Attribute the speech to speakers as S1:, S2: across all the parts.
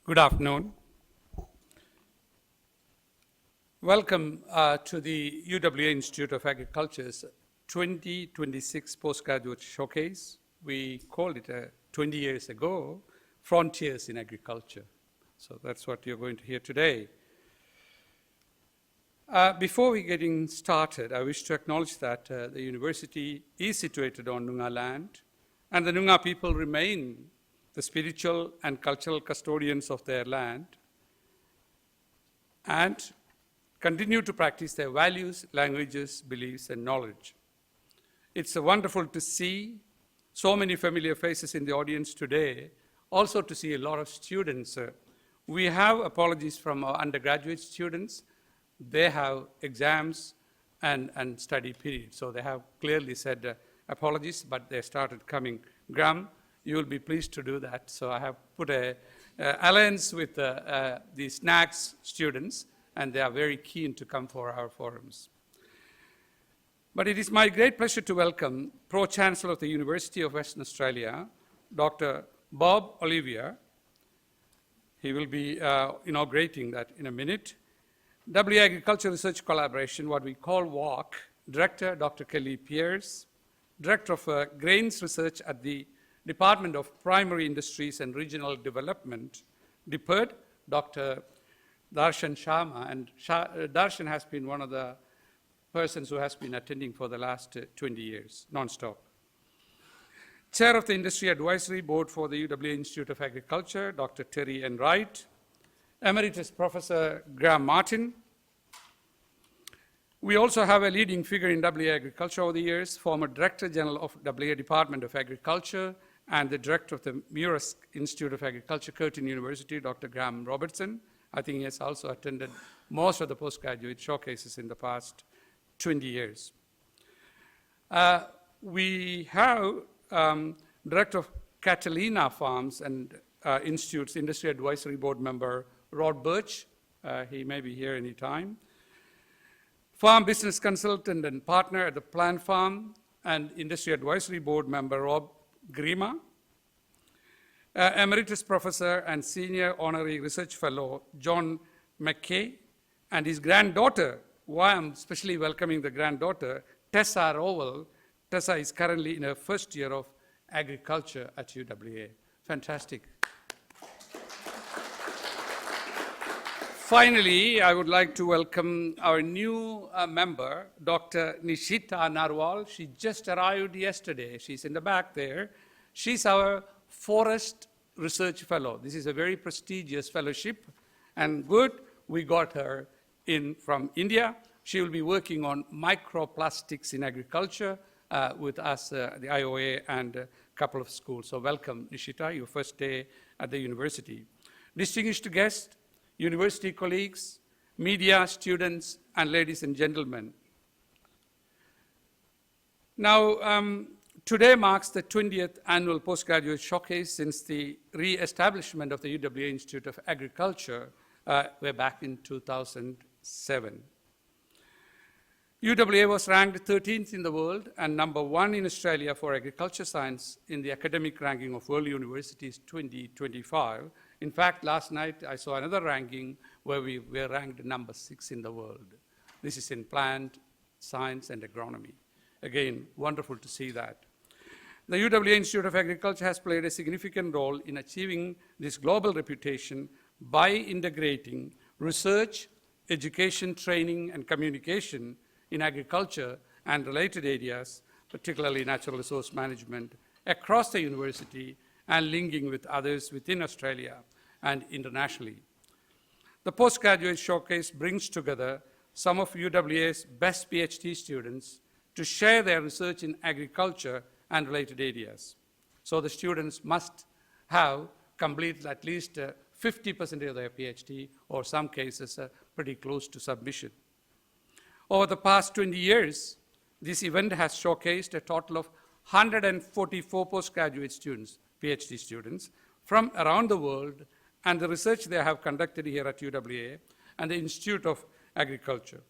S1: Good afternoon. Welcome to the UWA Institute of Agriculture's 2026 Postgraduate Showcase. We called it 20 years ago, Frontiers in Agriculture. So that's what you're going to hear today. Before we getting started, I wish to acknowledge that the university is situated on Noongar land, and the Noongar people remain the spiritual and cultural custodians of their land and continue to practice their values, languages, beliefs, and knowledge. It's wonderful to see so many familiar faces in the audience today, also to see a lot of students. We have apologies from our undergraduate students. They have exams and study periods, so they have clearly said apologies, but they started coming. Graham, you will be pleased to do that. So I have put an alliance with the snacks students, and they are very keen to come for our forums. But it is my great pleasure to welcome Pro-Chancellor of the University of Western Australia, Dr. Bob Olivier. He will be inaugurating that in a minute. WA Agriculture Research Collaboration, what we call WAC, Director Dr. Kelly Pierce, Director of Grains Research at the Department of Primary Industries and Regional Development, DPIRD, Dr. Darshan Sharma, and Darshan has been one of the persons who has been attending for the last 20 years, non-stop. Chair of the Industry Advisory Board for the UWA Institute of Agriculture, Dr. Terry N. Wright, Emeritus Professor Graham Martin. We also have a leading figure in WA Agriculture over the years, former Director General of WA Department of Agriculture and the Director of the Murrisk Institute of Agriculture, Curtin University, Dr. Graham Robertson. I think he has also attended most of the postgraduate showcases in the past 20 years. We have Director of Catalina Farms and Institutes, Industry Advisory Board member Rod Birch. He may be here anytime. Farm Business Consultant and Partner at the Plant Farm and Industry Advisory Board member Rob Grima. Emeritus Professor and Senior Honorary Research Fellow John McKay, and his granddaughter, why I'm especially welcoming the granddaughter, Tessa Rowell. Tessa is currently in her first year of agriculture at UWA. Fantastic. Finally, I would like to welcome our new member, Dr. Nishita Narwal. She just arrived yesterday. She's in the back there. She's our Forest Research Fellow. This is a very prestigious fellowship, and good, we got her in from India. She will be working on microplastics in agriculture with us, the IOA, and a couple of schools. So welcome, Nishita, your first day at the university. Distinguished guests, university colleagues, media, students, and ladies and gentlemen. Now, today marks the 20th Annual Postgraduate Showcase since the re-establishment of the UWA Institute of Agriculture way back in 2007. UWA was ranked 13th in the world and #1 in Australia for agriculture science in the academic ranking of World Universities 2025. In fact, last night I saw another ranking where we were ranked #6 in the world. This is in plant science and agronomy. Again, wonderful to see that. The UWA Institute of Agriculture has played a significant role in achieving this global reputation by integrating research, education, training, and communication in agriculture and related areas, particularly natural resource management, across the university and linking with others within Australia and internationally. The Postgraduate Showcase brings together some of UWA's best PhD students to share their research in agriculture and related areas. So the students must have completed at least 50% of their PhD, or some cases pretty close to submission. Over the past 20 years, this event has showcased a total of 144 postgraduate students, PhD students, from around the world, and the research they have conducted here at UWA and the Institute of Agriculture.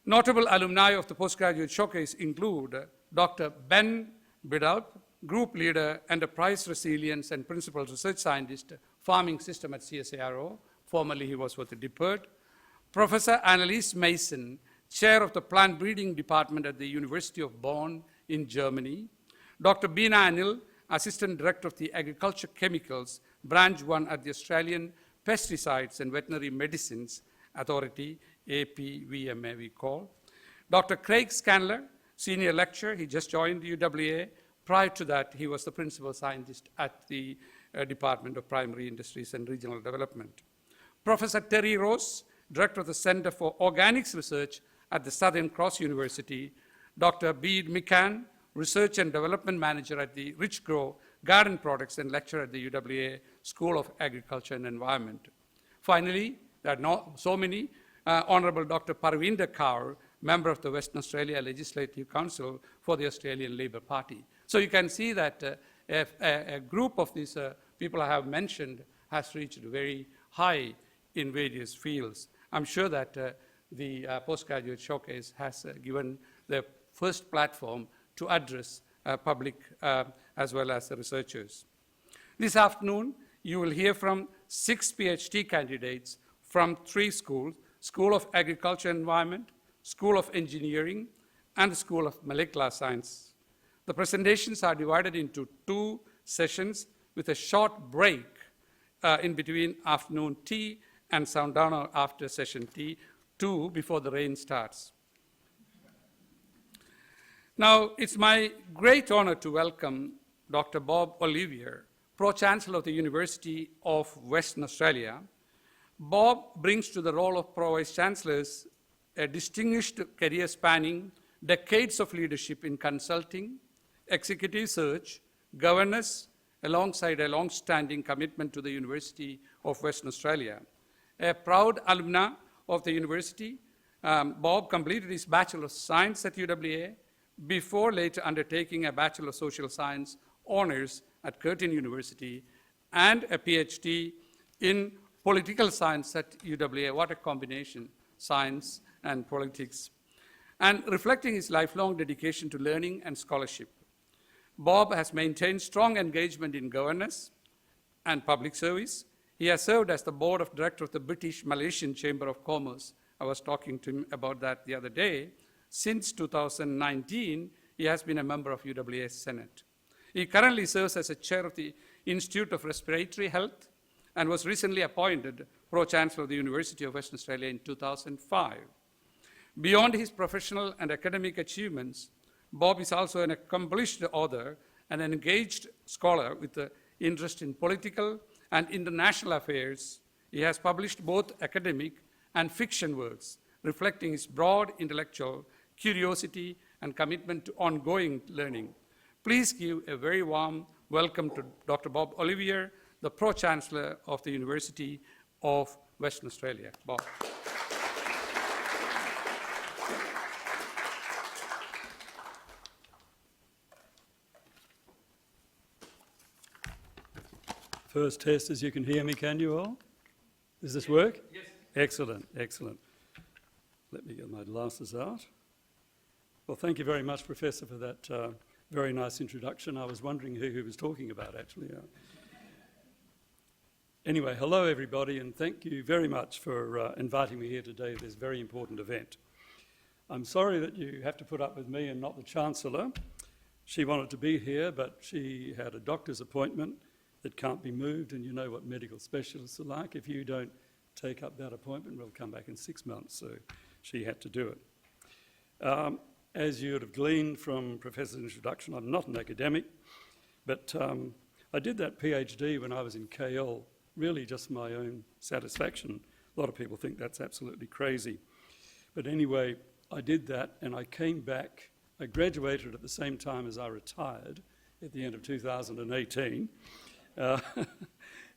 S1: Notable alumni of the Postgraduate Showcase include Dr. Ben Bidalp, Group Leader, Enterprise Resilience and Principal Research Scientist Farming System at CSIRO. Formerly, he was with the DPERT. Professor Anneliese Mason, Chair of the Plant Breeding Department at the University of Bonn in Germany. Dr. Beena Anil, Assistant Director of the Agriculture Chemicals, Branch 1 at the Australian Pesticides and Veterinary Medicines Authority, APVMA we call. Dr. Craig Scanler, Senior Lecturer, he just joined the UWA. Prior to that, he was the Principal Scientist at the Department of Primary Industries and Regional Development. Professor Terry Rose, Director of the Center for Organics Research at the Southern Cross University. Dr. Bede McCann, Research and Development Manager at the Richgrove Garden Products and Lecturer at the UWA School of Agriculture and Environment. Finally, there are not so many, Honorable Dr. Parvinder Kaur, Member of the Western Australia Legislative Council for the Australian Labor Party. So you can see that a group of these people I have mentioned has reached very high in various fields. I'm sure that the Postgraduate Showcase has given the first platform to address public as well as the researchers. This afternoon, you will hear from 6 PhD candidates from 3 schools: School of Agriculture and Environment, School of Engineering, and the School of Molecular Science. The presentations are divided into 2 sessions with a short break in between afternoon tea and sundown after session tea, 2 before the rain starts. Now, it's my great honor to welcome Dr. Bob Olivier, Pro-Chancellor of the University of Western Australia. Bob brings to the role of Pro-Vice-Chancellors a distinguished career spanning decades of leadership in consulting, executive search, governance, alongside a long-standing commitment to the University of Western Australia. A proud alumna of the university, Bob completed his Bachelor of Science at UWA before later undertaking a Bachelor of Social Science honors at Curtin University and a PhD in Political Science at UWA. What a combination, science and politics. And reflecting his lifelong dedication to learning and scholarship, Bob has maintained strong engagement in governance and public service. He has served as the board of director of the British Malaysian Chamber of Commerce. I was talking to him about that the other day. Since 2019, he has been a member of UWA's Senate. He currently serves as a chair of the Institute of Respiratory Health and was recently appointed Pro-Chancellor of the University of Western Australia in 2005. Beyond his professional and academic achievements, Bob is also an accomplished author and an engaged scholar with an interest in political and international affairs. He has published both academic and fiction works, reflecting his broad intellectual curiosity and commitment to ongoing learning. Please give a very warm welcome to Dr. Bob Olivier, the Pro-Chancellor of the University of Western Australia. Bob.
S2: First test, as you can hear me, can you all? Does this work?
S1: Yes.
S2: Excellent, excellent. Let me get my glasses out. Well, thank you very much, Professor, for that very nice introduction. I was wondering who he was talking about, actually. Anyway, hello, everybody, and thank you very much for inviting me here today to this very important event. I'm sorry that you have to put up with me and not the Chancellor. She wanted to be here, but she had a doctor's appointment that can't be moved, and you know what medical specialists are like. If you don't take up that appointment, we'll come back in 6 months, so she had to do it. As you would have gleaned from Professor's introduction, I'm not an academic, but I did that PhD when I was in KL, really just for my own satisfaction. A lot of people think that's absolutely crazy. But anyway, I did that, and I came back. I graduated at the same time as I retired at the end of 2018.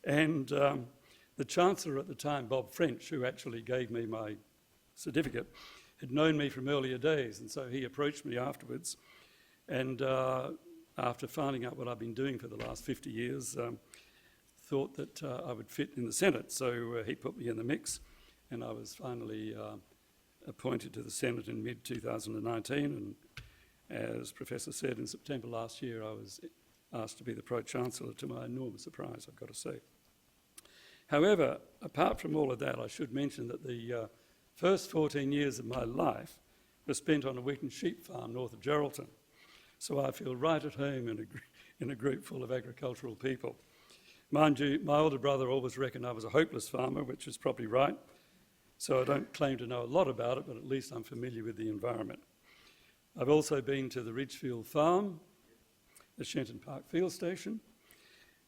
S2: And the Chancellor at the time, Bob French, who actually gave me my certificate, had known me from earlier days, and so he approached me afterwards. And after finding out what I've been doing for the last 50 years, thought that I would fit in the Senate. So he put me in the mix, and I was finally appointed to the Senate in mid-2019. And as Professor said, in September last year, I was asked to be the Pro-Chancellor, to my enormous surprise, I've got to say. However, apart from all of that, I should mention that the first 14 years of my life were spent on a wheat and sheep farm north of Geraldton. So I feel right at home in a group full of agricultural people. Mind you, my older brother always reckoned I was a hopeless farmer, which is probably right. So I don't claim to know a lot about it, but at least I'm familiar with the environment. I've also been to the Ridgefield Farm, the Shenton Park Field Station,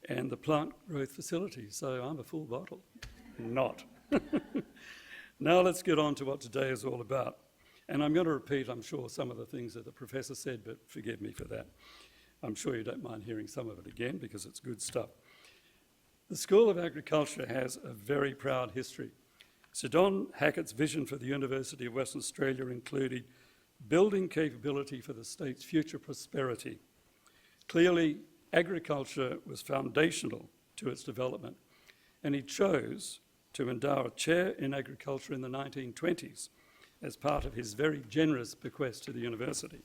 S2: and the plant growth facility, so I'm a full bottle. Not. Now let's get on to what today is all about. And I'm going to repeat, I'm sure, some of the things that the professor said, but forgive me for that. I'm sure you don't mind hearing some of it again because it's good stuff. The School of Agriculture has a very proud history. Sir John Hackett's vision for the University of Western Australia included building capability for the state's future prosperity. Clearly, agriculture was foundational to its development, and he chose to endow a chair in agriculture in the 1920s as part of his very generous bequest to the university.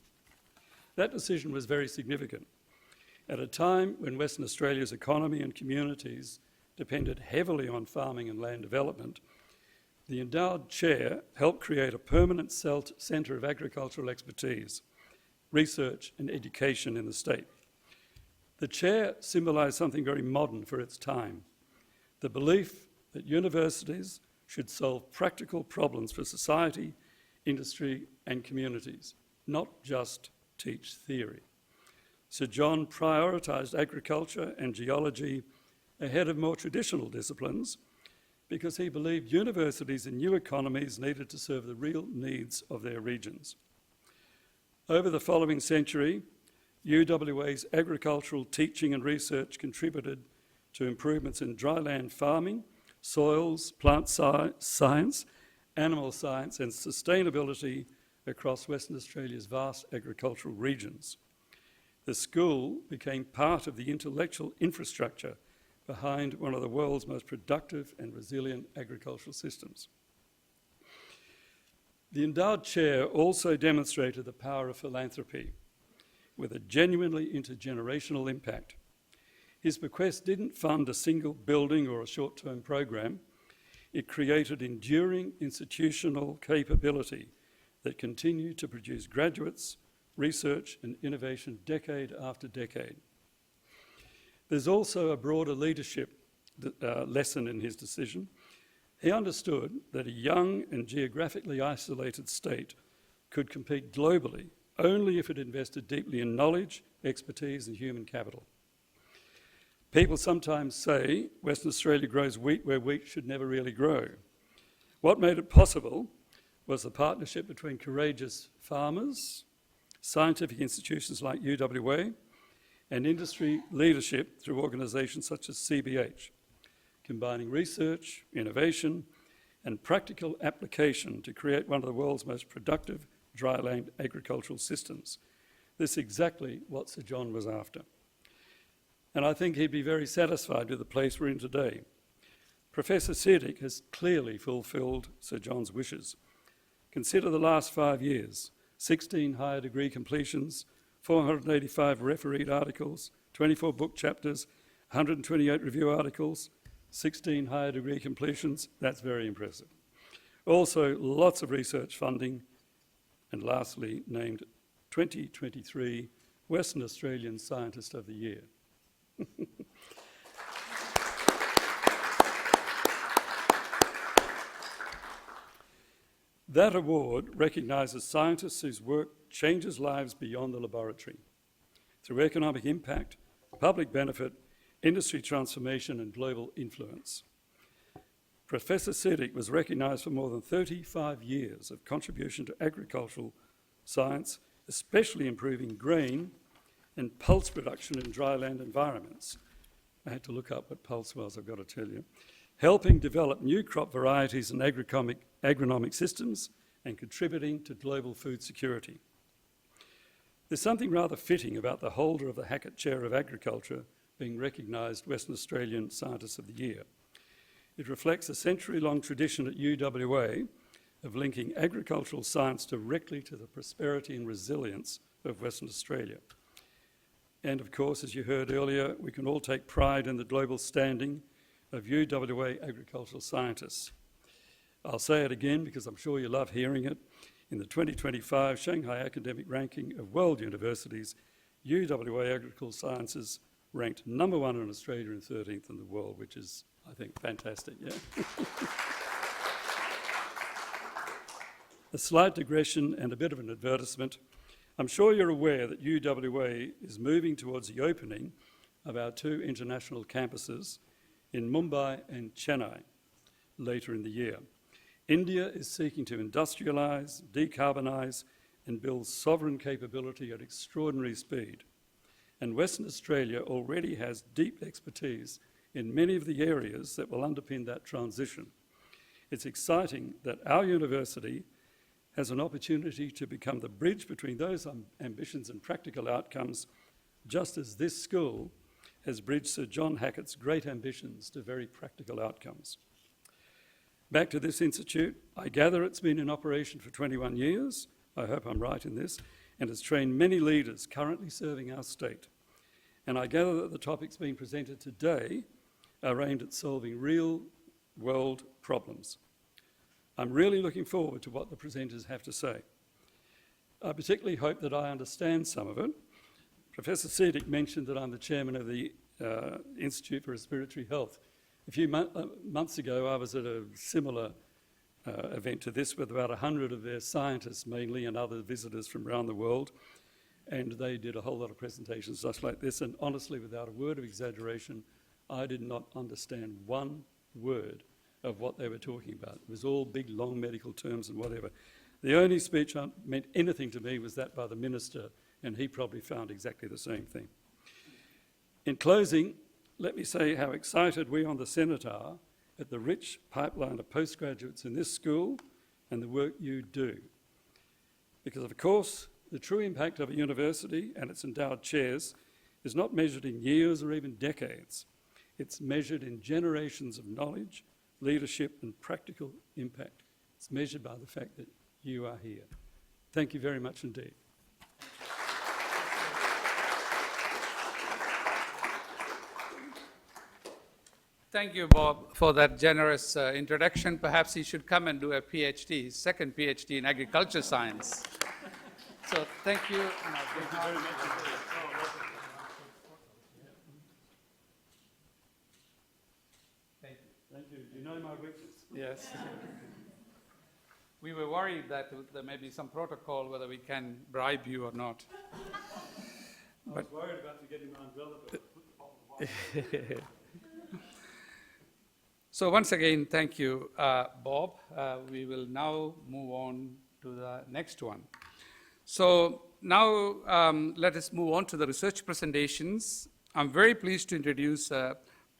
S2: That decision was very significant. At a time when Western Australia's economy and communities depended heavily on farming and land development, the endowed chair helped create a permanent centre of agricultural expertise, research and education in the state. The chair symbolised something very modern for its time, the belief that universities should solve practical problems for society, industry and communities, not just teach theory. Sir John prioritised agriculture and geology ahead of more traditional disciplines because he believed universities and new economies needed to serve the real needs of their regions. Over the following century, UWA's agricultural teaching and research contributed to improvements in dryland farming, soils, plant science, animal science and sustainability across Western Australia's vast agricultural regions. The school became part of the intellectual infrastructure behind one of the world's most productive and resilient agricultural systems. The endowed chair also demonstrated the power of philanthropy with a genuinely intergenerational impact. His bequest didn't fund a single building or a short-term program. It created enduring institutional capability that continued to produce graduates, research and innovation decade after decade. There's also a broader leadership lesson in his decision. He understood that a young and geographically isolated state could compete globally only if it invested deeply in knowledge, expertise and human capital. People sometimes say Western Australia grows wheat where wheat should never really grow. What made it possible was the partnership between courageous farmers, scientific institutions like UWA, and industry leadership through organisations such as CBH, combining research, innovation, and practical application to create one of the world's most productive dryland agricultural systems. This is exactly what Sir John was after. And I think he'd be very satisfied with the place we're in today. Professor Siddique has clearly fulfilled Sir John's wishes. Consider the last 5 years, 16 higher degree completions, 485 refereed articles, 24 book chapters, 128 review articles, 16 higher degree completions. That's very impressive. Also, lots of research funding, and lastly, named 2023 Western Australian Scientist of the Year. That award recognises scientists whose work changes lives beyond the laboratory through economic impact, public benefit, industry transformation and global influence. Professor Siddique was recognised for more than 35 years of contribution to agricultural science, especially improving grain and pulse production in dryland environments. I had to look up what pulse was, I've got to tell you. Helping develop new crop varieties and agronomic systems and contributing to global food security. There's something rather fitting about the holder of the Hackett Chair of Agriculture being recognised Western Australian Scientist of the Year. It reflects a century-long tradition at UWA of linking agricultural science directly to the prosperity and resilience of Western Australia. And of course, as you heard earlier, we can all take pride in the global standing of UWA agricultural scientists. I'll say it again because I'm sure you love hearing it. In the 2025 Shanghai Academic Ranking of World Universities, UWA Agricultural Sciences ranked #1 in Australia and 13th in the world, which is, I think, fantastic, yeah? A slight digression and a bit of an advertisement. I'm sure you're aware that UWA is moving towards the opening of our 2 international campuses in Mumbai and Chennai later in the year. India is seeking to industrialise, decarbonise and build sovereign capability at extraordinary speed. And Western Australia already has deep expertise in many of the areas that will underpin that transition. It's exciting that our university has an opportunity to become the bridge between those ambitions and practical outcomes, just as this school has bridged Sir John Hackett's great ambitions to very practical outcomes. Back to this institute, I gather it's been in operation for 21 years, I hope I'm right in this, and has trained many leaders currently serving our state. And I gather that the topics being presented today are aimed at solving real-world problems. I'm really looking forward to what the presenters have to say. I particularly hope that I understand some of it. Professor Siddique mentioned that I'm the chairman of the Institute for Respiratory Health. A few months ago, I was at a similar event to this with about 100 of their scientists mainly and other visitors from around the world, and they did a whole lot of presentations just like this, and honestly, without a word of exaggeration, I did not understand one word of what they were talking about. It was all big, long medical terms and whatever. The only speech that meant anything to me was that by the minister, and he probably found exactly the same thing. In closing, let me say how excited we on the Senate are at the rich pipeline of postgraduates in this school and the work you do. Because, of course, the true impact of a university and its endowed chairs is not measured in years or even decades. It's measured in generations of knowledge, leadership and practical impact. It's measured by the fact that you are here. Thank you very much indeed.
S1: Thank you, Bob, for that generous introduction. Perhaps he should come and do a PhD, his second PhD in agriculture science. So thank you.
S2: Thank you very much.
S1: Thank you.
S2: Thank you. You know my weakness.
S1: Yes. We were worried that there may be some protocol whether we can bribe you or not.
S2: I was worried about forgetting my umbrella, but I put the bottle of water.
S1: So once again, thank you, Bob. We will now move on to the next one. So now let us move on to the research presentations. I'm very pleased to introduce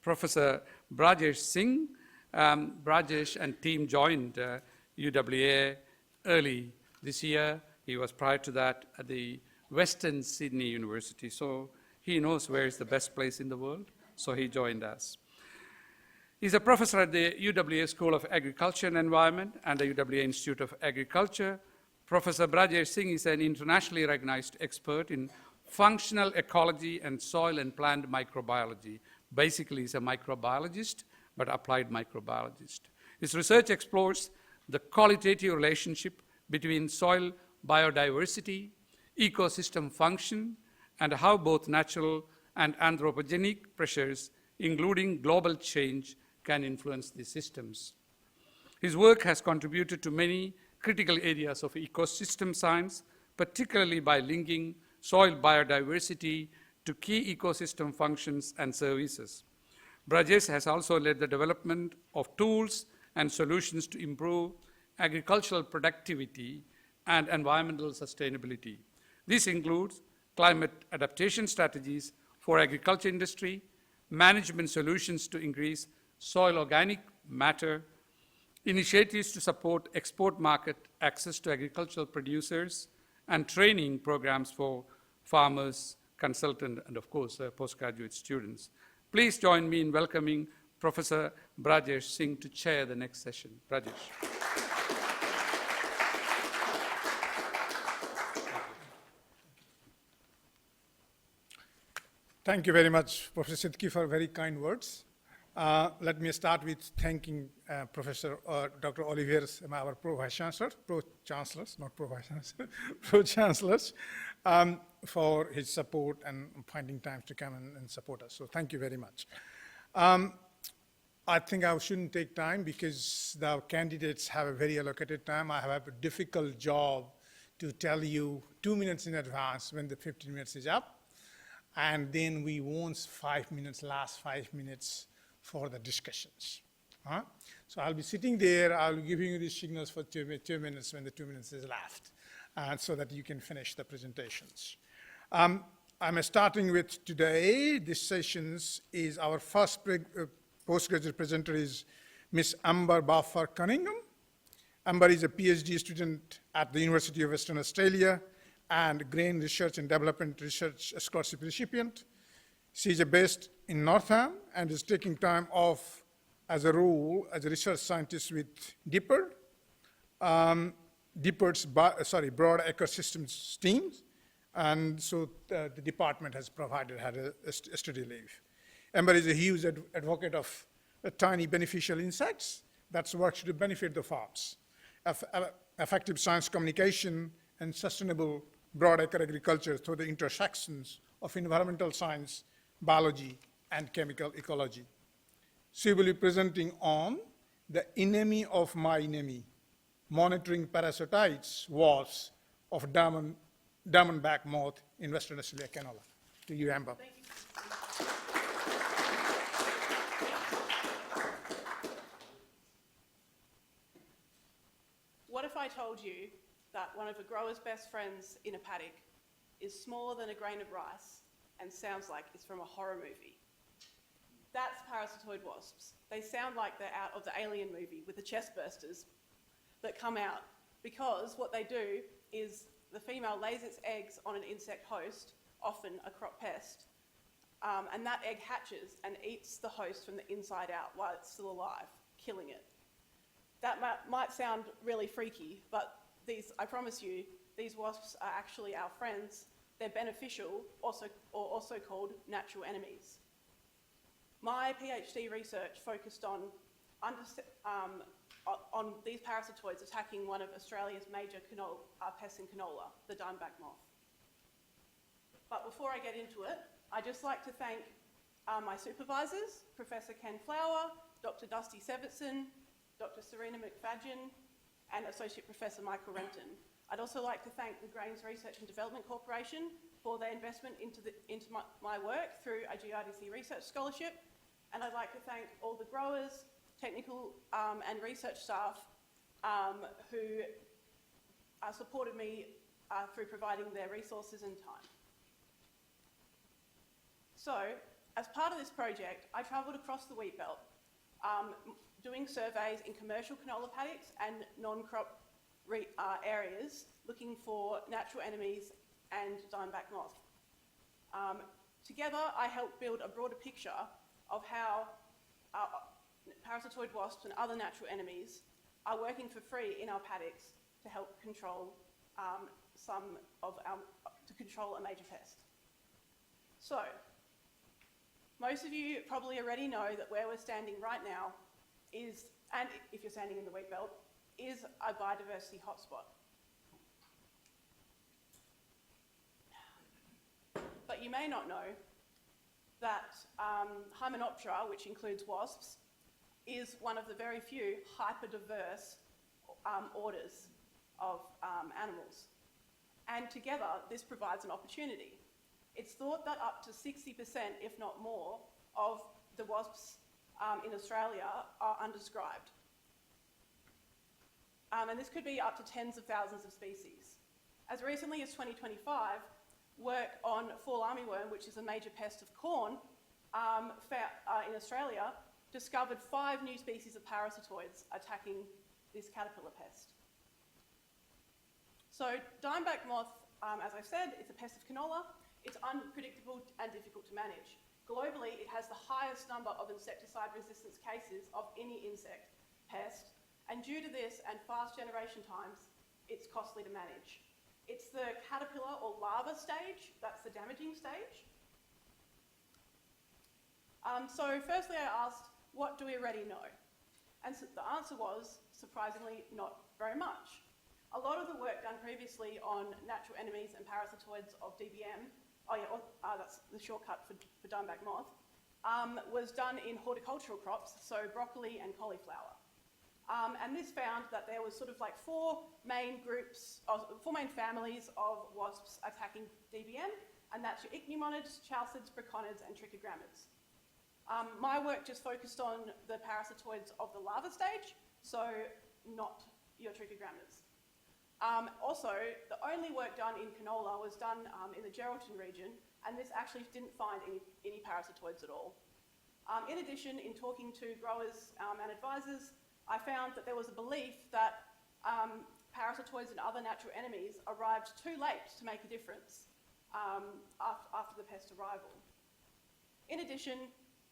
S1: Professor Brajesh Singh. Brajesh and team joined UWA early this year. He was prior to that at the Western Sydney University. So he knows where is the best place in the world. So he joined us. He's a professor at the UWA School of Agriculture and Environment and the UWA Institute of Agriculture. Professor Brajesh Singh is an internationally recognized expert in functional ecology and soil and plant microbiology. Basically, he's a microbiologist, but applied microbiologist. His research explores the qualitative relationship between soil biodiversity, ecosystem function, and how both natural and anthropogenic pressures, including global change, can influence these systems. His work has contributed to many critical areas of ecosystem science, particularly by linking soil biodiversity to key ecosystem functions and services. Brajesh has also led the development of tools and solutions to improve agricultural productivity and environmental sustainability. This includes climate adaptation strategies for agriculture industry, management solutions to increase soil organic matter, initiatives to support export market access to agricultural producers, and training programs for farmers, consultants, and of course, postgraduate students. Please join me in welcoming Professor Brajesh Singh to chair the next session. Brajesh.
S3: Thank you very much, Professor Siddique, for very kind words. Let me start with thanking Professor Dr. Olivier, our Pro-Chacellors, not Pro-Vice-Chancellors, Pro-Chancellors, for his support and finding time to come and support us. So thank you very much. I think I shouldn't take time because the candidates have a very allocated time. I have a difficult job to tell you 2 minutes in advance when the 15 minutes is up. And then we want 5 minutes, last 5 minutes for the discussions. So I'll be sitting there, I'll be giving you these signals for 2 minutes when the 2 minutes is left, so that you can finish the presentations. I'm starting with today. This sessions is our first postgraduate presenter is Miss Amber Buffer Cunningham. Amber is a PhD student at the University of Western Australia and Grain Research and Development Research Scholarship recipient. She is based in Northam and is taking time off as a role as a research scientist with DIPPER, DIPPER's Broad Ecosystems team, and so the department has provided her a study leave. Amber is a huge advocate of tiny beneficial insects that works to benefit the farms, effective science communication, and sustainable broad acre agriculture through the intersections of environmental science, biology, and chemical ecology. She will be presenting on the enemy of my enemy, monitoring parasitoids, wasps of diamondback moth in Western Australia canola. To you, Amber.
S4: Thank you. What if I told you that one of a grower's best friends in a paddock is smaller than a grain of rice and sounds like it's from a horror movie? That's parasitoid wasps. They sound like they're out of the Alien movie with the chest bursters that come out, because what they do is the female lays its eggs on an insect host, often a crop pest, and that egg hatches and eats the host from the inside out while it's still alive, killing it. That might sound really freaky, but I promise you, these wasps are actually our friends. They're beneficial, also called natural enemies. My PhD research focused on these parasitoids attacking one of Australia's major pests in canola, the diamondback moth. But before I get into it, I'd just like to thank my supervisors, Professor Ken Flower, Dr. Dusty Severtson, Dr. Serena McFadgen, and Associate Professor Michael Renton. I'd also like to thank the Grains Research and Development Corporation for their investment into my work through a GRDC research scholarship. And I'd like to thank all the growers, technical and research staff who supported me through providing their resources and time. So, as part of this project, I travelled across the wheat belt, doing surveys in commercial canola paddocks and non-crop areas, looking for natural enemies and diamondback moth. Together, I helped build a broader picture of how parasitoid wasps and other natural enemies are working for free in our paddocks to help control control a major pest. So, most of you probably already know that where we're standing right now is, and if you're standing in the wheat belt, is a biodiversity hotspot. But you may not know that Hymenoptera, which includes wasps, is one of the very few hyper-diverse orders of animals. And together, this provides an opportunity. It's thought that up to 60%, if not more, of the wasps in Australia are undescribed. And this could be up to tens of thousands of species. As recently as 2025, work on fall armyworm, which is a major pest of corn in Australia, discovered 5 new species of parasitoids attacking this caterpillar pest. So diamondback moth, as I said, is a pest of canola. It's unpredictable and difficult to manage. Globally, it has the highest number of insecticide resistance cases of any insect pest, and due to this and fast generation times, it's costly to manage. It's the caterpillar or larva stage, that's the damaging stage. So firstly I asked, what do we already know? And so the answer was, surprisingly, not very much. A lot of the work done previously on natural enemies and parasitoids of DBM, that's the shortcut for diamondback moth, was done in horticultural crops, so broccoli and cauliflower. And this found that there was sort of like four main families of wasps attacking DBM, and that's your ichneumonids, chalcids, braconids, and trichogrammids. My work just focused on the parasitoids of the larva stage, so not your trichogrammids. Also, the only work done in canola was done in the Geraldton region, and this actually didn't find any parasitoids at all. In addition, in talking to growers and advisors, I found that there was a belief that parasitoids and other natural enemies arrived too late to make a difference after the pest arrival. In addition,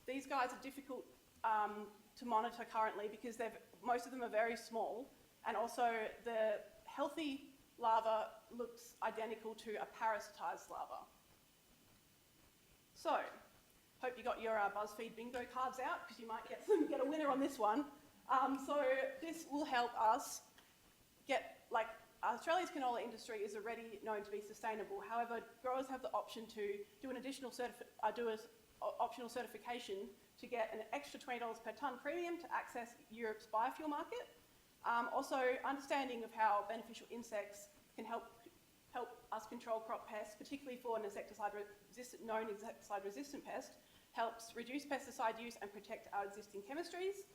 S4: these guys are difficult to monitor currently because most of them are very small, and also the healthy larva looks identical to a parasitized larva. So, hope you got your BuzzFeed bingo cards out because you might get a winner on this one. So this will help us get, Australia's canola industry is already known to be sustainable. However, growers have the option to do an additional optional certification to get an extra $20 per tonne premium to access Europe's biofuel market. Also, understanding of how beneficial insects can help us control crop pests, particularly for an known insecticide-resistant pest, helps reduce pesticide use and protect our existing chemistries.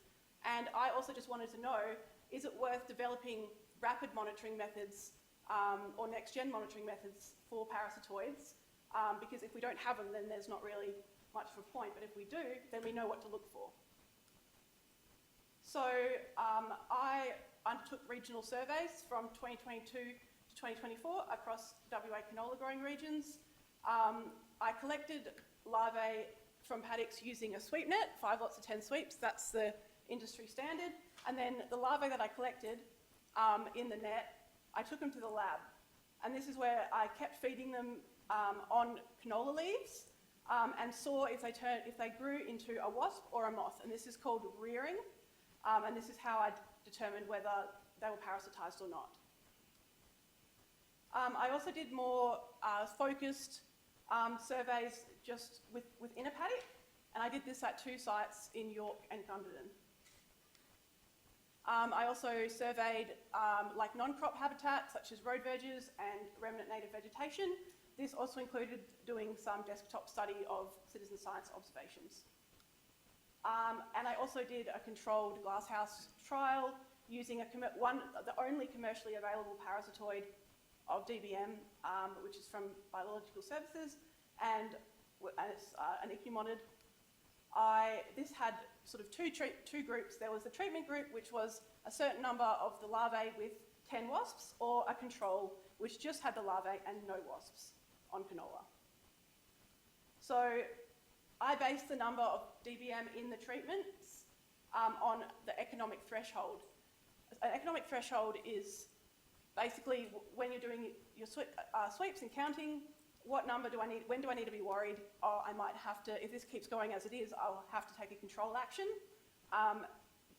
S4: And I also just wanted to know, is it worth developing rapid monitoring methods or next-gen monitoring methods for parasitoids? Because if we don't have them, then there's not really much of a point. But if we do, then we know what to look for. So I undertook regional surveys from 2022 to 2024 across WA canola growing regions. I collected larvae from paddocks using a sweep net, 5 lots of 10 sweeps. That's the industry standard. And then the larvae that I collected in the net, I took them to the lab. And this is where I kept feeding them on canola leaves and saw if they grew into a wasp or a moth. And this is called rearing. And this is how I determined whether they were parasitized or not. I also did more focused surveys just within a paddock, and I did this at 2 sites in York and Gunderden. I also surveyed non-crop habitat such as road verges and remnant native vegetation. This also included doing some desktop study of citizen science observations. And I also did a controlled glasshouse trial using the only commercially available parasitoid of DBM, which is from Biological Services, and it's an ichneumoniid. This had sort of two groups. There was the treatment group, which was a certain number of the larvae with 10 wasps, or a control, which just had the larvae and no wasps on canola. So I based the number of DBM in the treatments on the economic threshold. An economic threshold is basically when you're doing your sweeps and counting, what number do I need, when do I need to be worried? Oh, I might have to, if this keeps going as it is, I'll have to take a control action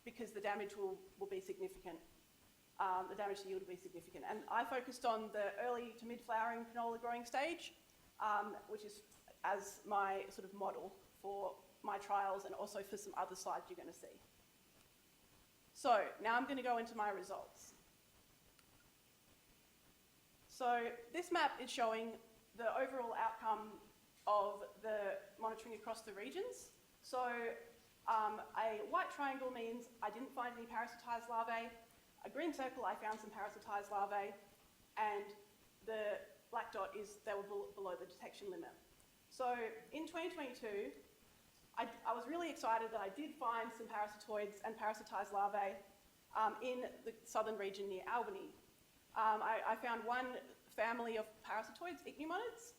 S4: because the damage will be significant. The damage to yield will be significant. And I focused on the early to mid-flowering canola growing stage, which is as my sort of model for my trials and also for some other slides you're going to see. So now I'm going to go into my results. So this map is showing the overall outcome of the monitoring across the regions. So a white triangle means I didn't find any parasitized larvae. A green circle, I found some parasitized larvae. And the black dot is they were below the detection limit. So in 2022, I was really excited that I did find some parasitoids and parasitized larvae in the southern region near Albany. I found one family of parasitoids, ichneumonids,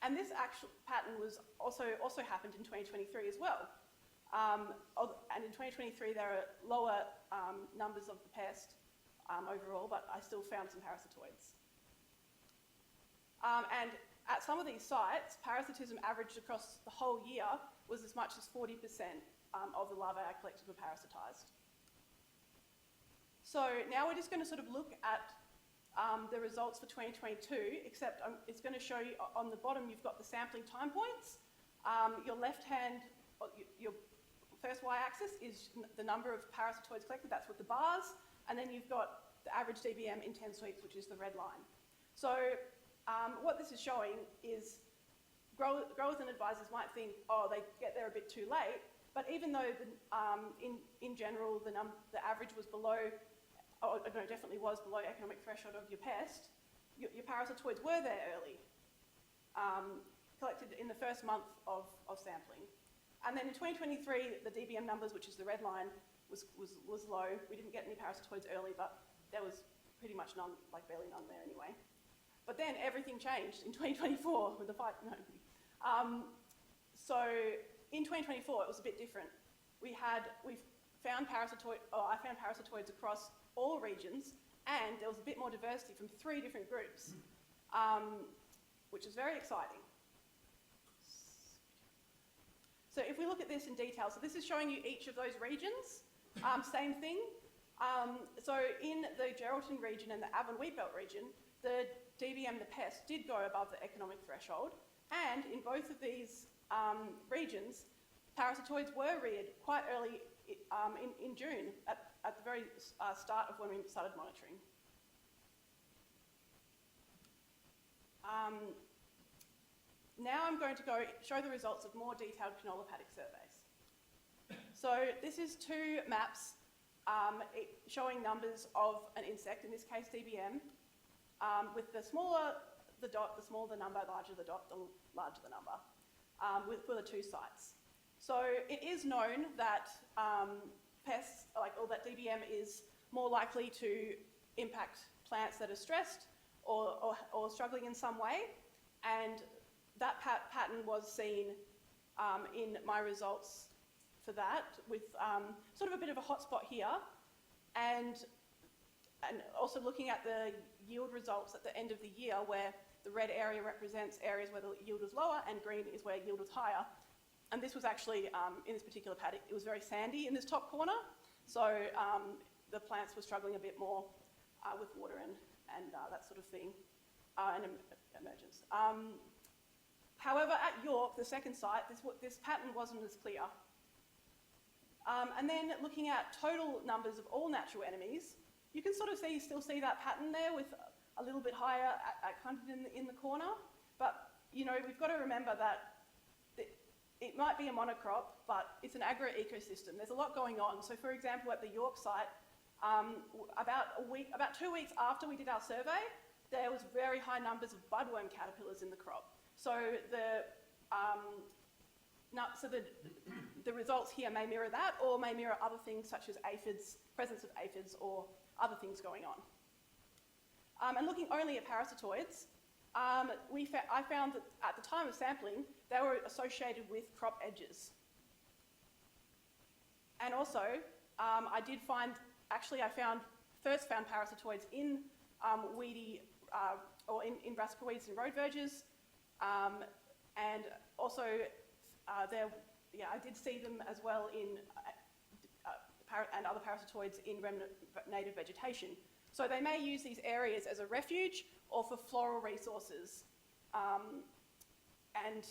S4: and this actual pattern was also happened in 2023 as well. And in 2023 there are lower numbers of the pest overall, but I still found some parasitoids. And at some of these sites, parasitism averaged across the whole year was as much as 40% of the larvae I collected were parasitised. So now we're just going to sort of look at the results for 2022, except it's going to show you on the bottom you've got the sampling time points. Your left hand, your first y-axis is the number of parasitoids collected, that's with the bars, and then you've got the average DBM in 10 sweeps, which is the red line. So what this is showing is growers and advisors might think, oh, they get there a bit too late, but even though in general the average was below, definitely was below economic threshold of your pest, your parasitoids were there early, collected in the first month of sampling. And then in 2023, the DBM numbers, which is the red line, was low. We didn't get any parasitoids early, but there was pretty much none, like barely none there anyway. But then everything changed in 2024 with the fight. No. So in 2024, it was a bit different. I found parasitoids across all regions, and there was a bit more diversity from 3 different groups, which is very exciting. So if we look at this in detail, so this is showing you each of those regions, same thing. So in the Geraldton region and the Avon Wheatbelt region, the DBM, the pest, did go above the economic threshold, and in both of these regions, parasitoids were reared quite early in June, at the very start of when we started monitoring. Now I'm going to go show the results of more detailed canola paddock surveys. So this is 2 maps showing numbers of an insect, in this case DBM, with the smaller the dot, the smaller the number, larger the dot, the larger the number, for the 2 sites. So it is known that pests, or that DBM is more likely to impact plants that are stressed or struggling in some way, and that pattern was seen in my results for that, with sort of a bit of a hotspot here, and also looking at the yield results at the end of the year, where the red area represents areas where the yield was lower and green is where yield was higher. And this was actually, in this particular paddock, it was very sandy in this top corner, so the plants were struggling a bit more with water and that sort of thing, and emergence. However, at York, the second site, this pattern wasn't as clear. And then looking at total numbers of all natural enemies, you can sort of still see that pattern there, with a little bit higher kind of in the corner. But you know, we've got to remember that it might be a monocrop, but it's an agro-ecosystem. There's a lot going on. So for example, at the York site, about 2 weeks after we did our survey, there was very high numbers of budworm caterpillars in the crop. So the results here may mirror that, or may mirror other things such as aphids, presence of aphids, or other things going on. And looking only at parasitoids, I found that at the time of sampling, they were associated with crop edges. And also, I first found parasitoids in weedy, or in brassica weeds and road verges, and also I did see them as well in and other parasitoids in remnant native vegetation. So they may use these areas as a refuge or for floral resources, and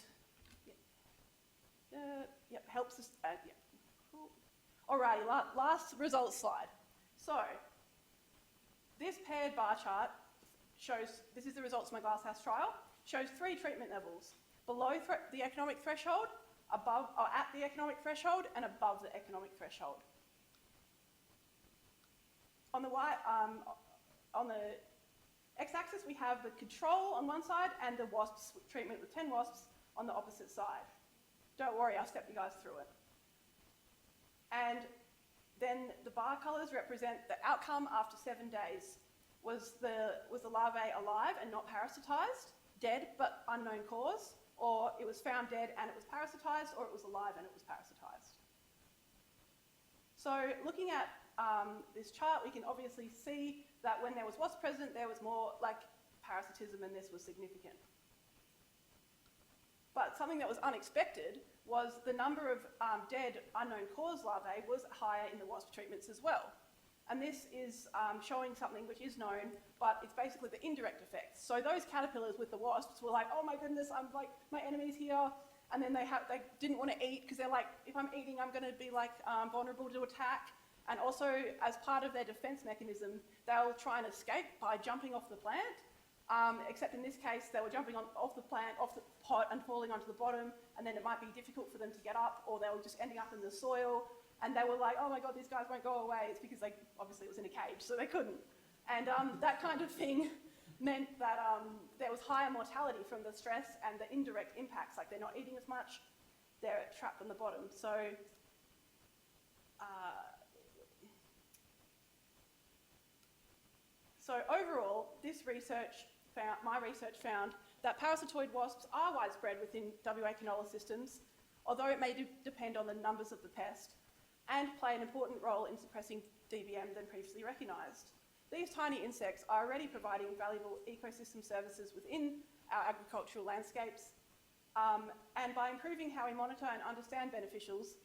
S4: helps us. Cool. Alrighty, last results slide. So this paired bar chart shows, this is the results of my glasshouse trial, shows 3 treatment levels: below the economic threshold, above or at the economic threshold, and above the economic threshold. On the x-axis, we have the control on one side and the wasps treatment with 10 wasps on the opposite side. Don't worry, I'll step you guys through it. And then the bar colours represent the outcome after 7 days. Was the larvae alive and not parasitised, dead but unknown cause, or it was found dead and it was parasitised, or it was alive and it was parasitised? So looking at this chart, we can obviously see that when there was wasp present, there was more parasitism, and this was significant. But something that was unexpected was the number of dead unknown cause larvae was higher in the wasp treatments as well. And this is showing something which is known, but it's basically the indirect effects. So those caterpillars with the wasps were like, oh my goodness, I'm like, my enemy's here. And then they didn't want to eat because they're like, if I'm eating, I'm going to be like vulnerable to attack. And also, as part of their defense mechanism, they'll try and escape by jumping off the plant. Except in this case, they were jumping off the plant, off the pot and falling onto the bottom. And then it might be difficult for them to get up, or they were just ending up in the soil. And they were like, oh my God, these guys won't go away. It's because obviously it was in a cage, so they couldn't. And that kind of thing meant that there was higher mortality from the stress and the indirect impacts, like they're not eating as much, they're trapped on the bottom. So, overall, my research found that parasitoid wasps are widespread within WA canola systems, although it may depend on the numbers of the pest, and play an important role in suppressing DBM than previously recognised. These tiny insects are already providing valuable ecosystem services within our agricultural landscapes, and by improving how we monitor and understand beneficials,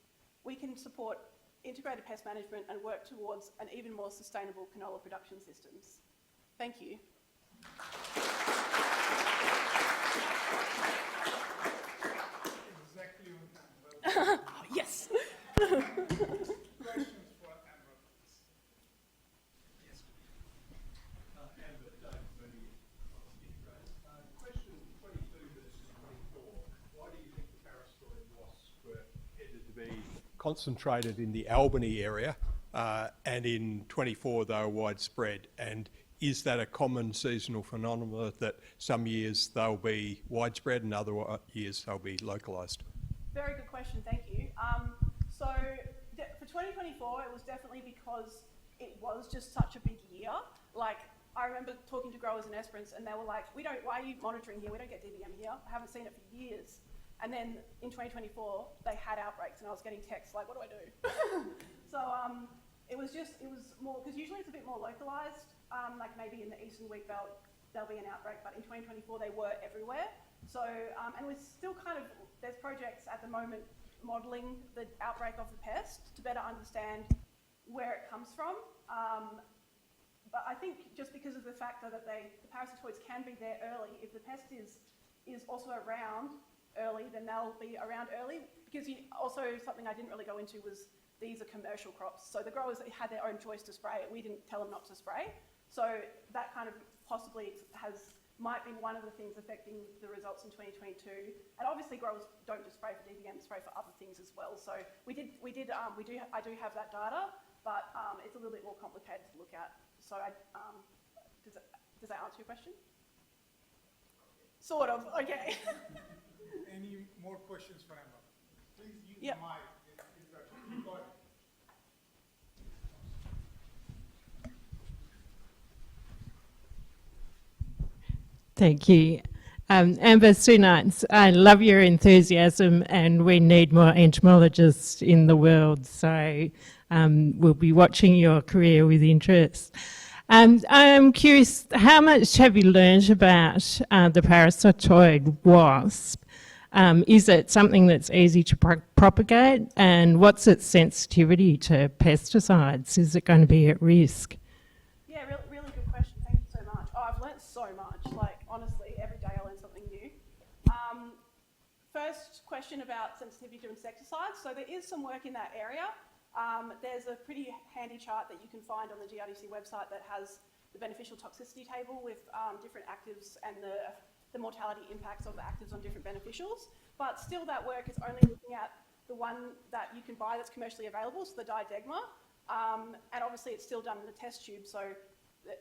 S4: we can support integrated pest management and work towards an even more sustainable canola production systems. Thank you.
S3: Exactly on time.
S4: Oh, yes.
S3: Questions for Amber, please. Yes.
S5: Amber, David Mooney, question 22 versus 24. Why do you think the parasitoid wasps were tended to be concentrated in the Albany area, and in 24 they were widespread? And is that a common seasonal phenomenon that some years they'll be widespread and other years they'll be localised?
S4: Very good question, thank you. So for 2024, it was definitely because it was just such a big year. Like, I remember talking to growers in Esperance and they were like, why are you monitoring here? We don't get DBM here. I haven't seen it for years. And then in 2024, they had outbreaks and I was getting texts like, what do I do? So it was more, because usually it's a bit more localised, like maybe in the eastern wheat belt, there'll be an outbreak, but in 2024 they were everywhere. So, and we're still there's projects at the moment modelling the outbreak of the pest to better understand where it comes from. But I think just because of the factor that the parasitoids can be there early, if the pest is also around early, then they'll be around early. Because also something I didn't really go into was these are commercial crops. So the growers had their own choice to spray it. We didn't tell them not to spray. So that kind of possibly might be one of the things affecting the results in 2022. And obviously growers don't just spray for DBM, spray for other things as well. So I do have that data, but it's a little bit more complicated to look at. So does that answer your question? Sort of, okay.
S3: Any more questions for Amber? Please use
S4: Yep.
S3: the mic. You got it.
S6: Thank you. Amber Sunites, I love your enthusiasm and we need more entomologists in the world, so we'll be watching your career with interest. I'm curious, how much have you learned about the parasitoid wasp? Is it something that's easy to propagate, and what's its sensitivity to pesticides? Is it going to be at risk?
S4: Yeah, really good question. Thank you so much. Oh, I've learnt so much. Like, honestly, every day I learn something new. First question about sensitivity to insecticides. So there is some work in that area. There's a pretty handy chart that you can find on the GRDC website that has the beneficial toxicity table with different actives and the mortality impacts of the actives on different beneficials. But still that work is only looking at the one that you can buy that's commercially available, so the diadegma. And obviously it's still done in the test tube, so,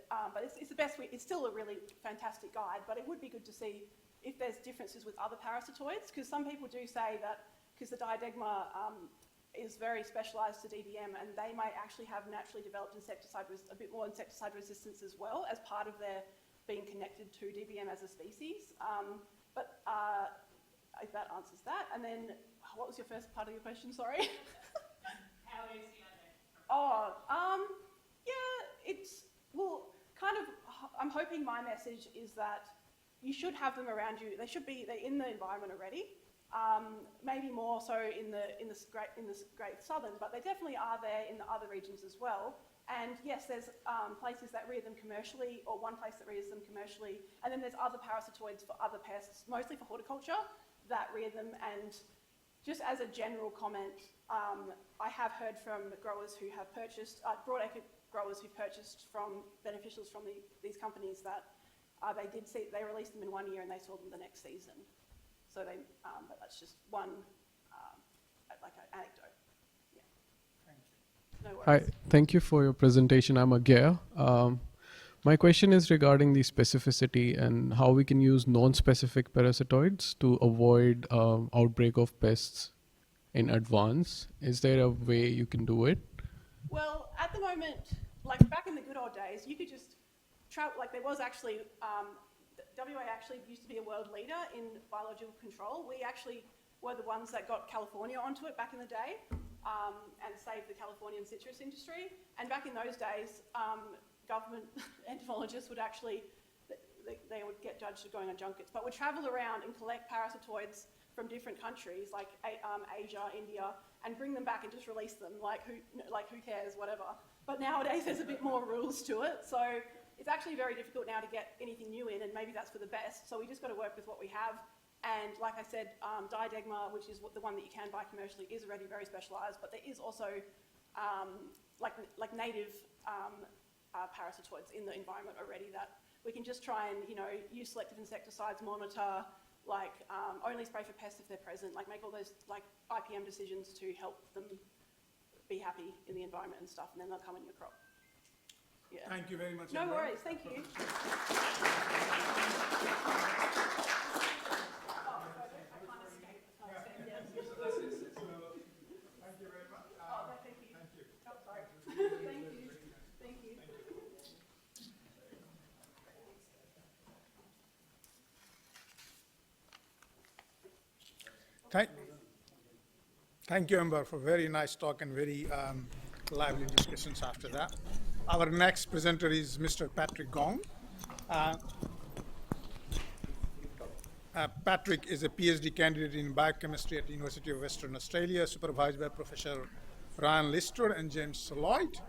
S4: but it's the best way. It's still a really fantastic guide, but it would be good to see if there's differences with other parasitoids, because some people do say that because the diadegma is very specialised to DBM and they might actually have naturally developed a bit more insecticide resistance as well as part of their being connected to DBM as a species. If that answers that. And then, what was your first part of your question, sorry?
S7: How is the
S4: Yeah, I'm hoping my message is that you should have them around you. They're in the environment already. Maybe more so in the Great Southern, but they definitely are there in the other regions as well. And yes, there's places that rear them commercially, or one place that rears them commercially, and then there's other parasitoids for other pests, mostly for horticulture, that rear them. And just as a general comment, I have heard from growers who have purchased, broadacre growers who purchased from beneficials from these companies that they released them in 1 year and they sold them the next season. So but that's just one, like an anecdote. Yeah.
S3: Thank you.
S4: No worries.
S8: Hi, thank you for your presentation. I'm Agir. My question is regarding the specificity and how we can use non-specific parasitoids to avoid outbreak of pests in advance. Is there a way you can do it?
S4: Well, at the moment, like back in the good old days, you could just travel, like there was actually, WA actually used to be a world leader in biological control. We actually were the ones that got California onto it back in the day and saved the Californian citrus industry. And back in those days, government entomologists would actually, they would get judged for going on junkets, but would travel around and collect parasitoids from different countries like Asia, India, and bring them back and just release them, like who cares, whatever. But nowadays there's a bit more rules to it, so it's actually very difficult now to get anything new in, and maybe that's for the best. So we just got to work with what we have. And like I said, Diadegma, which is the one that you can buy commercially, is already very specialised, but there is also like native parasitoids in the environment already that we can just try and, use selective insecticides, monitor, only spray for pests if they're present, make all those IPM decisions to help them be happy in the environment and stuff, and then they'll come in your crop. Yeah.
S3: Thank you very much.
S4: No
S3: Amber.
S4: worries, thank you.
S3: Thank you very much.
S4: Thank you.
S3: Thank you.
S4: Oh, sorry. Thank you. Thank you.
S3: Thank you, Amber, for very nice talk and very lively discussions after that. Our next presenter is Mr. Patrick Gong. Patrick is a PhD candidate in biochemistry at the University of Western Australia, supervised by Professor Bryan Lister and James Lloyd.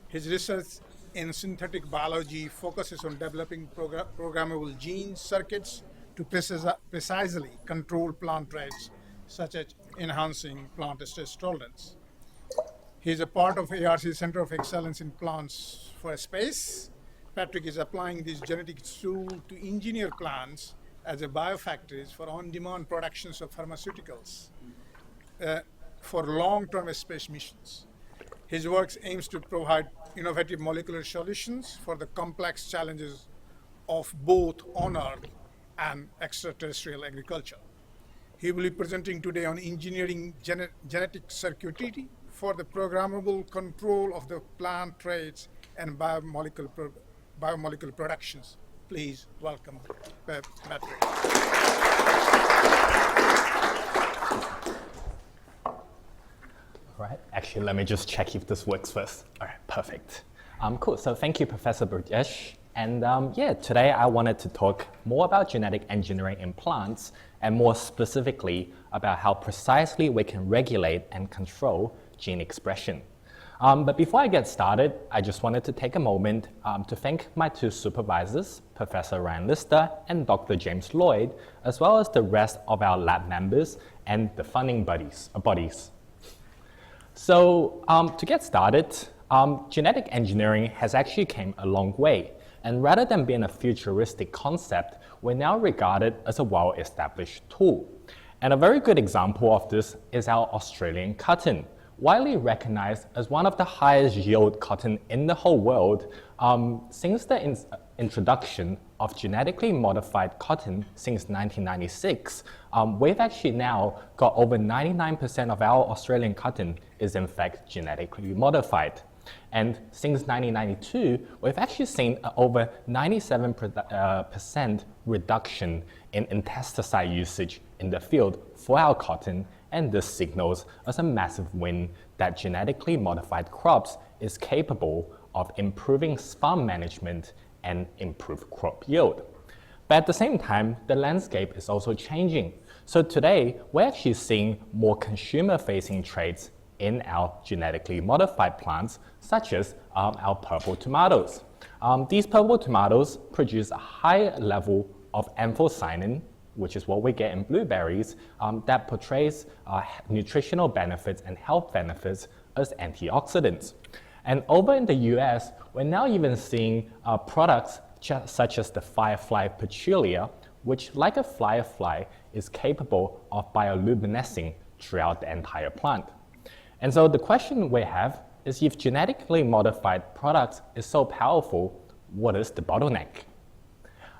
S3: His research in synthetic biology focuses on developing programmable gene circuits to precisely control plant traits, such as enhancing plant stress tolerance. He is a part of ARC's Center of Excellence in Plants for Space. Patrick is applying this genetic tool to engineer plants as a biofactories for on-demand productions of pharmaceuticals for long-term space missions. His work aims to provide innovative molecular solutions for the complex challenges of both on-Earth and extraterrestrial agriculture. He will be presenting today on engineering genetic circuitry for the programmable control of the plant traits and biomolecular productions. Please welcome Patrick.
S9: All right, actually, let me just check if this works first. All right, perfect. Cool, so thank you, Professor Brajesh. And today I wanted to talk more about genetic engineering in plants, and more specifically about how precisely we can regulate and control gene expression. But before I get started, I just wanted to take a moment to thank my two supervisors, Professor Bryan Lister and Dr. James Lloyd, as well as the rest of our lab members and the funding bodies. So to get started, genetic engineering has actually come a long way. And rather than being a futuristic concept, we now regard it as a well-established tool. And a very good example of this is our Australian cotton, widely recognized as one of the highest yield cotton in the whole world. Since the introduction of genetically modified cotton since 1996, we've actually now got over 99% of our Australian cotton is in fact genetically modified. And since 1992, we've actually seen over 97% reduction in insecticide usage in the field for our cotton, and this signals as a massive win that genetically modified crops is capable of improving farm management and improved crop yield. But at the same time, the landscape is also changing. So today, we're actually seeing more consumer-facing traits in our genetically modified plants, such as our purple tomatoes. These purple tomatoes produce a high level of anthocyanin, which is what we get in blueberries, that portrays nutritional benefits and health benefits as antioxidants. And over in the US, we're now even seeing products such as the firefly petulia, which, like a firefly, is capable of bioluminescing throughout the entire plant. And so the question we have is, if genetically modified products is so powerful, what is the bottleneck?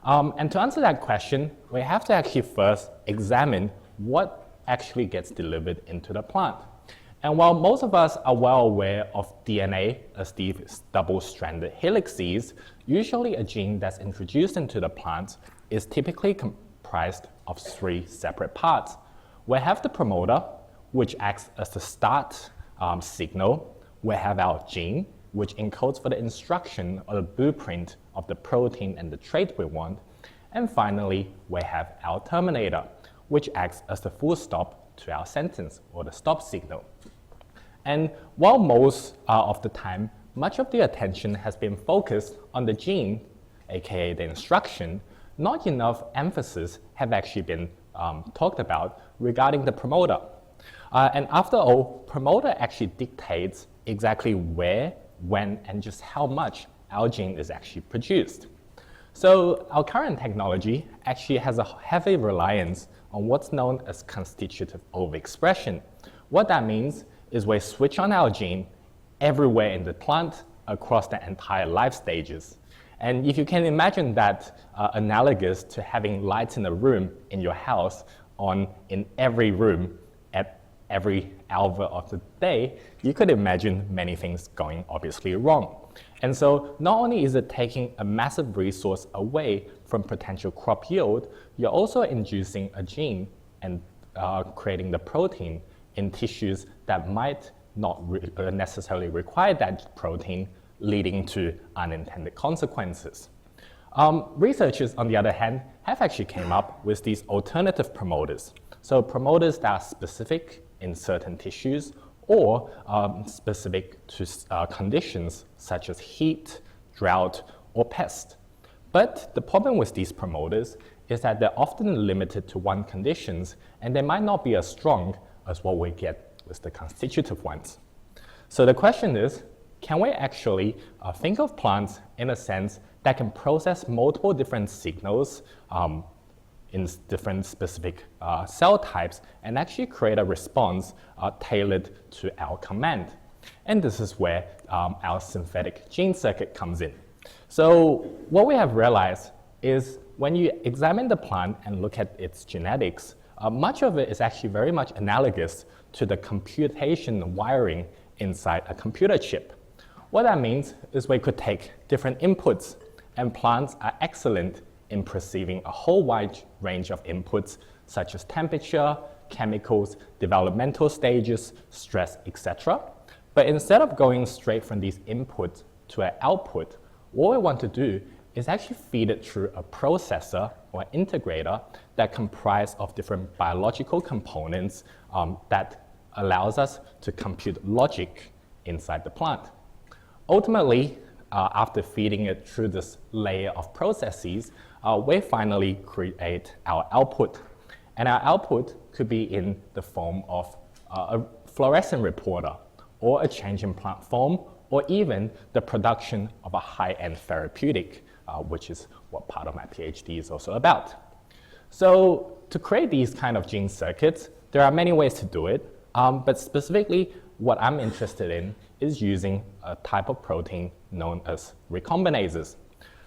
S9: And to answer that question, we have to actually first examine what actually gets delivered into the plant. And while most of us are well aware of DNA as these double-stranded helices, usually a gene that's introduced into the plant is typically comprised of 3 separate parts. We have the promoter, which acts as the start signal. We have our gene, which encodes for the instruction or the blueprint of the protein and the trait we want. And finally, we have our terminator, which acts as the full stop to our sentence or the stop signal. And while most of the time, much of the attention has been focused on the gene, aka the instruction, not enough emphasis have actually been talked about regarding the promoter. And after all, promoter actually dictates exactly where, when, and just how much our gene is actually produced. So our current technology actually has a heavy reliance on what's known as constitutive overexpression. What that means is we switch on our gene everywhere in the plant across the entire life stages. And if you can imagine that analogous to having lights in a room in your house on in every room at every hour of the day, you could imagine many things going obviously wrong. And so not only is it taking a massive resource away from potential crop yield, you're also inducing a gene and creating the protein in tissues that might not necessarily require that protein, leading to unintended consequences. Researchers, on the other hand, have actually came up with these alternative promoters. So promoters that are specific in certain tissues or specific to conditions such as heat, drought, or pest. But the problem with these promoters is that they're often limited to one conditions, and they might not be as strong as what we get with the constitutive ones. So the question is, can we actually think of plants in a sense that can process multiple different signals in different specific cell types and actually create a response tailored to our command? And this is where our synthetic gene circuit comes in. So what we have realized is when you examine the plant and look at its genetics, much of it is actually very much analogous to the computation wiring inside a computer chip. What that means is we could take different inputs, and plants are excellent in perceiving a whole wide range of inputs such as temperature, chemicals, developmental stages, stress, etc. But instead of going straight from these inputs to an output, what we want to do is actually feed it through a processor or integrator that comprise of different biological components that allows us to compute logic inside the plant. Ultimately, after feeding it through this layer of processes, we finally create our output. And our output could be in the form of a fluorescent reporter, or a change in plant form, or even the production of a high-end therapeutic, which is what part of my PhD is also about. So to create these kind of gene circuits, there are many ways to do it, but specifically what I'm interested in is using a type of protein known as recombinases.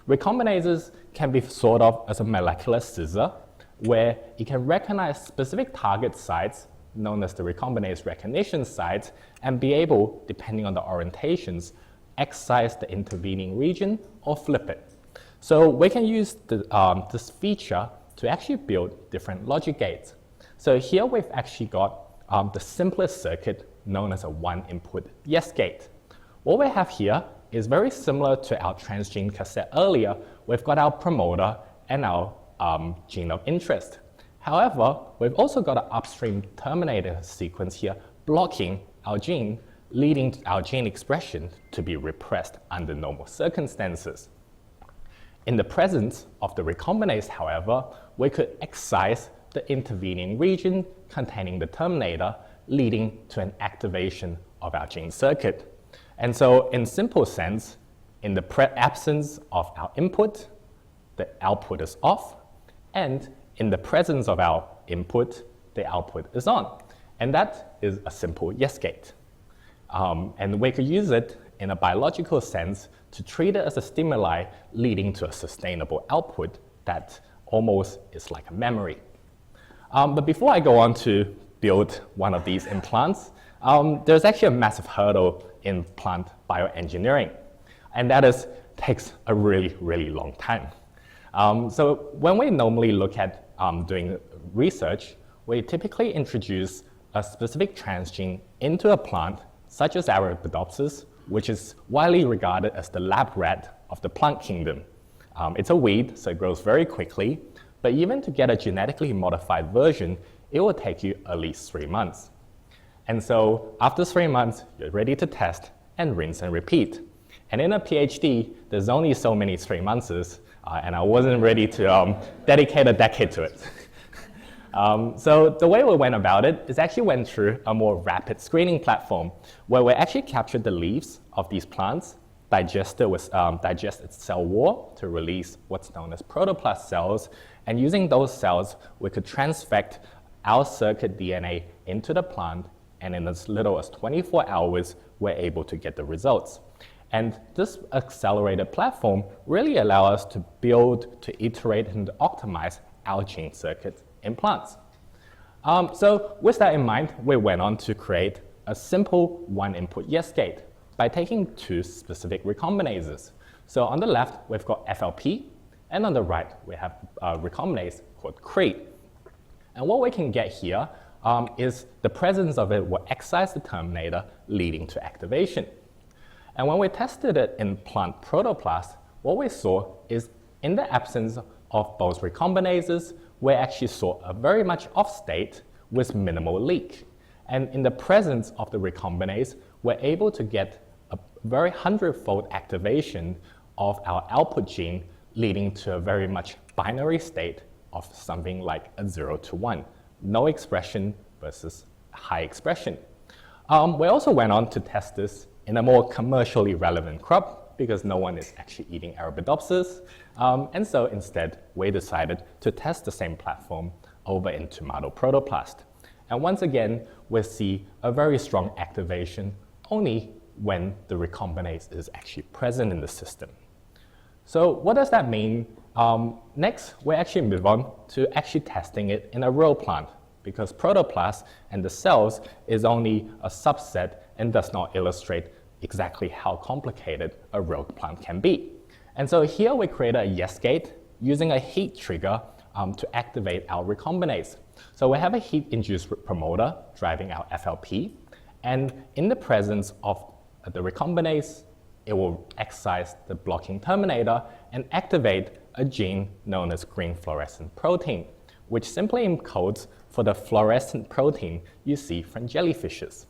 S9: Recombinases can be thought of as a molecular scissor where it can recognize specific target sites known as the recombinase recognition sites and be able, depending on the orientations, excise the intervening region or flip it. So we can use this feature to actually build different logic gates. So here we've actually got the simplest circuit known as a one-input yes gate. What we have here is very similar to our transgene cassette earlier. We've got our promoter and our gene of interest. However, we've also got an upstream terminator sequence here blocking our gene, leading to our gene expression to be repressed under normal circumstances. In the presence of the recombinase, however, we could excise the intervening region containing the terminator, leading to an activation of our gene circuit. And so, in simple sense, in the absence of our input, the output is off, and in the presence of our input, the output is on. And that is a simple yes gate. And we could use it in a biological sense to treat it as a stimuli leading to a sustainable output that almost is like a memory. But before I go on to build one of these in plants, there's actually a massive hurdle in plant bioengineering, and that is takes a really, really long time. So when we normally look at doing research, we typically introduce a specific transgene into a plant, such as Arabidopsis, which is widely regarded as the lab rat of the plant kingdom. It's a weed, so it grows very quickly, but even to get a genetically modified version, it will take you at least 3 months. And so after 3 months, you're ready to test and rinse and repeat. And in a PhD, there's only so many 3 months, and I wasn't ready to dedicate a decade to it. So the way we went about it is actually went through a more rapid screening platform where we actually captured the leaves of these plants, digest its cell wall to release what's known as protoplast cells, and using those cells, we could transfect our circuit DNA into the plant, and in as little as 24 hours, we're able to get the results. And this accelerated platform really allows us to build, to iterate, and to optimize our gene circuit in plants. So with that in mind, we went on to create a simple one-input yes gate by taking 2 specific recombinases. So on the left, we've got FLP, and on the right, we have a recombinase called CRE. And what we can get here is the presence of it will excise the terminator, leading to activation. And when we tested it in plant protoplast, what we saw is in the absence of both recombinases, we actually saw a very much off state with minimal leak. And in the presence of the recombinase, we're able to get a very 100-fold activation of our output gene, leading to a very much binary state of something like a 0 to 1. No expression versus high expression. We also went on to test this in a more commercially relevant crop because no one is actually eating Arabidopsis. And so instead, we decided to test the same platform over in tomato protoplast. And once again, we see a very strong activation only when the recombinase is actually present in the system. So what does that mean? Next, we actually move on to actually testing it in a real plant because protoplast and the cells is only a subset and does not illustrate exactly how complicated a real plant can be. And so here we created a yes gate using a heat trigger to activate our recombinase. So we have a heat-induced promoter driving our FLP, and in the presence of the recombinase, it will excise the blocking terminator and activate a gene known as green fluorescent protein, which simply encodes for the fluorescent protein you see from jellyfishes.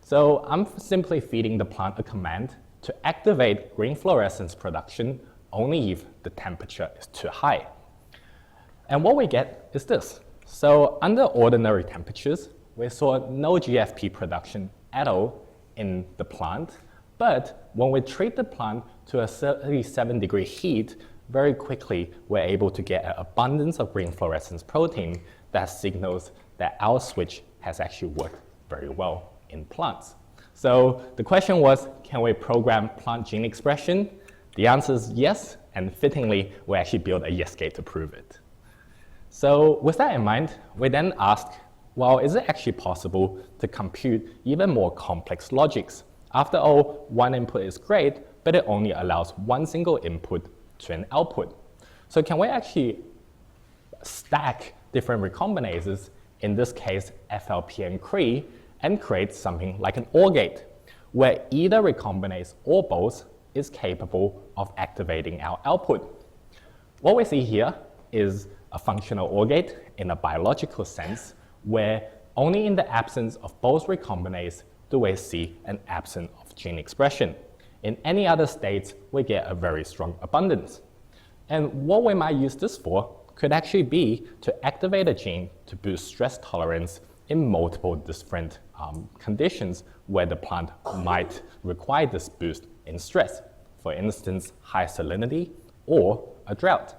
S9: So I'm simply feeding the plant a command to activate green fluorescence production only if the temperature is too high. And what we get is this. So under ordinary temperatures, we saw no GFP production at all in the plant, but when we treat the plant to a 37-degree heat, very quickly we're able to get an abundance of green fluorescence protein that signals that our switch has actually worked very well in plants. So the question was, can we program plant gene expression? The answer is yes, and fittingly, we actually built a yes gate to prove it. So with that in mind, we then asked, well, is it actually possible to compute even more complex logics? After all, one input is great, but it only allows one single input to an output. So can we actually stack different recombinases, in this case FLP and CRE, and create something like an OR gate, where either recombinase or both is capable of activating our output? What we see here is a functional OR gate in a biological sense, where only in the absence of both recombinase do we see an absence of gene expression. In any other states, we get a very strong abundance. And what we might use this for could actually be to activate a gene to boost stress tolerance in multiple different conditions where the plant might require this boost in stress. For instance, high salinity or a drought.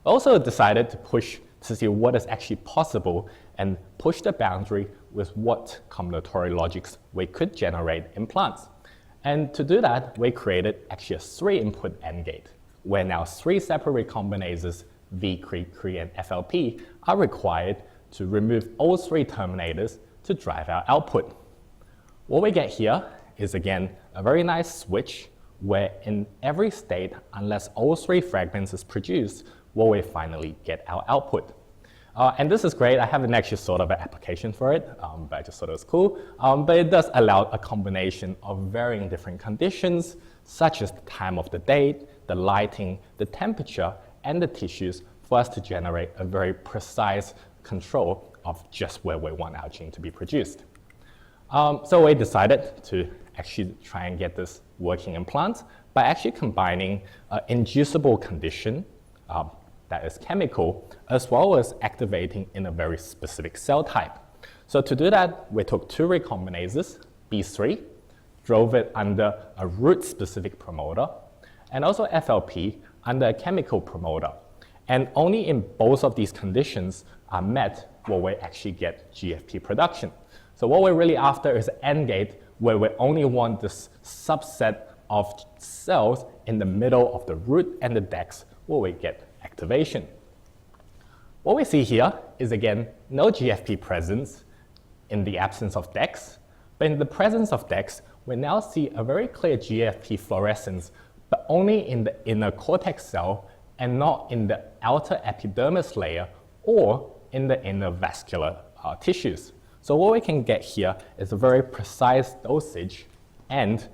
S9: We also decided to push to see what is actually possible and push the boundary with what combinatory logics we could generate in plants. And to do that, we created actually a 3-input AND gate, where now 3 separate recombinases, V, Cre, and FLP, are required to remove all 3 terminators to drive our output. What we get here is, again, a very nice switch where in every state, unless all 3 fragments is produced, will we finally get our output. And this is great. I haven't actually thought of an application for it, but I just thought it was cool. But it does allow a combination of varying different conditions, such as the time of the day, the lighting, the temperature, and the tissues, for us to generate a very precise control of just where we want our gene to be produced. So we decided to actually try and get this working in plants by actually combining an inducible condition that is chemical, as well as activating in a very specific cell type. So to do that, we took 2 recombinases, B3, drove it under a root-specific promoter, and also FLP under a chemical promoter. And only in both of these conditions are met will we actually get GFP production. So what we're really after is an AND gate where we only want this subset of cells in the middle of the root and the DEX where we get activation. What we see here is, again, no GFP presence in the absence of DEX, but in the presence of DEX, we now see a very clear GFP fluorescence, but only in the inner cortex cell and not in the outer epidermis layer or in the inner vascular tissues. So what we can get here is a very precise dosage and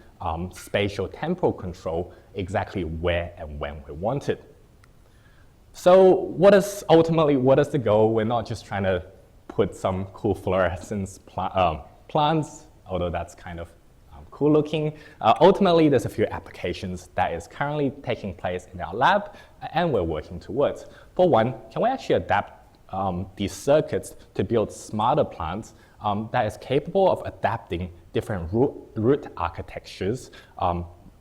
S9: spatial temporal control exactly where and when we want it. So ultimately, what is the goal? We're not just trying to put some cool fluorescence plants, although that's kind of cool looking. Ultimately, there's a few applications that is currently taking place in our lab and we're working towards. For one, can we actually adapt these circuits to build smarter plants that is capable of adapting different root architectures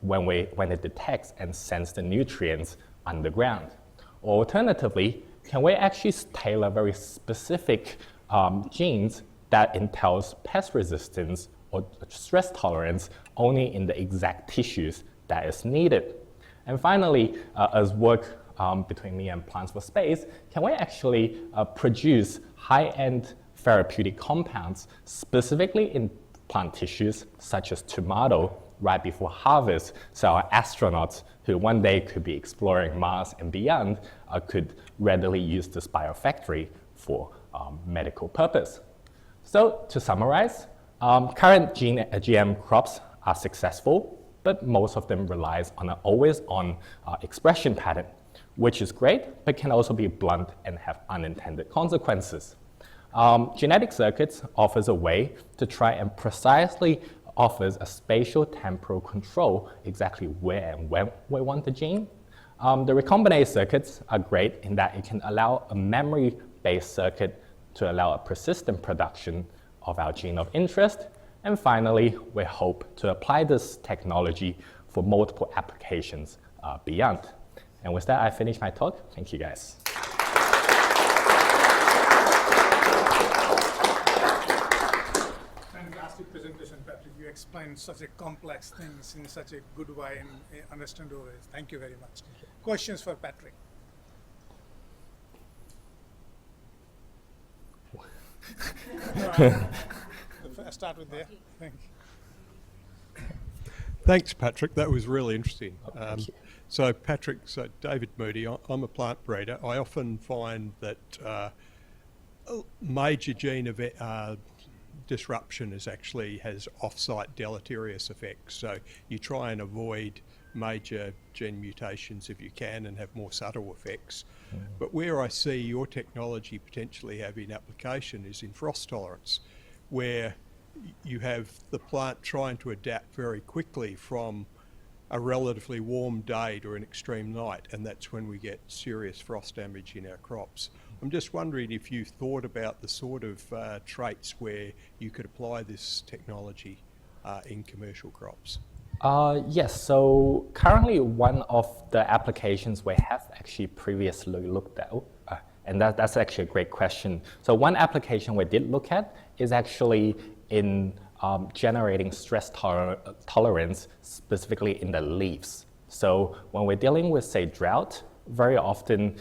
S9: when it detects and senses the nutrients underground? Or alternatively, can we actually tailor very specific genes that entails pest resistance or stress tolerance only in the exact tissues that is needed? And finally, as work between me and Plants for Space, can we actually produce high-end therapeutic compounds specifically in plant tissues such as tomato right before harvest, so our astronauts who one day could be exploring Mars and beyond could readily use this biofactory for medical purpose. So to summarize, current GM crops are successful, but most of them relies on an always-on expression pattern, which is great, but can also be blunt and have unintended consequences. Genetic circuits offers a way to try and precisely offers a spatial temporal control exactly where and when we want the gene. The recombinase circuits are great in that it can allow a memory-based circuit to allow a persistent production of our gene of interest. And finally, we hope to apply this technology for multiple applications beyond. And with that, I finish my talk. Thank you, guys.
S3: Fantastic presentation, Patrick. You explained such a complex things in such a good way and understandable way. Thank you very much. Questions for Patrick? Start with there. Thank you.
S5: Thanks, Patrick. That was really interesting. So Patrick, David Moody, I'm a plant breeder. I often find that major gene disruption has off-site deleterious effects. So you try and avoid major gene mutations if you can and have more subtle effects. But where I see your technology potentially having application is in frost tolerance, where you have the plant trying to adapt very quickly from a relatively warm day to an extreme night, and that's when we get serious frost damage in our crops. I'm just wondering if you thought about the sort of traits where you could apply this technology in commercial crops.
S9: Yes, so currently one of the applications we have actually previously looked at, and that's actually a great question. So one application we did look at is actually in generating stress tolerance, specifically in the leaves. So when we're dealing with, say, drought, very often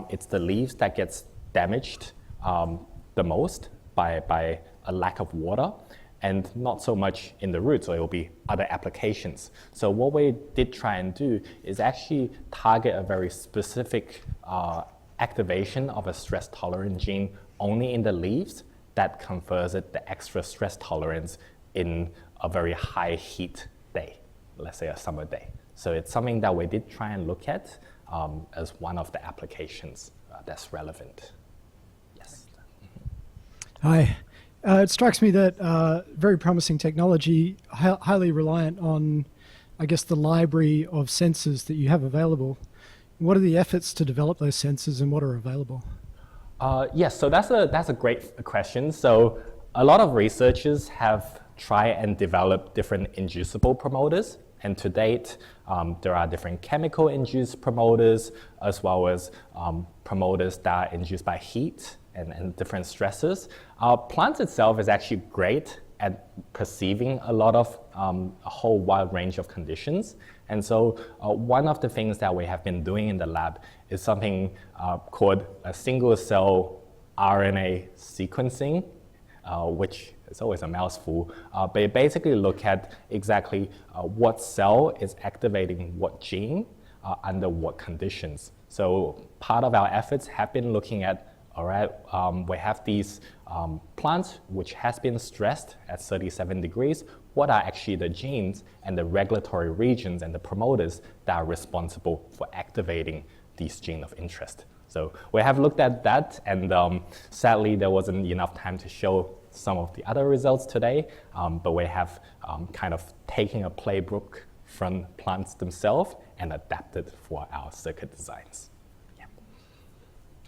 S9: it's the leaves that gets damaged the most by a lack of water, and not so much in the roots, or it will be other applications. So what we did try and do is actually target a very specific activation of a stress tolerant gene only in the leaves that confers it the extra stress tolerance in a very high heat day, let's say a summer day. So it's something that we did try and look at as one of the applications that's relevant. Yes.
S10: Hi. It strikes me that very promising technology, highly reliant on, I guess, the library of sensors that you have available. What are the efforts to develop those sensors and what are available?
S9: Yes, so that's a great question. So a lot of researchers have tried and developed different inducible promoters. And to date, there are different chemical-induced promoters, as well as promoters that are induced by heat and different stresses. Plants itself is actually great at perceiving a lot of a whole wide range of conditions. And so one of the things that we have been doing in the lab is something called a single-cell RNA sequencing, which is always a mouthful, but it basically look at exactly what cell is activating what gene under what conditions. So part of our efforts have been looking at, all right, we have these plants which has been stressed at 37 degrees. What are actually the genes and the regulatory regions and the promoters that are responsible for activating these genes of interest? So we have looked at that, and sadly there wasn't enough time to show some of the other results today, but we have kind of taken a playbook from plants themselves and adapted for our circuit designs. Yeah.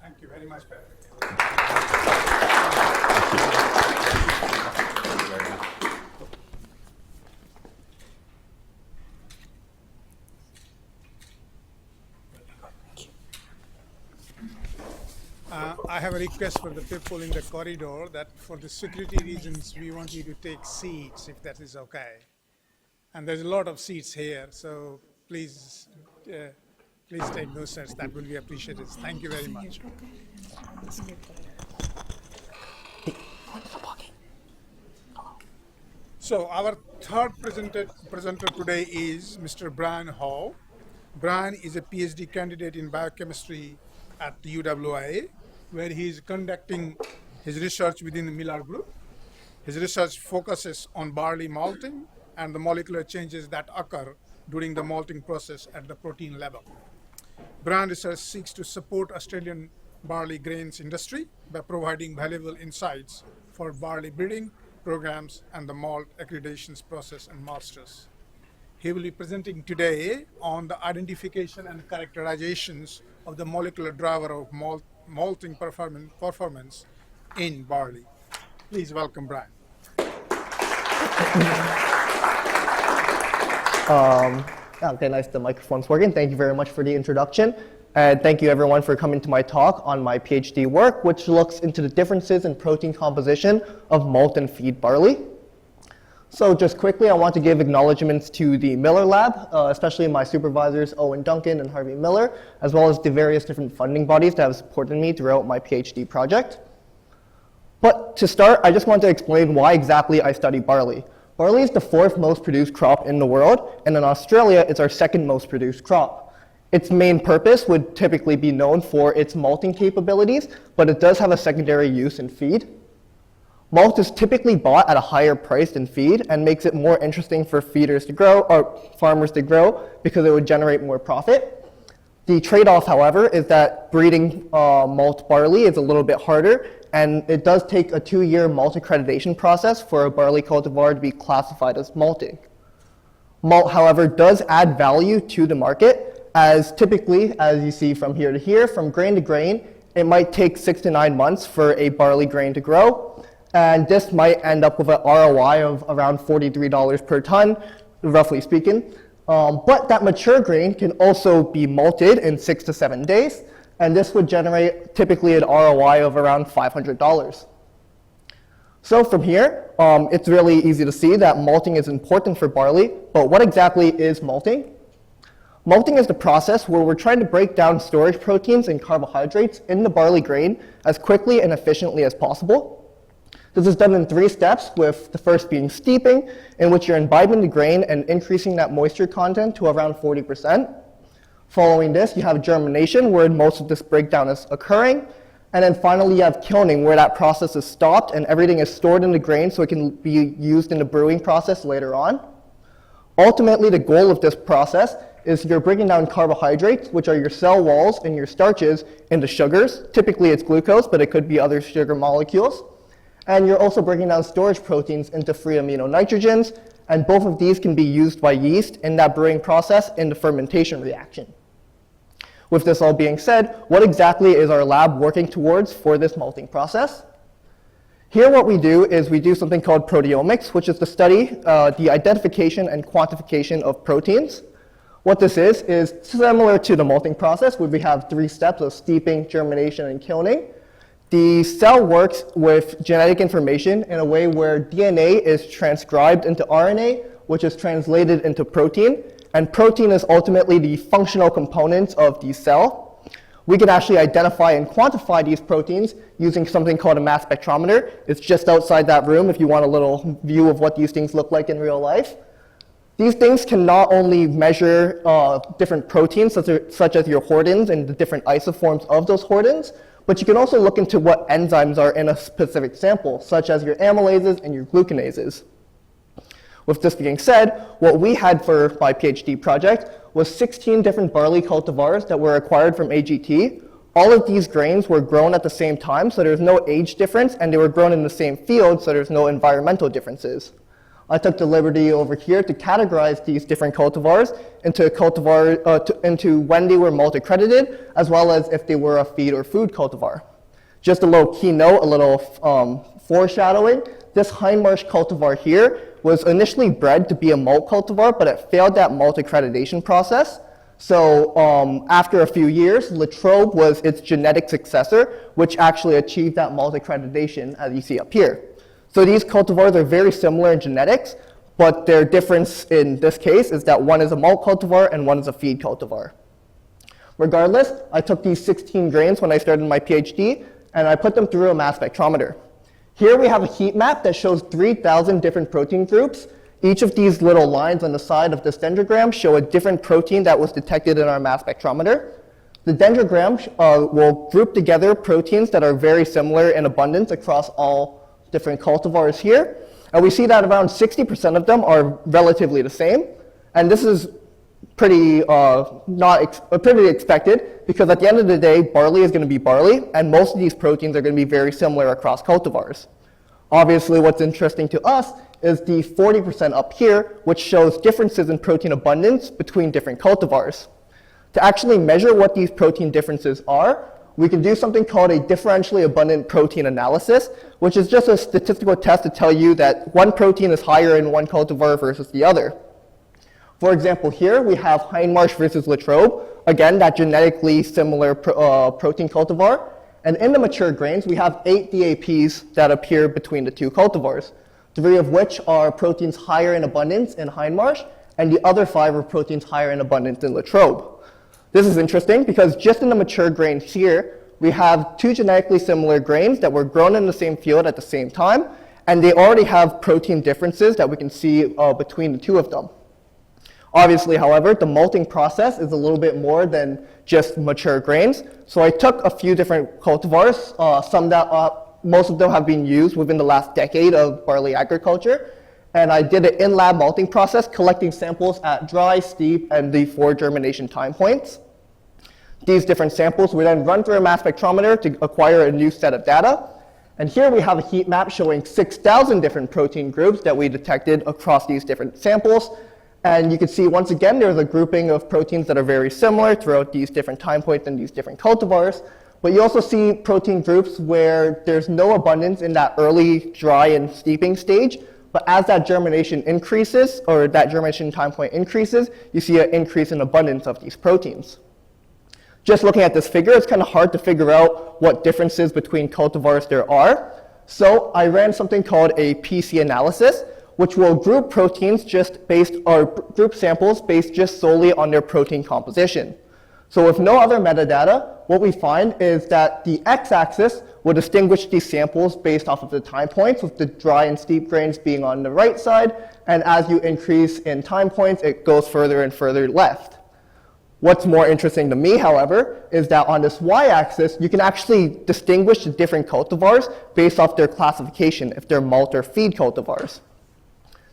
S3: Thank you very much, Patrick. I have a request for the people in the corridor that for the security reasons, we want you to take seats, if that is okay. And there's a lot of seats here, so please take those seats. That will be appreciated. Thank you very much. So our third presenter today is Mr. Bryan Boruff. Bryan is a PhD candidate in biochemistry at the UWA, where he is conducting his research within the Miller Group. His research focuses on barley malting and the molecular changes that occur during the malting process at the protein level. Bryan research seeks to support Australian barley grains industry by providing valuable insights for barley breeding programs and the malt accreditations process and masters. He will be presenting today on the identification and characterizations of the molecular driver of malting performance in barley. Please welcome Bryan.
S11: Okay, nice, the microphone's working. Thank you very much for the introduction. And thank you everyone for coming to my talk on my PhD work, which looks into the differences in protein composition of malt and feed barley. So just quickly, I want to give acknowledgements to the Miller Lab, especially my supervisors, Owen Duncan and Harvey Miller, as well as the various different funding bodies that have supported me throughout my PhD project. But to start, I just want to explain why exactly I study barley. Barley is the 4th most produced crop in the world, and in Australia, it's our 2nd most produced crop. Its main purpose would typically be known for its malting capabilities, but it does have a secondary use in feed. Malt is typically bought at a higher price than feed and makes it more interesting for feeders to grow, or farmers to grow, because it would generate more profit. The trade-off, however, is that breeding malt barley is a little bit harder, and it does take a 2-year malt accreditation process for a barley cultivar to be classified as malting. Malt, however, does add value to the market, as typically, as you see from here to here, from grain to grain, it might take 6 to 9 months for a barley grain to grow, and this might end up with an ROI of around $43 per ton, roughly speaking. But that mature grain can also be malted in 6 to 7 days, and this would generate typically an ROI of around $500. So from here, it's really easy to see that malting is important for barley, but what exactly is malting? Malting is the process where we're trying to break down storage proteins and carbohydrates in the barley grain as quickly and efficiently as possible. This is done in 3 steps, with the first being steeping, in which you're imbibing the grain and increasing that moisture content to around 40%. Following this, you have germination, where most of this breakdown is occurring. And then finally, you have kilning, where that process is stopped and everything is stored in the grain so it can be used in the brewing process later on. Ultimately, the goal of this process is you're breaking down carbohydrates, which are your cell walls and your starches, into sugars. Typically, it's glucose, but it could be other sugar molecules. And you're also breaking down storage proteins into free amino nitrogens, and both of these can be used by yeast in that brewing process in the fermentation reaction. With this all being said, what exactly is our lab working towards for this malting process? Here what we do is we do something called proteomics, which is the study, the identification and quantification of proteins. What this is similar to the malting process, where we have 3 steps of steeping, germination, and kilning. The cell works with genetic information in a way where DNA is transcribed into RNA, which is translated into protein, and protein is ultimately the functional components of the cell. We can actually identify and quantify these proteins using something called a mass spectrometer. It's just outside that room if you want a little view of what these things look like in real life. These things can not only measure different proteins, such as your hortins and the different isoforms of those hortins, but you can also look into what enzymes are in a specific sample, such as your amylases and your glucanases. With this being said, what we had for my PhD project was 16 different barley cultivars that were acquired from AGT. All of these grains were grown at the same time, so there's no age difference, and they were grown in the same field, so there's no environmental differences. I took the liberty over here to categorize these different cultivars into when they were malt accredited, as well as if they were a feed or food cultivar. Just a little keynote, a little foreshadowing. This Hindmarsh cultivar here was initially bred to be a malt cultivar, but it failed that malt accreditation process. So after a few years, Latrobe was its genetic successor, which actually achieved that malt accreditation, as you see up here. So these cultivars are very similar in genetics, but their difference in this case is that one is a malt cultivar and one is a feed cultivar. Regardless, I took these 16 grains when I started my PhD, and I put them through a mass spectrometer. Here we have a heat map that shows 3,000 different protein groups. Each of these little lines on the side of this dendrogram show a different protein that was detected in our mass spectrometer. The dendrogram will group together proteins that are very similar in abundance across all different cultivars here. And we see that around 60% of them are relatively the same. And this is pretty expected, because at the end of the day, barley is going to be barley, and most of these proteins are going to be very similar across cultivars. Obviously, what's interesting to us is the 40% up here, which shows differences in protein abundance between different cultivars. To actually measure what these protein differences are, we can do something called a differentially abundant protein analysis, which is just a statistical test to tell you that one protein is higher in one cultivar versus the other. For example, here we have Hindmarsh versus Latrobe, again, that genetically similar protein cultivar. And in the mature grains, we have 8 DAPs that appear between the 2 cultivars, 3 of which are proteins higher in abundance in Hindmarsh, and the other 5 are proteins higher in abundance in Latrobe. This is interesting because just in the mature grains here, we have 2 genetically similar grains that were grown in the same field at the same time, and they already have protein differences that we can see between the 2 of them. Obviously, however, the malting process is a little bit more than just mature grains. So I took a few different cultivars, summed that up most of them have been used within the last decade of barley agriculture. And I did an in-lab malting process, collecting samples at dry, steep, and the 4 germination time points. These different samples were then run through a mass spectrometer to acquire a new set of data. And here we have a heat map showing 6,000 different protein groups that we detected across these different samples. And you can see, once again, there's a grouping of proteins that are very similar throughout these different time points and these different cultivars. But you also see protein groups where there's no abundance in that early dry and steeping stage. But as that germination increases, or that germination time point increases, you see an increase in abundance of these proteins. Just looking at this figure, it's kind of hard to figure out what differences between cultivars there are. So I ran something called a PC analysis, which will group proteins just based, or group samples based just solely on their protein composition. So with no other metadata, what we find is that the x-axis will distinguish these samples based off of the time points, with the dry and steep grains being on the right side. And as you increase in time points, it goes further and further left. What's more interesting to me, however, is that on this y-axis, you can actually distinguish the different cultivars based off their classification, if they're malt or feed cultivars.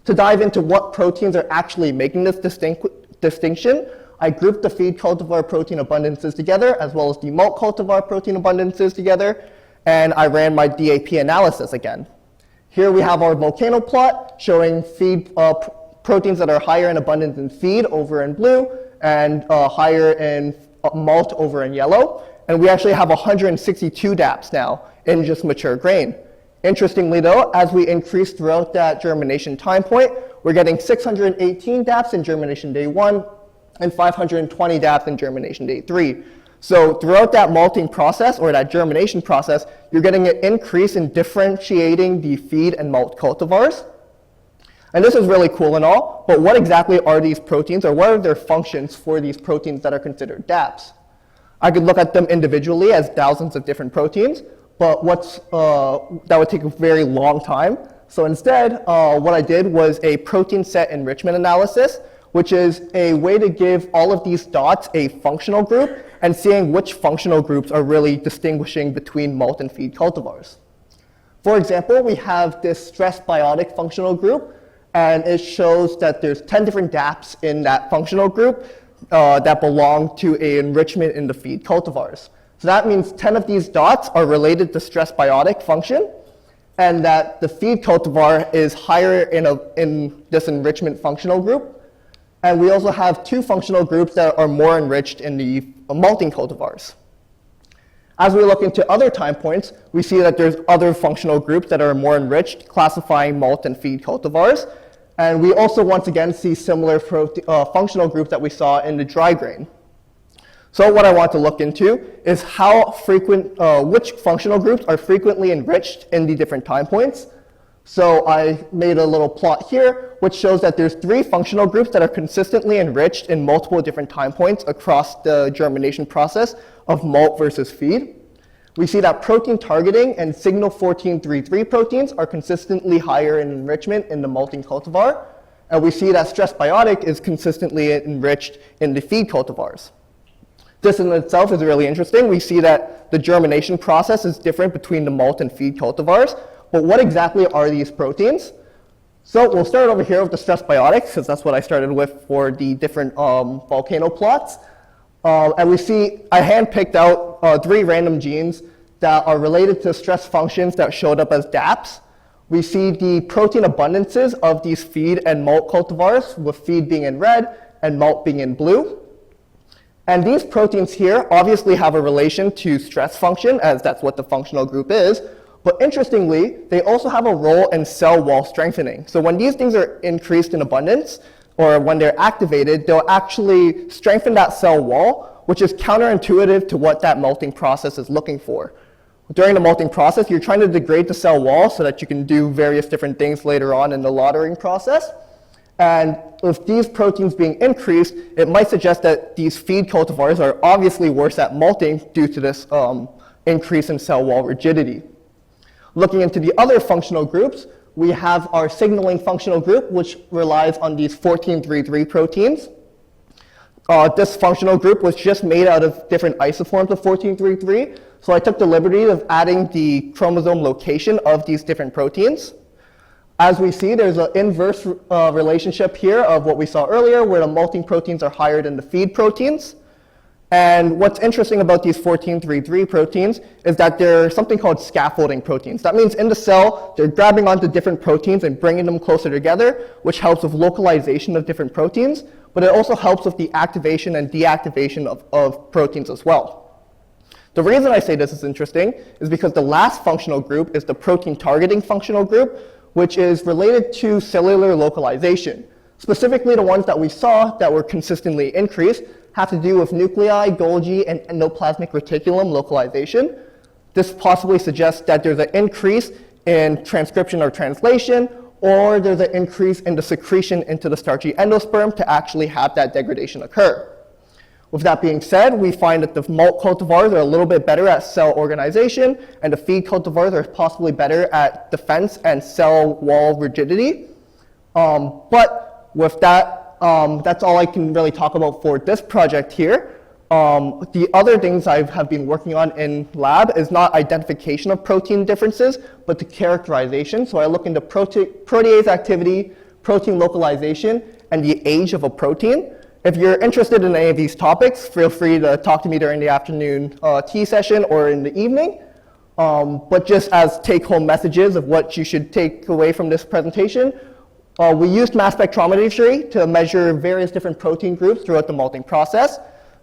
S11: To dive into what proteins are actually making this distinction, I grouped the feed cultivar protein abundances together, as well as the malt cultivar protein abundances together, and I ran my DAP analysis again. Here we have our volcano plot showing feed proteins that are higher in abundance in feed over in blue, and higher in malt over in yellow. And we actually have 162 DAPs now in just mature grain. Interestingly though, as we increase throughout that germination time point, we're getting 618 DAPs in germination day 1 and 520 DAPs in germination day 3. So throughout that malting process, or that germination process, you're getting an increase in differentiating the feed and malt cultivars. And this is really cool and all, but what exactly are these proteins, or what are their functions for these proteins that are considered DAPs? I could look at them individually as thousands of different proteins, but that would take a very long time. So instead, what I did was a protein set enrichment analysis, which is a way to give all of these dots a functional group and seeing which functional groups are really distinguishing between malt and feed cultivars. For example, we have this stress biotic functional group, and it shows that there's 10 different DAPs in that functional group that belong to an enrichment in the feed cultivars. So that means 10 of these dots are related to stress biotic function, and that the feed cultivar is higher in this enrichment functional group. And we also have 2 functional groups that are more enriched in the malting cultivars. As we look into other time points, we see that there's other functional groups that are more enriched, classifying malt and feed cultivars. And we also once again see similar functional groups that we saw in the dry grain. So what I want to look into is how frequent, which functional groups are frequently enriched in the different time points. So I made a little plot here, which shows that there's 3 functional groups that are consistently enriched in multiple different time points across the germination process of malt versus feed. We see that protein targeting and signal 1433 proteins are consistently higher in enrichment in the malting cultivar. And we see that stress biotic is consistently enriched in the feed cultivars. This in itself is really interesting. We see that the germination process is different between the malt and feed cultivars. But what exactly are these proteins? So we'll start over here with the stress biotics, because that's what I started with for the different volcano plots. And we see I handpicked out 3 random genes that are related to stress functions that showed up as DAPs. We see the protein abundances of these feed and malt cultivars, with feed being in red and malt being in blue. And these proteins here obviously have a relation to stress function, as that's what the functional group is. But interestingly, they also have a role in cell wall strengthening. So when these things are increased in abundance, or when they're activated, they'll actually strengthen that cell wall, which is counterintuitive to what that malting process is looking for. During the malting process, you're trying to degrade the cell wall so that you can do various different things later on in the lautering process. And with these proteins being increased, it might suggest that these feed cultivars are obviously worse at malting due to this increase in cell wall rigidity. Looking into the other functional groups, we have our signaling functional group, which relies on these 1433 proteins. this functional group was just made out of different isoforms of 1433. So I took the liberty of adding the chromosome location of these different proteins. As we see, there's an inverse relationship here of what we saw earlier, where the malting proteins are higher than the feed proteins. And what's interesting about these 1433 proteins is that they're something called scaffolding proteins. That means in the cell, they're grabbing onto different proteins and bringing them closer together, which helps with localization of different proteins, but it also helps with the activation and deactivation of proteins as well. The reason I say this is interesting is because the last functional group is the protein targeting functional group, which is related to cellular localization. Specifically, the ones that we saw that were consistently increased have to do with nuclei, Golgi, and endoplasmic reticulum localization. This possibly suggests that there's an increase in transcription or translation, or there's an increase in the secretion into the starchy endosperm to actually have that degradation occur. With that being said, we find that the malt cultivars are a little bit better at cell organization, and the feed cultivars are possibly better at defense and cell wall rigidity. But with that, that's all I can really talk about for this project here. The other things I have been working on in lab is not identification of protein differences, but the characterization. So I look into protease activity, protein localization, and the age of a protein. If you're interested in any of these topics, feel free to talk to me during the afternoon tea session or in the evening. But just as take-home messages of what you should take away from this presentation, we used mass spectrometry to measure various different protein groups throughout the malting process.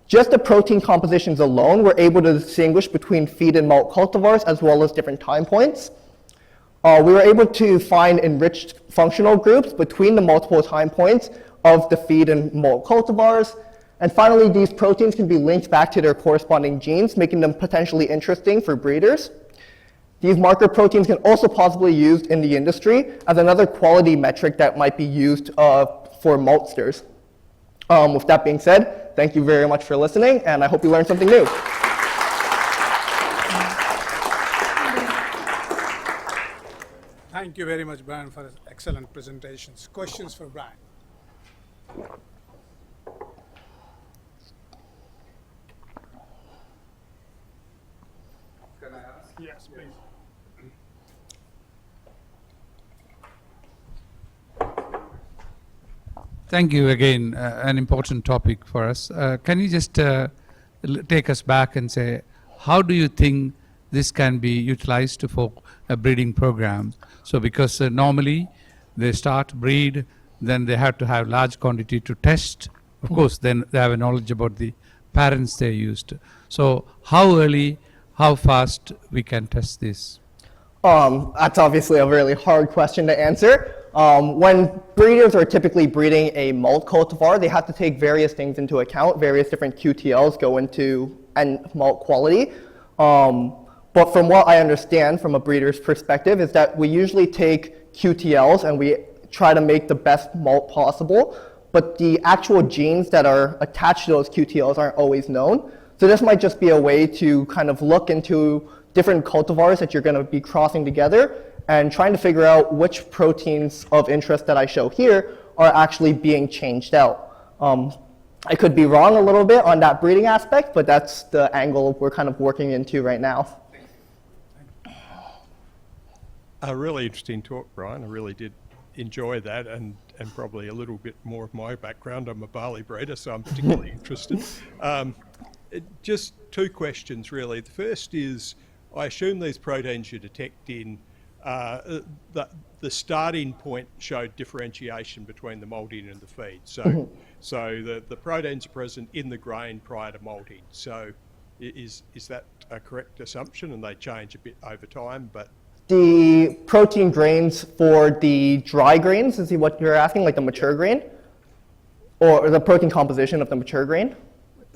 S11: Just the protein compositions alone were able to distinguish between feed and malt cultivars as well as different time points. We were able to find enriched functional groups between the multiple time points of the feed and malt cultivars. And finally, these proteins can be linked back to their corresponding genes, making them potentially interesting for breeders. These marker proteins can also possibly be used in the industry as another quality metric that might be used for maltsters. With that being said, thank you very much for listening, and I hope you learned something new.
S3: Thank you very much, Bryan, for excellent presentations. Questions for Bryan?
S1: Can I ask?
S3: Yes, please.
S1: Thank you again, an important topic for us. Can you just take us back and say, how do you think this can be utilized for a breeding program? So because normally they start breed, then they have to have large quantity to test. Of course, then they have a knowledge about the parents they used. So how early, how fast we can test this?
S11: That's obviously a really hard question to answer. When breeders are typically breeding a malt cultivar, they have to take various things into account. Various different QTLs go into malt quality. But from what I understand from a breeder's perspective is that we usually take QTLs and we try to make the best malt possible, but the actual genes that are attached to those QTLs aren't always known. So this might just be a way to kind of look into different cultivars that you're going to be crossing together and trying to figure out which proteins of interest that I show here are actually being changed out. I could be wrong a little bit on that breeding aspect, but that's the angle we're kind of working into right now.
S5: A really interesting talk, Bryan. I really did enjoy that, and probably a little bit more of my background. I'm a barley breeder, so I'm particularly interested. Just two questions, really. The first is, I assume these proteins you detect in the starting point showed differentiation between the malting and the feed. So, so the proteins are present in the grain prior to malting. So is that a correct assumption? And they change a bit over time, but...
S11: The protein grains for the dry grains, is what you're asking, like the mature grain? Or the protein composition of the mature grain?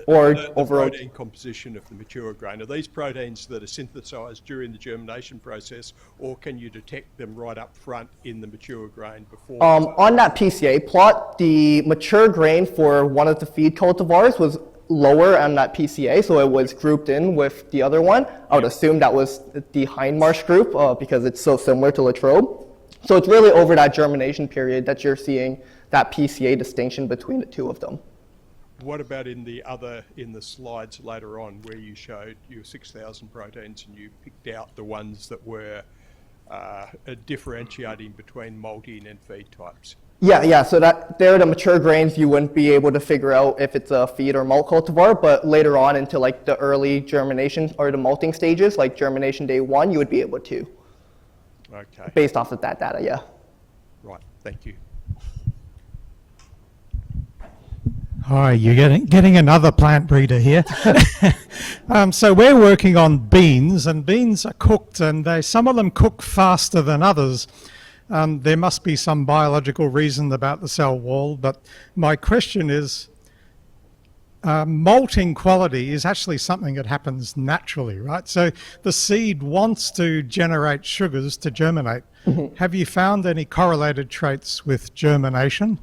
S11: Or
S5: the
S11: overall
S5: protein composition of the mature grain. Are these proteins that are synthesized during the germination process, or can you detect them right up front in the mature grain before?
S11: On that PCA plot, the mature grain for one of the feed cultivars was lower on that PCA, so it was grouped in with the other one. I would assume that was the hindmarsh group because it's so similar to Latrobe. So it's really over that germination period that you're seeing that PCA distinction between the two of them.
S5: what about in the slides later on where you showed your 6,000 proteins and you picked out the ones that were differentiating between multi and feed types?
S11: Yeah, so that they're the mature grains. You wouldn't be able to figure out if it's a feed or malt cultivar, but later on into like the early germination or the malting stages, like germination day 1, you would be able to.
S5: Okay.
S11: Based off of that data, yeah.
S5: Right, thank you.
S12: Hi, you're getting another plant breeder here. So we're working on beans, and beans are cooked, and some of them cook faster than others. There must be some biological reason about the cell wall, but my question is, malting quality is actually something that happens naturally, right? So the seed wants to generate sugars to germinate. Mm-hmm. Have you found any correlated traits with germination?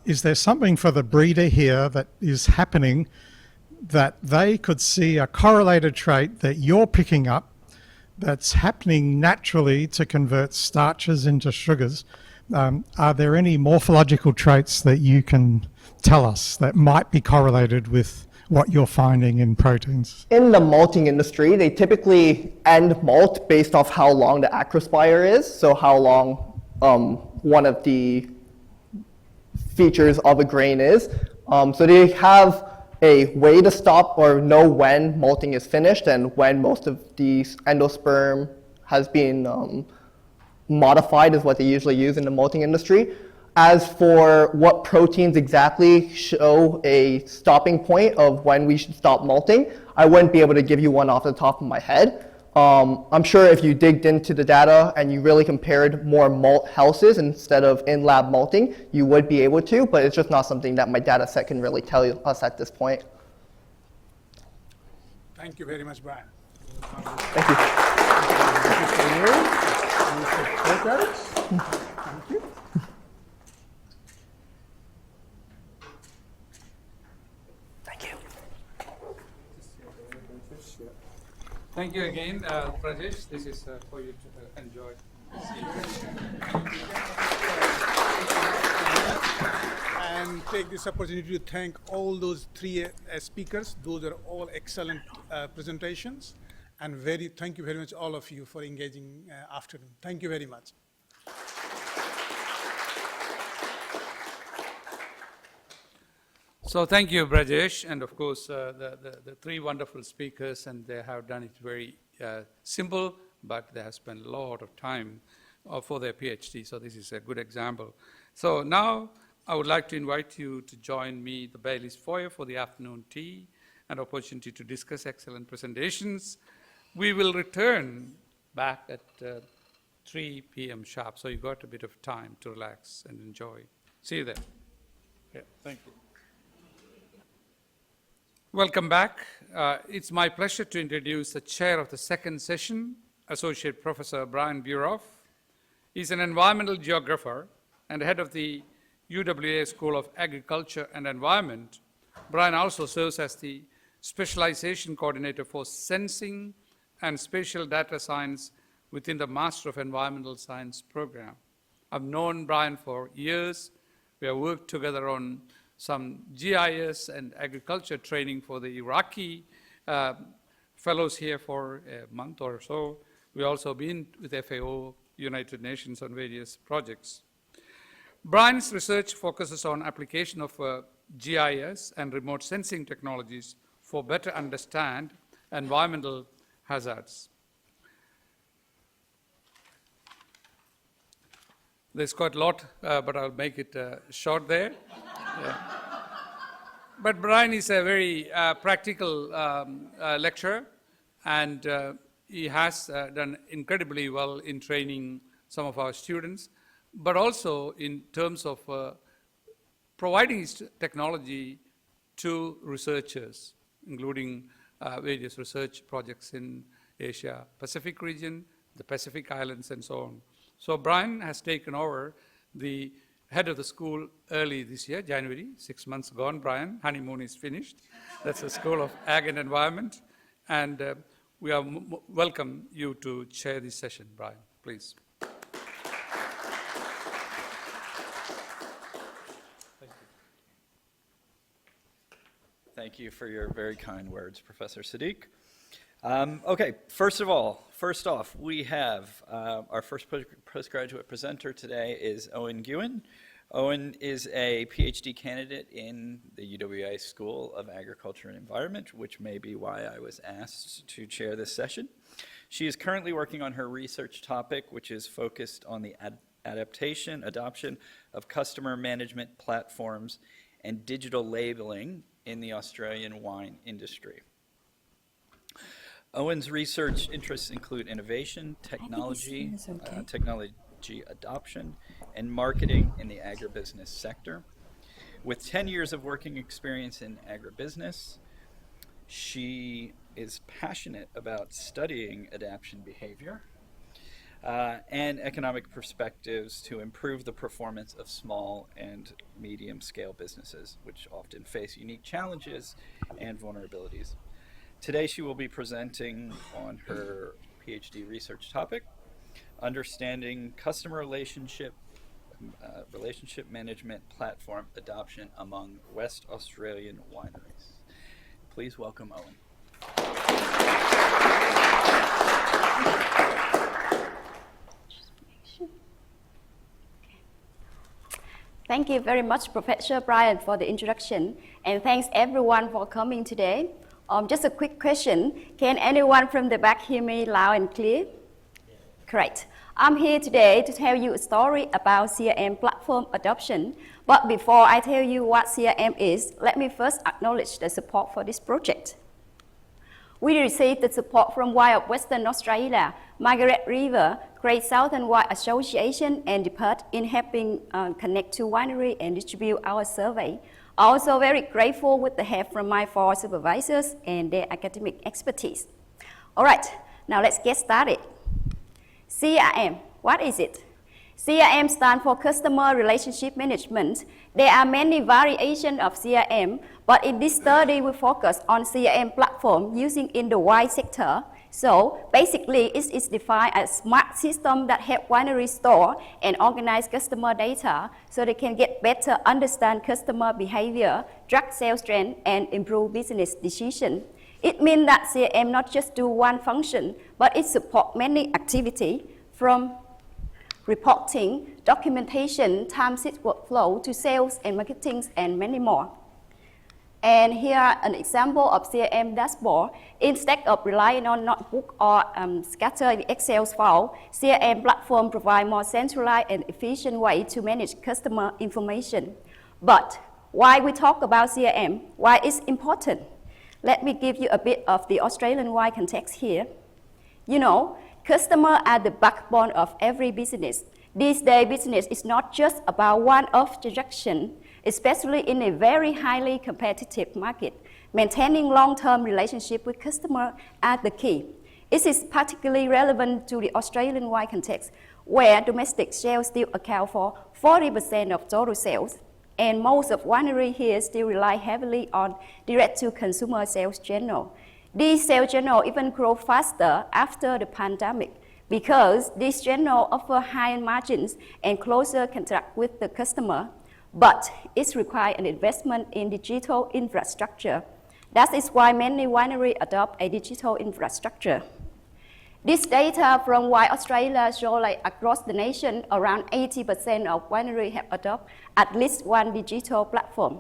S12: Is there something for the breeder here that is happening that they could see a correlated trait that you're picking up that's happening naturally to convert starches into sugars? Are there any morphological traits that you can tell us that might be correlated with what you're finding in proteins?
S11: In the malting industry, they typically end malt based off how long the acrospire is, so how long one of the features of a grain is. So they have a way to stop or know when malting is finished and when most of the endosperm has been modified is what they usually use in the malting industry. As for what proteins exactly show a stopping point of when we should stop malting, I wouldn't be able to give you one off the top of my head. I'm sure if you digged into the data and you really compared more malt houses instead of in-lab malting, you would be able to, but it's just not something that my data set can really tell us at this point.
S3: Thank you very much, Bryan.
S11: Thank you.
S3: Thank you.
S1: Thank you again, Brajesh. This is for you to enjoy.
S3: And take this opportunity to thank all those 3 speakers. Those are all excellent presentations. And thank you very much, all of you, for engaging afternoon. Thank you very much.
S1: So thank you, Brajesh, and of course the 3 wonderful speakers, and they have done it very simple, but they have spent a lot of time for their PhD, so this is a good example. So now I would like to invite you to join me the Bayliss foyer for the afternoon tea and opportunity to discuss excellent presentations. We will return back at 3 p.m. sharp, so you got a bit of time to relax and enjoy. See you there.
S3: Yeah, thank you.
S1: Welcome back. It's my pleasure to introduce the chair of the second session, Associate Professor Bryan Boruff. He's an environmental geographer and head of the UWA School of Agriculture and Environment. Bryan also serves as the specialization coordinator for sensing and spatial data science within the Master of Environmental Science program. I've known Bryan for years. We have worked together on some GIS and agriculture training for the Iraqi fellows here for a month or so. We've also been with FAO, United Nations, on various projects. Bryan's research focuses on application of GIS and remote sensing technologies for better understand environmental hazards. There's quite a lot, but I'll make it short there. Yeah. But Bryan is a very practical lecturer, and he has done incredibly well in training some of our students, but also in terms of providing his technology to researchers, including various research projects in Asia Pacific region, the Pacific Islands, and so on. So Bryan has taken over the head of the school early this year, January, 6 months gone, Bryan. Honeymoon is finished. That's the School of Ag and Environment. And we welcome you to chair this session, Bryan, please.
S5: Thank you.
S13: Thank you for your very kind words, Professor Siddique. Okay, first off, we have our first postgraduate presenter today is Owen Guin. Owen is a PhD candidate in the UWA School of Agriculture and Environment, which may be why I was asked to chair this session. She is currently working on her research topic, which is focused on the adoption of customer management platforms and digital labeling in the Australian wine industry. Owen's research interests include innovation, technology adoption, and marketing in the agribusiness sector. With 10 years of working experience in agribusiness, she is passionate about studying adaptation behavior and economic perspectives to improve the performance of small and medium-scale businesses, which often face unique challenges and vulnerabilities. Today she will be presenting on her PhD research topic, Understanding Customer Relationship Management Platform Adoption Among West Australian Wineries. Please welcome Owen.
S14: Thank you very much, Professor Bryan, for the introduction, and thanks everyone for coming today. Just a quick question. Can anyone from the back hear me loud and clear? Great. I'm here today to tell you a story about CRM platform adoption. But before I tell you what CRM is, let me first acknowledge the support for this project. We received the support from Wine of Western Australia, Margaret River, Great Southern Wine Association, and DEPART in helping connect to winery and distribute our survey. Also very grateful with the help from my 4 supervisors and their academic expertise. All right, now let's get started. CRM, what is it? CRM stands for Customer Relationship Management. There are many variations of CRM, but in this study we focus on CRM platform using in the wine sector. So basically it is defined as a smart system that help wineries store and organize customer data so they can get better understand customer behavior, track sales trend, and improve business decision. It means that CRM not just do one function, but it support many activities from reporting, documentation, time-set workflow to sales and marketing, and many more. And here are an example of CRM dashboard. Instead of relying on notebook or scattered Excel file, CRM platform provide more centralized and efficient way to manage customer information. But why we talk about CRM? Why it's important? Let me give you a bit of the Australian wine context here. You know, customers are the backbone of every business. These days, business is not just about one-off transaction, especially in a very highly competitive market. Maintaining long-term relationship with customers are the key. It is particularly relevant to the Australian wine context, where domestic sales still account for 40% of total sales, and most of wineries here still rely heavily on direct-to-consumer sales channel. These sales channels even grow faster after the pandemic because these channels offer higher margins and closer contact with the customer. But it requires an investment in digital infrastructure. That is why many wineries adopt a digital infrastructure. This data from Wine Australia show like across the nation, around 80% of wineries have adopted at least one digital platform.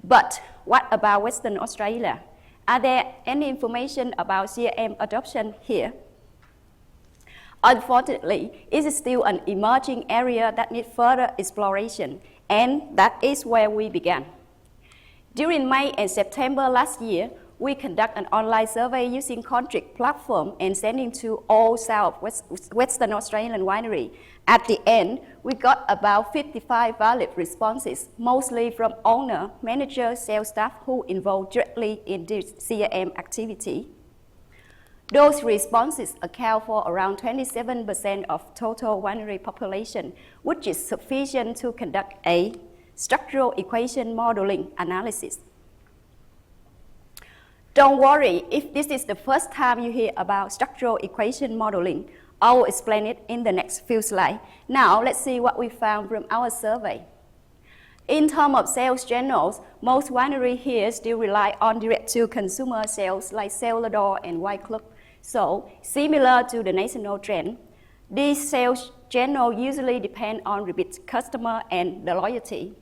S14: But what about Western Australia? Are there any information about CRM adoption here? Unfortunately, it is still an emerging area that needs further exploration, and that is where we began. During May and September last year, we conduct an online survey using Contric platform and sending to all Western Australian wineries. At the end, we got about 55 valid responses, mostly from owner, manager, sales staff who involved directly in this CRM activity. Those responses account for around 27% of total winery population, which is sufficient to conduct a structural equation modeling analysis. Don't worry if this is the first time you hear about structural equation modeling. I will explain it in the next few slides. Now let's see what we found from our survey. In terms of sales channels, most wineries here still rely on direct-to-consumer sales like cellar door and wine club. So, similar to the national trend, these sales channels usually depend on repeat customer and the loyalty.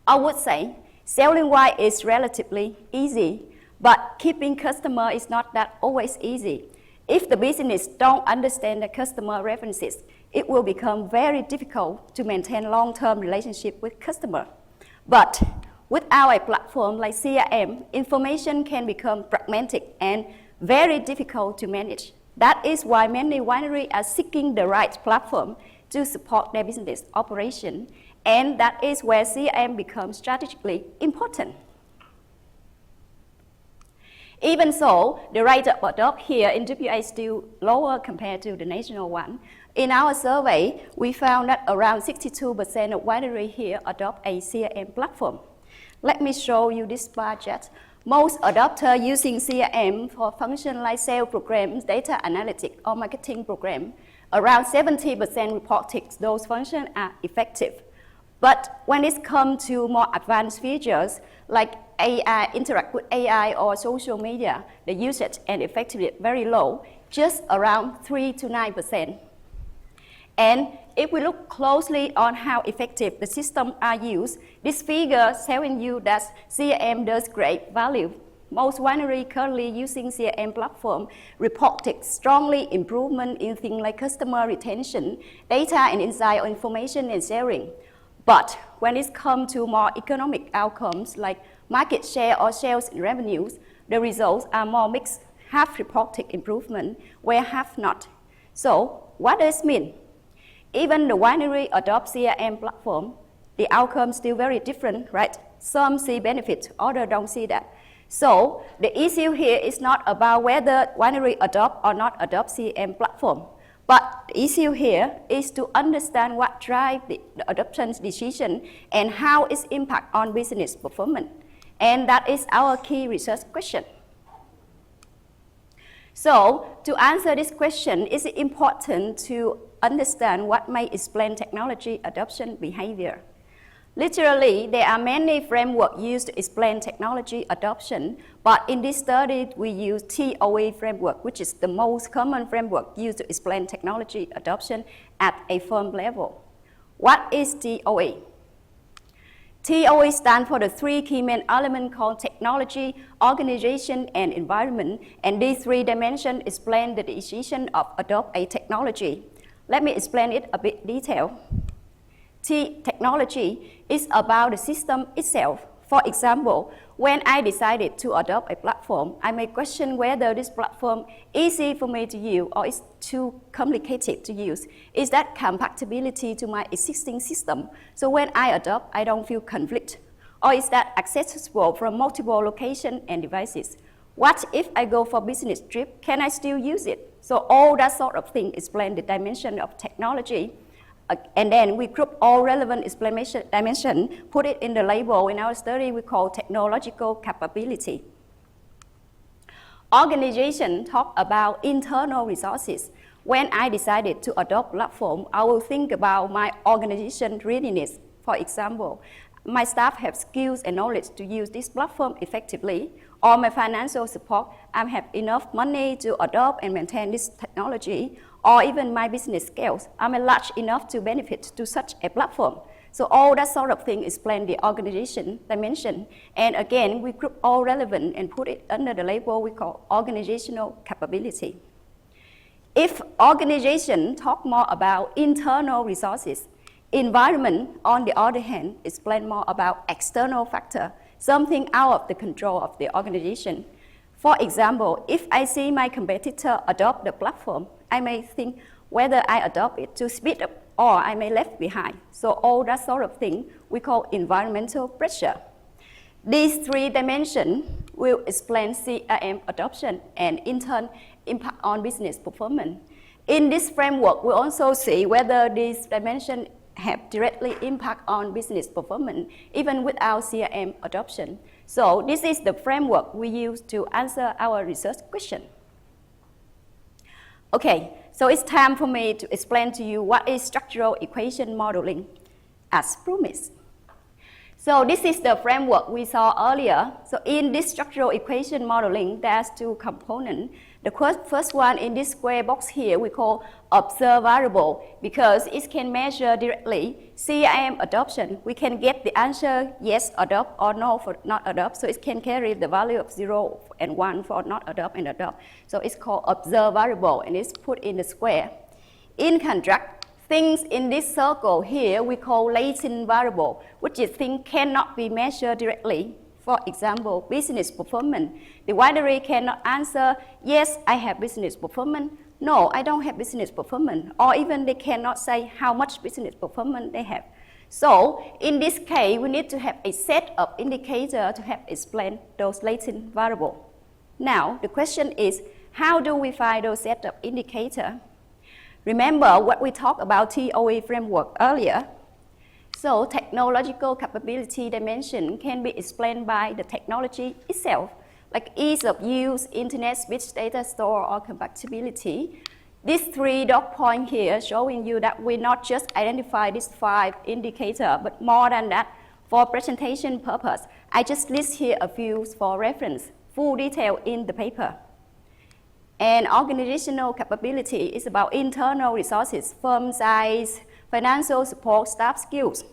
S14: I would say selling wine is relatively easy, but keeping customer is not that always easy. If the business don't understand the customer references, it will become very difficult to maintain long-term relationship with customer. But without a platform like CRM, information can become fragmented and very difficult to manage. That is why many wineries are seeking the right platform to support their business operation, and that is where CRM becomes strategically important. Even so, the rate of adopt here in UWA is still lower compared to the national one. In our survey, we found that around 62% of wineries here adopt a CRM platform. Let me show you this bar chart. Most adopters using CRM for functions like sales programs, data analytics, or marketing program, around 70% reported those functions are effective. But when it comes to more advanced features like AI, interact with AI or social media, the usage and effectiveness very low, just around 3 to 9%. And if we look closely on how effective the systems are used, this figure telling you that CRM does great value. Most wineries currently using CRM platform reported strongly improvement in things like customer retention, data and insight or information and sharing. But when it comes to more economic outcomes like market share or sales and revenues, the results are more mixed. Half reported improvement, where half not. So what does this mean? Even the winery adopt CRM platform, the outcome still very different, right? Some see benefit, others don't see that. So the issue here is not about whether winery adopt or not adopt CRM platform, but the issue here is to understand what drives the adoption decision and how its impact on business performance. And that is our key research question. So to answer this question, it's important to understand what may explain technology adoption behavior. Literally, there are many frameworks used to explain technology adoption, but in this study, we use TOA framework, which is the most common framework used to explain technology adoption at a firm level. What is TOA? TOA stands for the three key main elements called technology, organization, and environment, and these three dimensions explain the decision of adopt a technology. Let me explain it a bit detailed. Technology is about the system itself. For example, when I decided to adopt a platform, I may question whether this platform is easy for me to use or is too complicated to use. Is that compatibility to my existing system? So when I adopt, I don't feel conflict. Or is that accessible from multiple locations and devices? What if I go for business trip? Can I still use it? So all that sort of thing explain the dimension of technology. And then we group all relevant dimension, put it in the label. In our study, we call technological capability. Organization talk about internal resources. When I decided to adopt platform, I will think about my organization readiness. For example, my staff have skills and knowledge to use this platform effectively, or my financial support, I have enough money to adopt and maintain this technology, or even my business scales, I'm large enough to benefit to such a platform. So all that sort of thing explain the organization dimension. And again, we group all relevant and put it under the label we call organizational capability. If organization talk more about internal resources, environment, on the other hand, explain more about external factor, something out of the control of the organization. For example, if I see my competitor adopt the platform, I may think whether I adopt it to speed up or I may left behind. So all that sort of thing we call environmental pressure. These three dimensions will explain CRM adoption and in turn impact on business performance. In this framework, we also see whether these dimensions have directly impact on business performance, even without CRM adoption. So this is the framework we use to answer our research question. Okay, so it's time for me to explain to you what is structural equation modeling as promised. So this is the framework we saw earlier. So in this structural equation modeling, there's two components. The first one in this square box here, we call observed variable, because it can measure directly CRM adoption. We can get the answer yes, adopt, or no for not adopt. So it can carry the value of 0 and 1 for not adopt and adopt. So it's called observed variable, and it's put in the square. In contrast, things in this circle here we call latent variable, which is things cannot be measured directly. For example, business performance. The winery cannot answer, yes, I have business performance. No, I don't have business performance. Or even they cannot say how much business performance they have. So in this case, we need to have a set of indicators to help explain those latent variables. Now, the question is, how do we find those set of indicators? Remember what we talked about TOA framework earlier. So technological capability dimension can be explained by the technology itself, like ease of use, internet, speech, data store, or compatibility. These 3 dot points here showing you that we not just identify these 5 indicators, but more than that. For presentation purpose, I just list here a few for reference, full detail in the paper. And organizational capability is about internal resources, firm size, financial support, staff skills.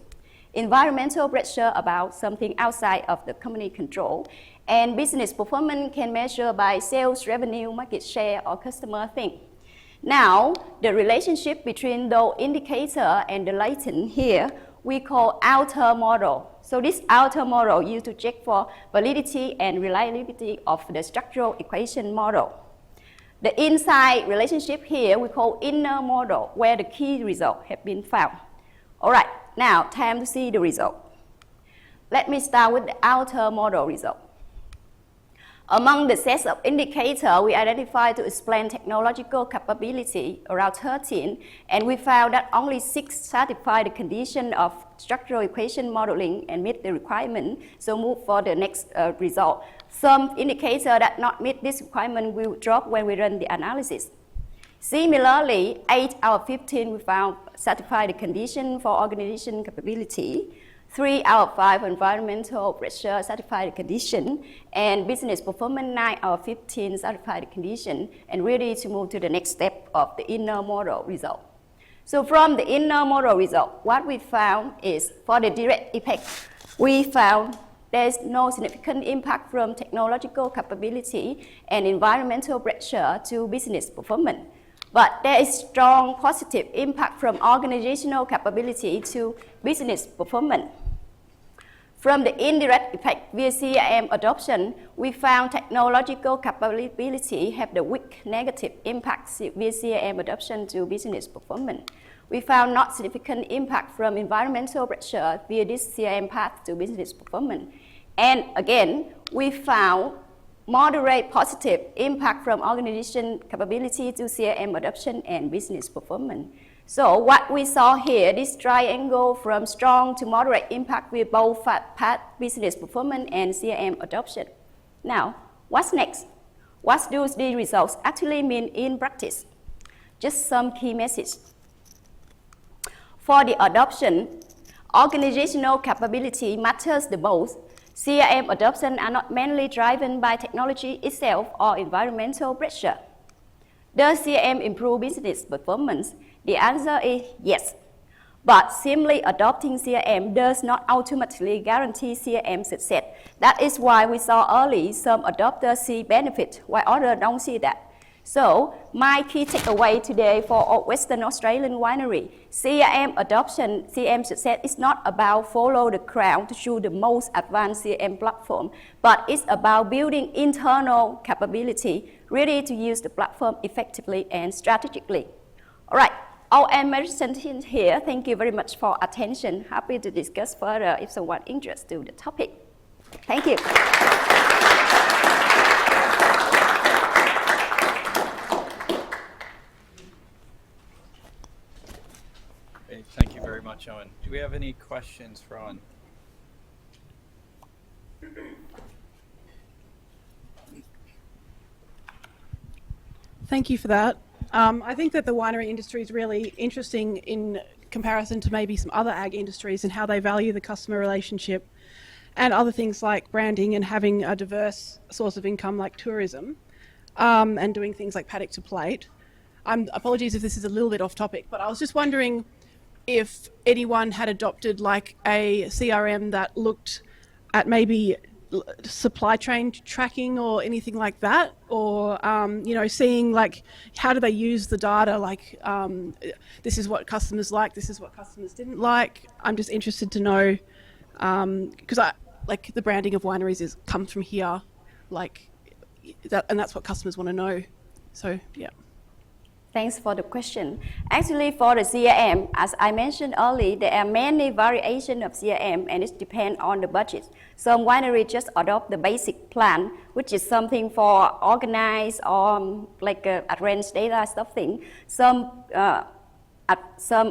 S14: Environmental pressure about something outside of the company control. And business performance can measure by sales, revenue, market share, or customer thing. Now, the relationship between those indicators and the latent here, we call outer model. So this outer model used to check for validity and reliability of the structural equation model. The inside relationship here we call inner model, where the key results have been found. All right, now time to see the result. Let me start with the outer model result. Among the sets of indicators we identified to explain technological capability, around 13, and we found that only 6 satisfy the condition of structural equation modeling and meet the requirement, so move for the next result. Some indicators that not meet this requirement will drop when we run the analysis. Similarly, 8 out of 15 we found satisfy the condition for organization capability. 3 out of 5 environmental pressure satisfy the condition, and business performance 9 out of 15 satisfy the condition, and ready to move to the next step of the inner model result. So from the inner model result, what we found is for the direct effect, we found there is no significant impact from technological capability and environmental pressure to business performance. But there is strong positive impact from organizational capability to business performance. From the indirect effect via CRM adoption, we found technological capability have the weak negative impact via CRM adoption to business performance. We found not significant impact from environmental pressure via this CRM path to business performance. And again, we found moderate positive impact from organization capability to CRM adoption and business performance. So what we saw here, this triangle from strong to moderate impact with both path business performance and CRM adoption. Now, what's next? What do these results actually mean in practice? Just some key messages. For the adoption, organizational capability matters the most. CRM adoption are not mainly driven by technology itself or environmental pressure. Does CRM improve business performance? The answer is yes. But simply adopting CRM does not ultimately guarantee CRM success. That is why we saw early some adopters see benefit while others don't see that. So my key takeaway today for Western Australian winery, CRM adoption, CRM success is not about follow the crowd to choose the most advanced CRM platform, but it's about building internal capability, ready to use the platform effectively and strategically. All right, I'll end my presentation here. Thank you very much for attention. Happy to discuss further if someone interested in the topic. Thank you.
S13: Thank you very much, Owen. Do we have any questions for Owen?
S15: Thank you for that. I think that the winery industry is really interesting in
S4: comparison to maybe some other ag industries and how they value the customer relationship and other things like branding and having a diverse source of income like tourism, and doing things like paddock to plate. Apologies if this is a little bit off topic, but I was just wondering if anyone had adopted like a CRM that looked at maybe supply chain tracking or anything like that, or seeing like how do they use the data, like this is what customers like, this is what customers didn't like. I'm just interested to know, because the branding of wineries comes from here, like that, and that's what customers want to know. So yeah.
S14: Thanks for the question. Actually, for the CRM, as I mentioned earlier, there are many variations of CRM, and it depends on the budget. Some wineries just adopt the basic plan, which is something for organized or arrange data stuff thing. Some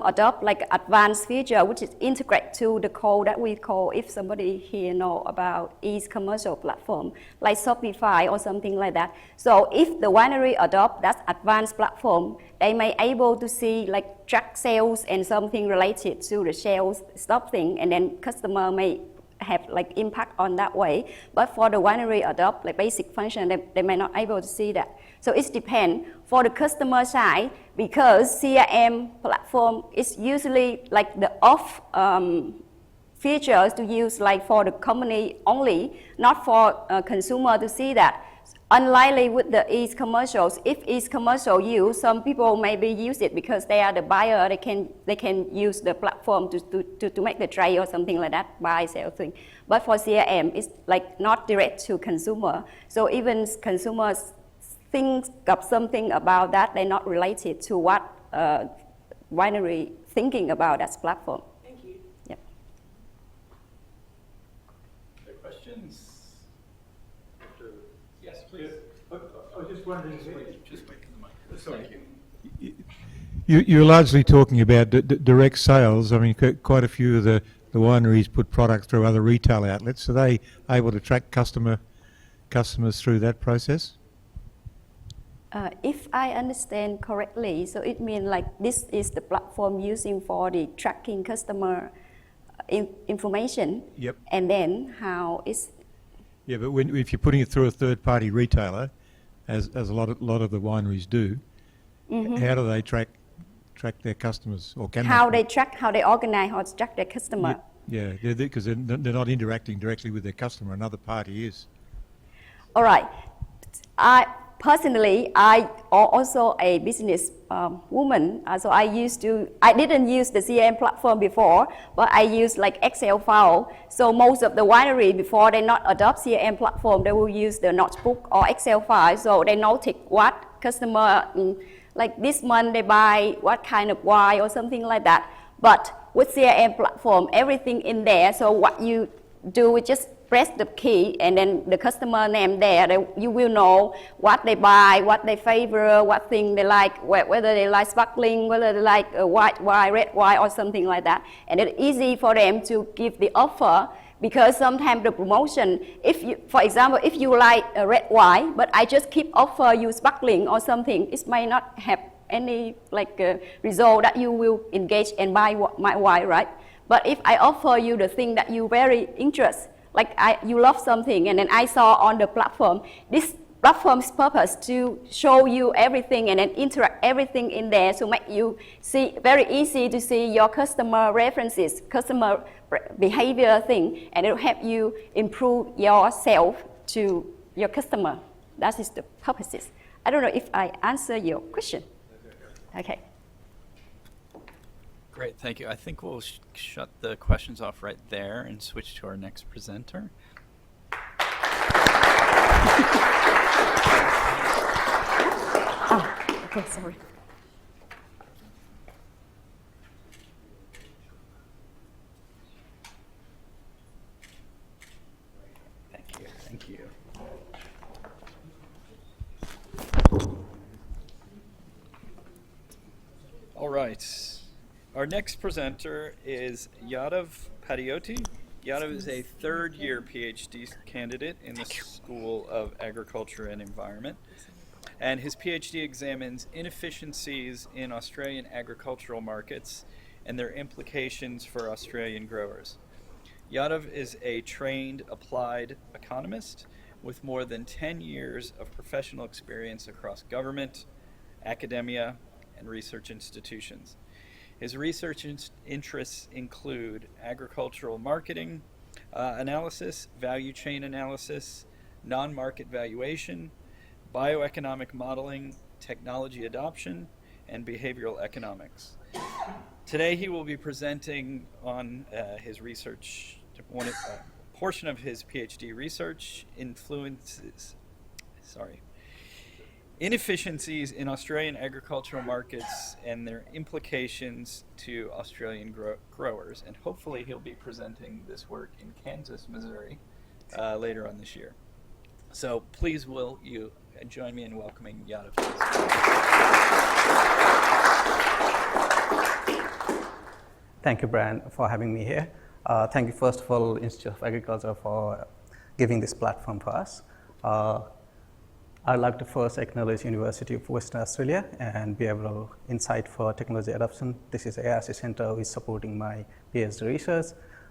S14: adopt like advanced feature, which is integrate to the code that we call, if somebody here know about e-commercial platform, like Shopify or something like that. So if the winery adopt that advanced platform, they may able to see like track sales and something related to the sales stuff thing, and then customer may have like impact on that way. But for the winery adopt like basic function, they may not able to see that. So it depends. For the customer side, because CRM platform is usually like the off features to use like for the company only, not for consumer to see that. Unlikely with the e-commercials, if e-commercial use, some people maybe use it because they are the buyer, they can use the platform to make the trade or something like that, buy, sell thing. But for CRM, it's like not direct to consumer. So even consumers think of something about that, they're not related to what winery thinking about that platform.
S4: Thank you.
S14: Yep.
S13: Other questions? Yes, please.
S5: I was just wondering,
S13: Just wait for the mic. Sorry.
S5: You're largely talking about direct sales. I mean, quite a few of the wineries put products through other retail outlets. Are they able to track customers through that process?
S14: If I understand correctly, so it means like this is the platform using for the tracking customer information.
S5: Yep.
S14: And then how is...
S5: Yeah, but if you're putting it through a third-party retailer, as a lot of the wineries do, how do they track their customers, or can
S14: how they track, how they organize, how to track their customer?
S5: Yeah, because they're not interacting directly with their customer. Another party is.
S14: All right. Personally, I also a business woman, so I didn't use the CRM platform before, but I use like Excel file. So most of the winery, before they not adopt CRM platform, they will use the notebook or Excel file. So they notice what customer, like this month they buy what kind of wine or something like that. But with CRM platform, everything in there. So what you do is just press the key, and then the customer name there, you will know what they buy, what they favor, what thing they like, whether they like sparkling, whether they like white wine, red wine, or something like that. And it's easy for them to give the offer, because sometimes the promotion, for example, if you like a red wine, but I just keep offer you sparkling or something, it might not have any result that you will engage and buy my wine, right? But if I offer you the thing that you very interested, like you love something, and then I saw on the platform, this platform's purpose to show you everything and then interact everything in there to make you see, very easy to see your customer references, customer behavior thing, and it will help you improve yourself to your customer. That is the purposes. I don't know if I answer your question. Okay.
S13: Great, thank you. I think we'll shut the questions off right there and switch to our next presenter.
S14: Okay, sorry.
S13: Thank you. All right. Our next presenter is Yadav Padiyoti. Yadav is a third-year PhD candidate in the School of Agriculture and Environment, and his PhD examines inefficiencies in Australian agricultural markets and their implications for Australian growers. Yadav is a trained applied economist with more than 10 years of professional experience across government, academia, and research institutions. His research interests include agricultural marketing analysis, value chain analysis, non-market valuation, bioeconomic modeling, technology adoption, and behavioral economics. Today he will be presenting on his research, portion of his PhD research, inefficiencies in Australian agricultural markets and their implications to Australian growers. And hopefully he'll be presenting this work in Kansas, Missouri later on this year. So please will you join me in welcoming Yadav.
S15: Thank you, Brian, for having me here. Thank you, first of all, Institute of Agriculture, for giving this platform for us. I'd like to first acknowledge University of Western Australia and Behavioural Insight for Technology Adoption. This is ARC Centre who is supporting my PhD research.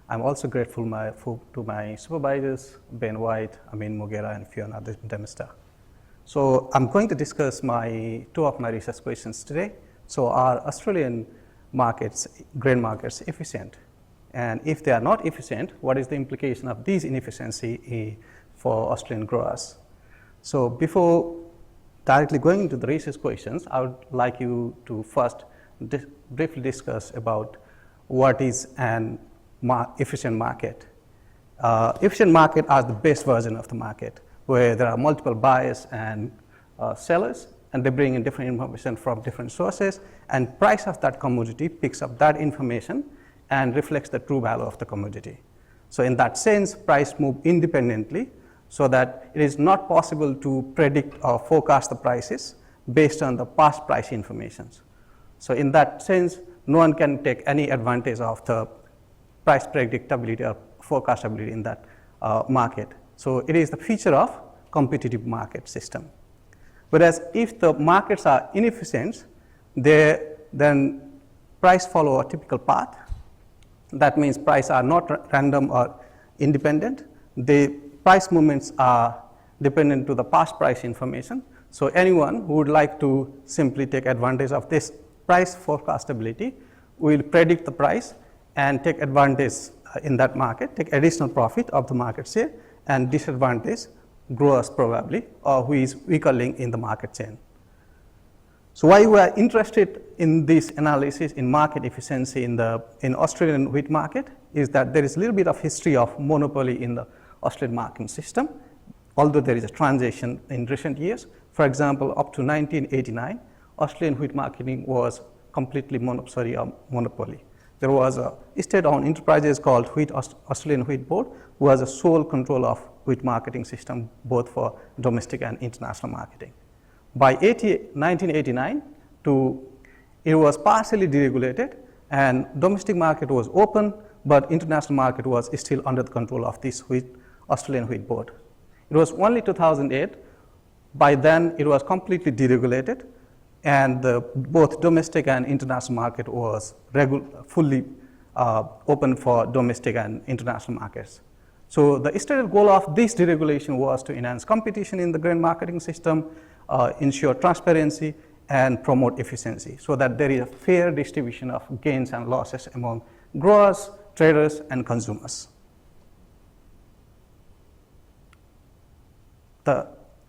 S15: I'm also grateful to my supervisors, Ben White, Amin Mogera, and Fiona Demister. So I'm going to discuss two of my research questions today. So are Australian markets, grain markets, efficient? And if they are not efficient, what is the implication of these inefficiency for Australian growers? So before directly going into the research questions, I would like you to first briefly discuss about what is an efficient market. Efficient market are the best version of the market, where there are multiple buyers and sellers, and they bring in different information from different sources, and price of that commodity picks up that information and reflects the true value of the commodity. So in that sense, price move independently, so that it is not possible to predict or forecast the prices based on the past price information. So in that sense, no one can take any advantage of the price predictability or forecastability in that market. So it is the feature of competitive market system. Whereas if the markets are inefficient, then price follow a typical path. That means price are not random or independent. The price movements are dependent to the past price information. So anyone who would like to simply take advantage of this price forecastability will predict the price and take advantage in that market, take additional profit of the market share, and disadvantage growers probably, or who is weaker link in the market chain. So why we are interested in this analysis in market efficiency in Australian wheat market is that there is a little bit of history of monopoly in the Australian marketing system, although there is a transition in recent years. For example, up to 1989, Australian wheat marketing was completely monopoly. There was a state-owned enterprise called Australian Wheat Board, who has a sole control of wheat marketing system, both for domestic and international marketing. By 1989, it was partially deregulated, and domestic market was open, but international market was still under the control of this Australian Wheat Board. It was only 2008. By then, it was completely deregulated, and both domestic and international market was fully open for domestic and international markets. So the stated goal of this deregulation was to enhance competition in the grain marketing system, ensure transparency, and promote efficiency, so that there is a fair distribution of gains and losses among growers, traders, and consumers.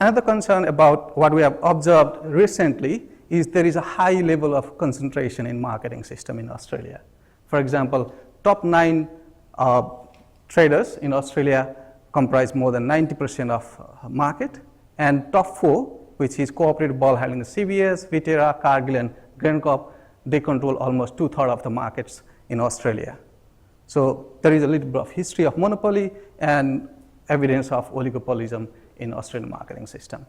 S15: Another concern about what we have observed recently is there is a high level of concentration in marketing system in Australia. For example, top 9 traders in Australia comprise more than 90% of market, and top 4, which is Cooperative Ball Handling, CBS, Viterra, Cargill, and GrainCorp, they control almost 2/3 of the markets in Australia. So there is a little bit of history of monopoly and evidence of oligopolism in Australian marketing system.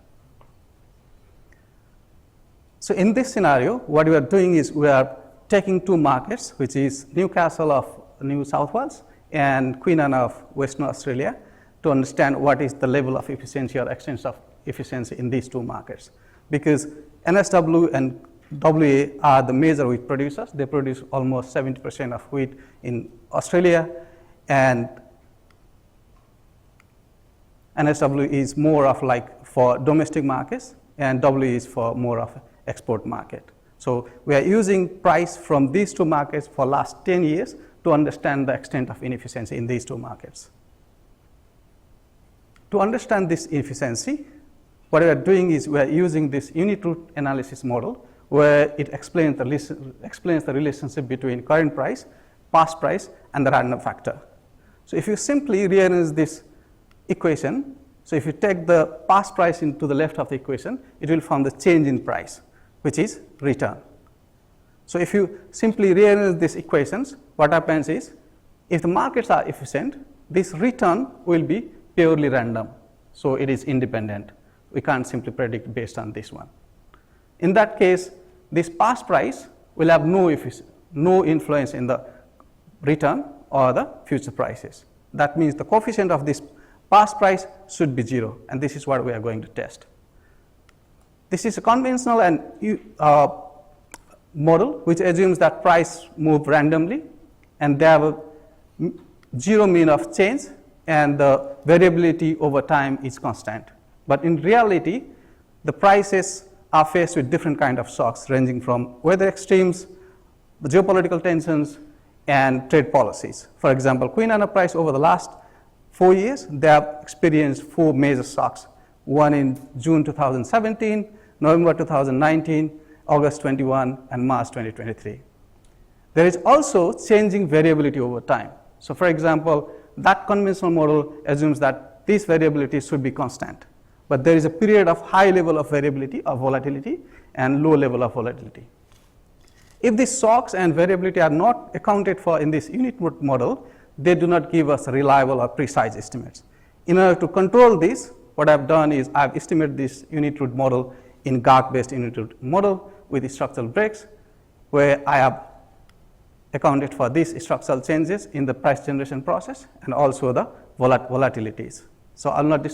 S15: So in this scenario, what we are doing is we are taking 2 markets, which is Newcastle of New South Wales and Queensland of Western Australia, to understand what is the level of efficiency or extent of efficiency in these 2 markets. Because NSW and UWA are the major wheat producers. They produce almost 70% of wheat in Australia, and NSW is more of like for domestic markets, and WA is for more of export market. So we are using price from these two markets for last 10 years to understand the extent of inefficiency in these two markets. To understand this inefficiency, what we are doing is we are using this unit root analysis model where it explains the relationship between current price, past price, and the random factor. So if you simply rearrange this equation, so if you take the past price into the left of the equation, it will form the change in price, which is return. So if you simply rearrange these equations, what happens is, if the markets are efficient, this return will be purely random. So it is independent. We can't simply predict based on this one. In that case, this past price will have no influence in the return or the future prices. That means the coefficient of this past price should be 0, and this is what we are going to test. This is a conventional and model which assumes that price move randomly and they have a 0 mean of change and the variability over time is constant. But in reality, the prices are faced with different kind of shocks ranging from weather extremes, the geopolitical tensions, and trade policies. For example, quinine price over the last 4 years, they have experienced 4 major shocks, one in June 2017, November 2019, August 21, and March 2023. There is also changing variability over time. So for example, that conventional model assumes that this variability should be constant, but there is a period of high level of variability of volatility and low level of volatility. If these shocks and variability are not accounted for in this unit root model, they do not give us reliable or precise estimates. In order to control this, what I've done is I've estimated this unit root model in GARC-based unit root model with structural breaks, where I have accounted for these structural changes in the price generation process and also the volatilities. So I'll not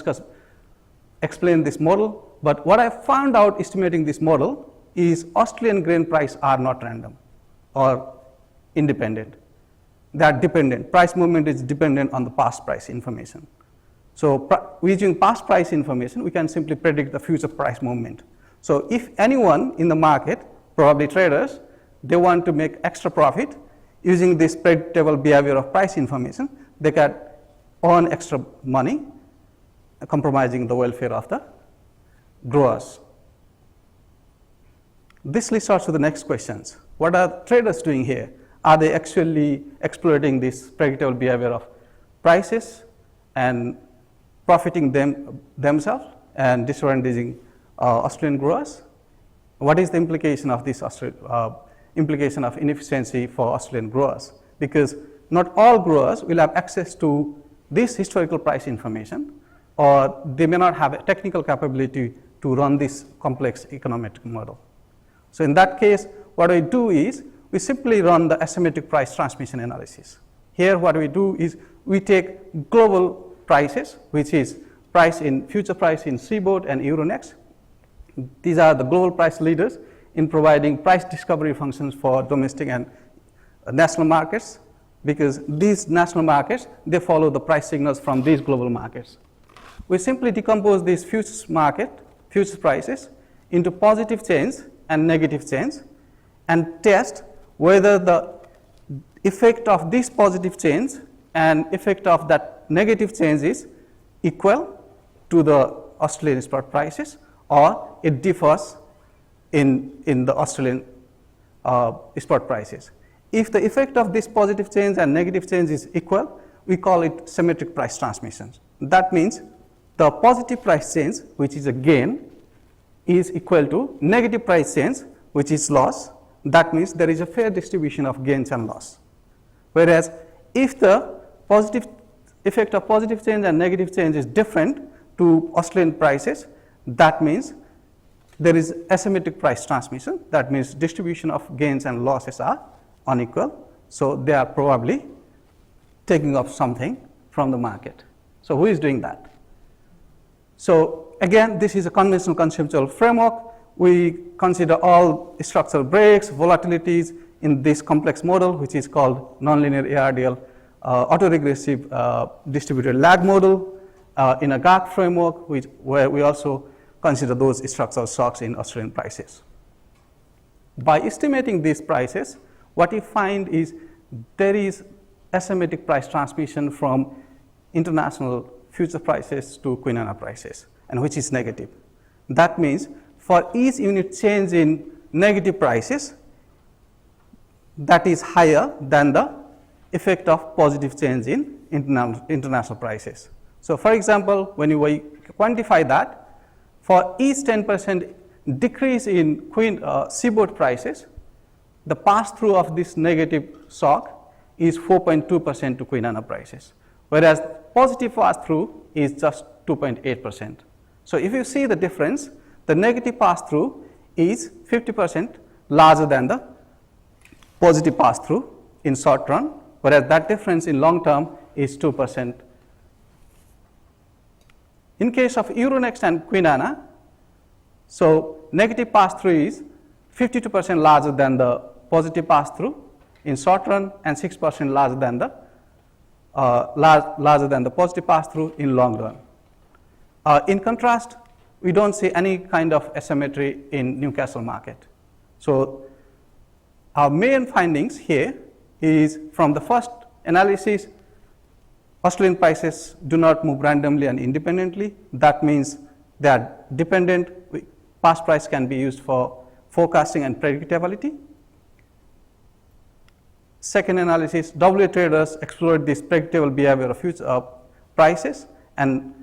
S15: explain this model, but what I found out estimating this model is Australian grain price are not random or independent. They are dependent. Price movement is dependent on the past price information. So using past price information, we can simply predict the future price movement. So if anyone in the market, probably traders, they want to make extra profit using this predictable behavior of price information, they can earn extra money, compromising the welfare of the growers. This leads us to the next questions. What are traders doing here? Are they actually exploiting this predictable behavior of prices and profiting themselves and disadvantaging Australian growers? What is the implication of this implication of inefficiency for Australian growers? Because not all growers will have access to this historical price information, or they may not have a technical capability to run this complex econometric model. So in that case, what we do is we simply run the asymmetric price transmission analysis. Here what we do is we take global prices, which is future price in seaboard and Euronext. These are the global price leaders in providing price discovery functions for domestic and national markets, because these national markets, they follow the price signals from these global markets. We simply decompose these futures prices into positive change and negative change and test whether the effect of this positive change and effect of that negative change is equal to the Australian spot prices, or it differs in the Australian spot prices. If the effect of this positive change and negative change is equal, we call it symmetric price transmission. That means the positive price change, which is a gain, is equal to negative price change, which is loss. That means there is a fair distribution of gains and loss. Whereas if the effect of positive change and negative change is different to Australian prices, that means there is asymmetric price transmission. That means distribution of gains and losses are unequal. So they are probably taking off something from the market. So who is doing that? So again, this is a conventional conceptual framework we consider all structural breaks, volatilities in this complex model, which is called nonlinear ARDL autoregressive distributed lag model in a GAC framework, where we also consider those structural shocks in Australian prices. By estimating these prices, what you find is there is asymmetric price transmission from international future prices to Kwinana prices, and which is negative. That means for each unit change in negative prices, that is higher than the effect of positive change in international prices. So for example, when you quantify that, for each 10% decrease in seaboard prices, the pass-through of this negative shock is 4.2% to Kwinana prices, whereas positive pass-through is just 2.8%. So if you see the difference, the negative pass-through is 50% larger than the positive pass-through in short run, whereas that difference in long term is 2%. In case of Euronext and Kwinana, so negative pass-through is 52% larger than the positive pass-through in short run and 6% larger than the positive pass-through in long run. In contrast, we don't see any kind of asymmetry in Newcastle market. So our main findings here is from the first analysis, Australian prices do not move randomly and independently. That means they are dependent. Past price can be used for forecasting and predictability. Second analysis, WA traders exploit this predictable behavior of future prices and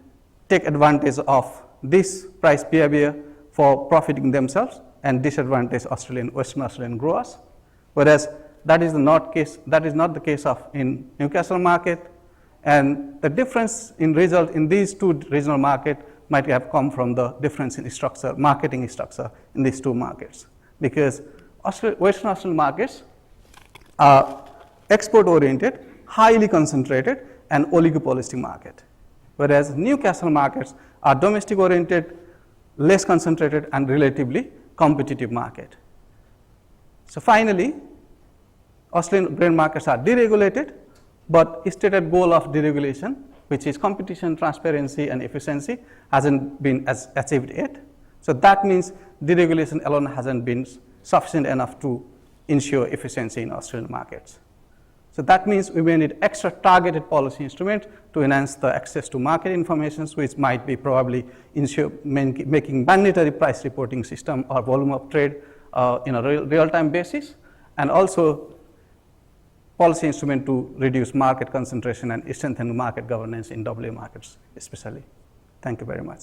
S15: take advantage of this price behavior for profiting themselves and disadvantage Western Australian growers. Whereas that is not the case in Newcastle market, and the difference in result in these two regional markets might have come from the difference in structure, marketing structure in these two markets, because Western Australian markets are export-oriented, highly concentrated, and oligopolistic market, whereas Newcastle markets are domestic-oriented, less concentrated, and relatively competitive market. So finally, Australian grain markets are deregulated, but stated goal of deregulation, which is competition, transparency, and efficiency, hasn't been achieved yet. So that means deregulation alone hasn't been sufficient enough to ensure efficiency in Australian markets. So that means we may need extra targeted policy instruments to enhance the access to market information, which might be probably making mandatory price reporting system or volume of trade in a real-time basis, and also policy instrument to reduce market concentration and strengthen market governance in WA markets especially. Thank you very much.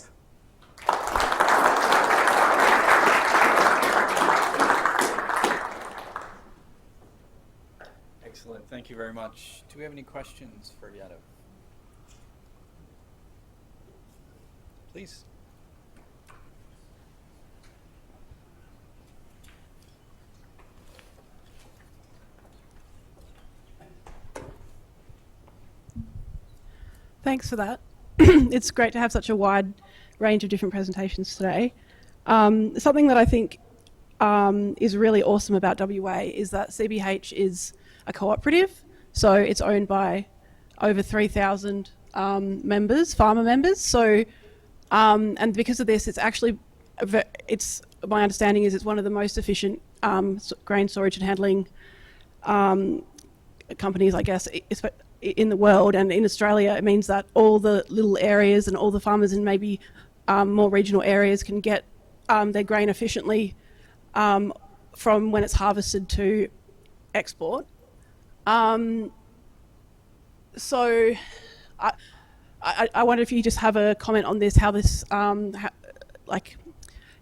S13: Excellent, thank you very much. Do we have any questions for Yadav? Please.
S7: Thanks for that. It's great to have such a wide range of different presentations today. Something that I think is really awesome about WA is that CBH is a cooperative, so it's owned by over 3,000 members, farmer members. So, and because of this, it's actually, my understanding is it's one of the most efficient grain storage and handling companies, I guess, in the world. And in Australia, it means that all the little areas and all the farmers in maybe more regional areas can get their grain efficiently from when it's harvested to export. So I wonder if you just have a comment on this, how this,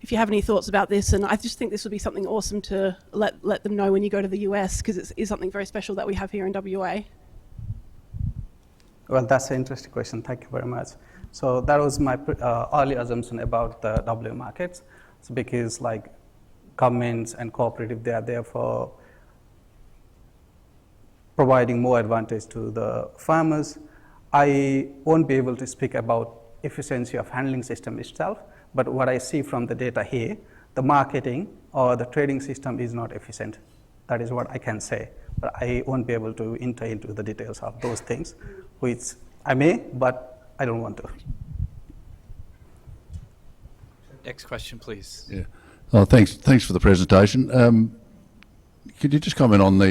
S7: if you have any thoughts about this. And I just think this would be something awesome to let them know when you go to the US, because it is something very special that we have here in WA.
S15: Well, that's an interesting question. Thank you very much. So that was my early assumption about the WA markets. So because like governments and cooperative, they are there for providing more advantage to the farmers. I won't be able to speak about efficiency of handling system itself, but what I see from the data here, the marketing or the trading system is not efficient. That is what I can say. But I won't be able to enter into the details of those things, which I may, but I don't want to.
S13: Next question, please.
S16: Yeah. Oh, thanks for the presentation. Could you just comment on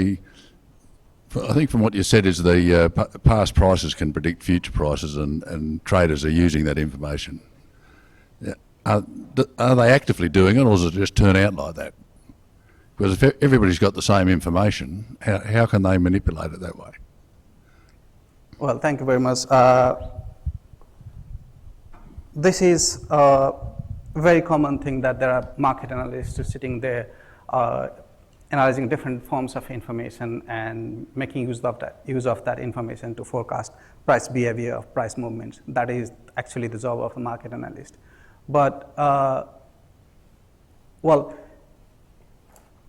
S16: I think from what you said is the past prices can predict future prices, and traders are using that information. Yeah. Are they actively doing it, or does it just turn out like that? Because if everybody's got the same information, how can they manipulate it that way?
S15: Well, thank you very much. This is a very common thing that there are market analysts sitting there analyzing different forms of information and making use of that information to forecast price behavior of price movements. That is actually the job of a market analyst. But, well,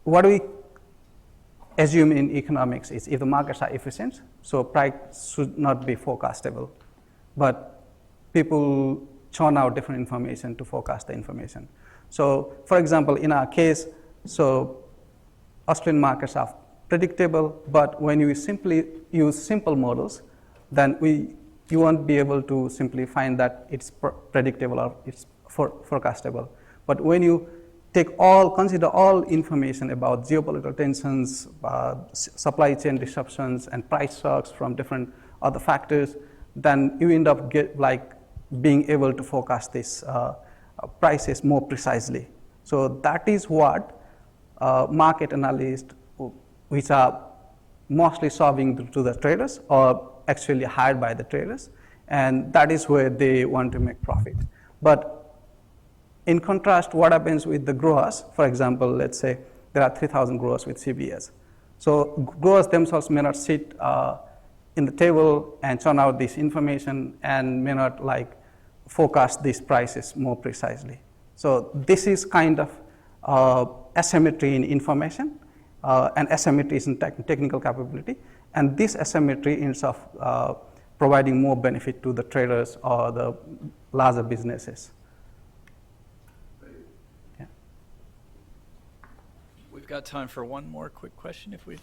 S15: what we assume in economics is if the markets are efficient, so price should not be forecastable. But people churn out different information to forecast the information. So, for example, in our case, so Australian markets are predictable, but when you simply use simple models, then you won't be able to simply find that it's predictable or it's forecastable. But when you consider all information about geopolitical tensions, supply chain disruptions, and price shocks from different other factors, then you end up being able to forecast these prices more precisely. So that is what market analysts, which are mostly solving to the traders or actually hired by the traders, and that is where they want to make profit. But in contrast, what happens with the growers, for example, let's say there are 3,000 growers with CBS. So growers themselves may not sit in the table and churn out this information and may not forecast these prices more precisely. So this is kind of asymmetry in information, and asymmetry is in technical capability, and this asymmetry ends up providing more benefit to the traders or the larger businesses. Yeah.
S13: We've got time for one more quick question if we...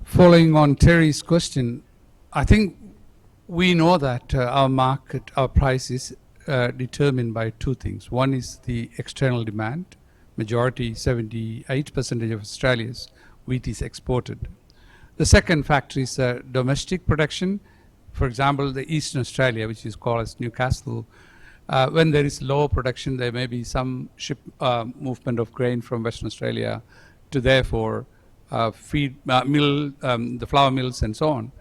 S1: Following on Terry's question, I think we know that our price is determined by two things. One is the external demand. Majority, 78% of Australia's wheat is exported. The second factor is domestic production. For example, the Eastern Australia, which is called as Newcastle, when there is low production, there may be some movement of grain from Western Australia to therefore feed the flour mills and so on.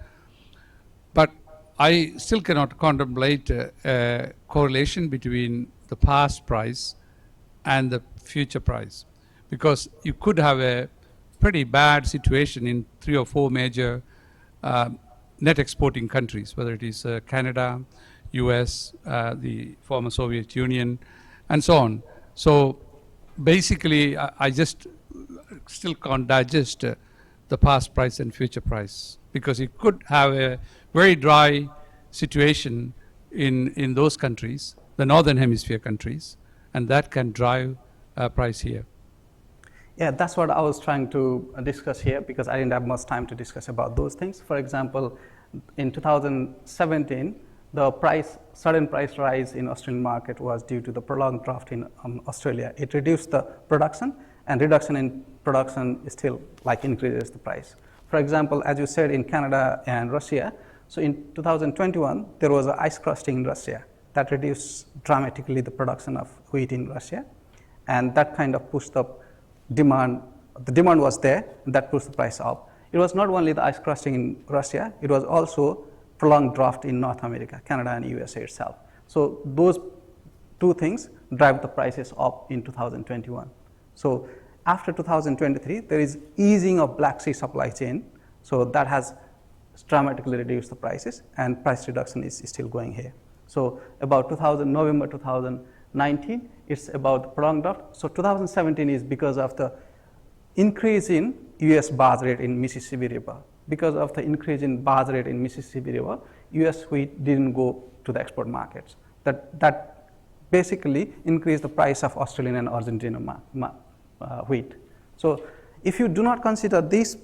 S1: But I still cannot contemplate a correlation between the past price and the future price, because you could have a pretty bad situation in 3 or 4 major net exporting countries, whether it is Canada, US, the former Soviet Union, and so on. So basically, I just still can't digest the past price and future price, because you could have a very dry situation in those countries, the Northern Hemisphere countries, and that can drive price here.
S15: Yeah, that's what I was trying to discuss here, because I didn't have much time to discuss about those things. For example, in 2017, the sudden price rise in Australian market was due to the prolonged drought in Australia. It reduced the production, and reduction in production still increases the price. For example, as you said, in Canada and Russia, so in 2021, there was an ice crusting in Russia that reduced dramatically the production of wheat in Russia, and that kind of pushed up demand. The demand was there, and that pushed the price up. It was not only the ice crusting in Russia, it was also prolonged drought in North America, Canada and USA itself. So those two things drive the prices up in 2021. So after 2023, there is easing of Black Sea supply chain, so that has dramatically reduced the prices, and price reduction is still going here. So about November 2019, it's about the prolonged drought. So 2017 is because of the increase in US barge rate in Mississippi River. Because of the increase in barge rate in Mississippi River, US wheat didn't go to the export markets. That basically increase the price of Australian and Argentinian wheat. So if you do not consider these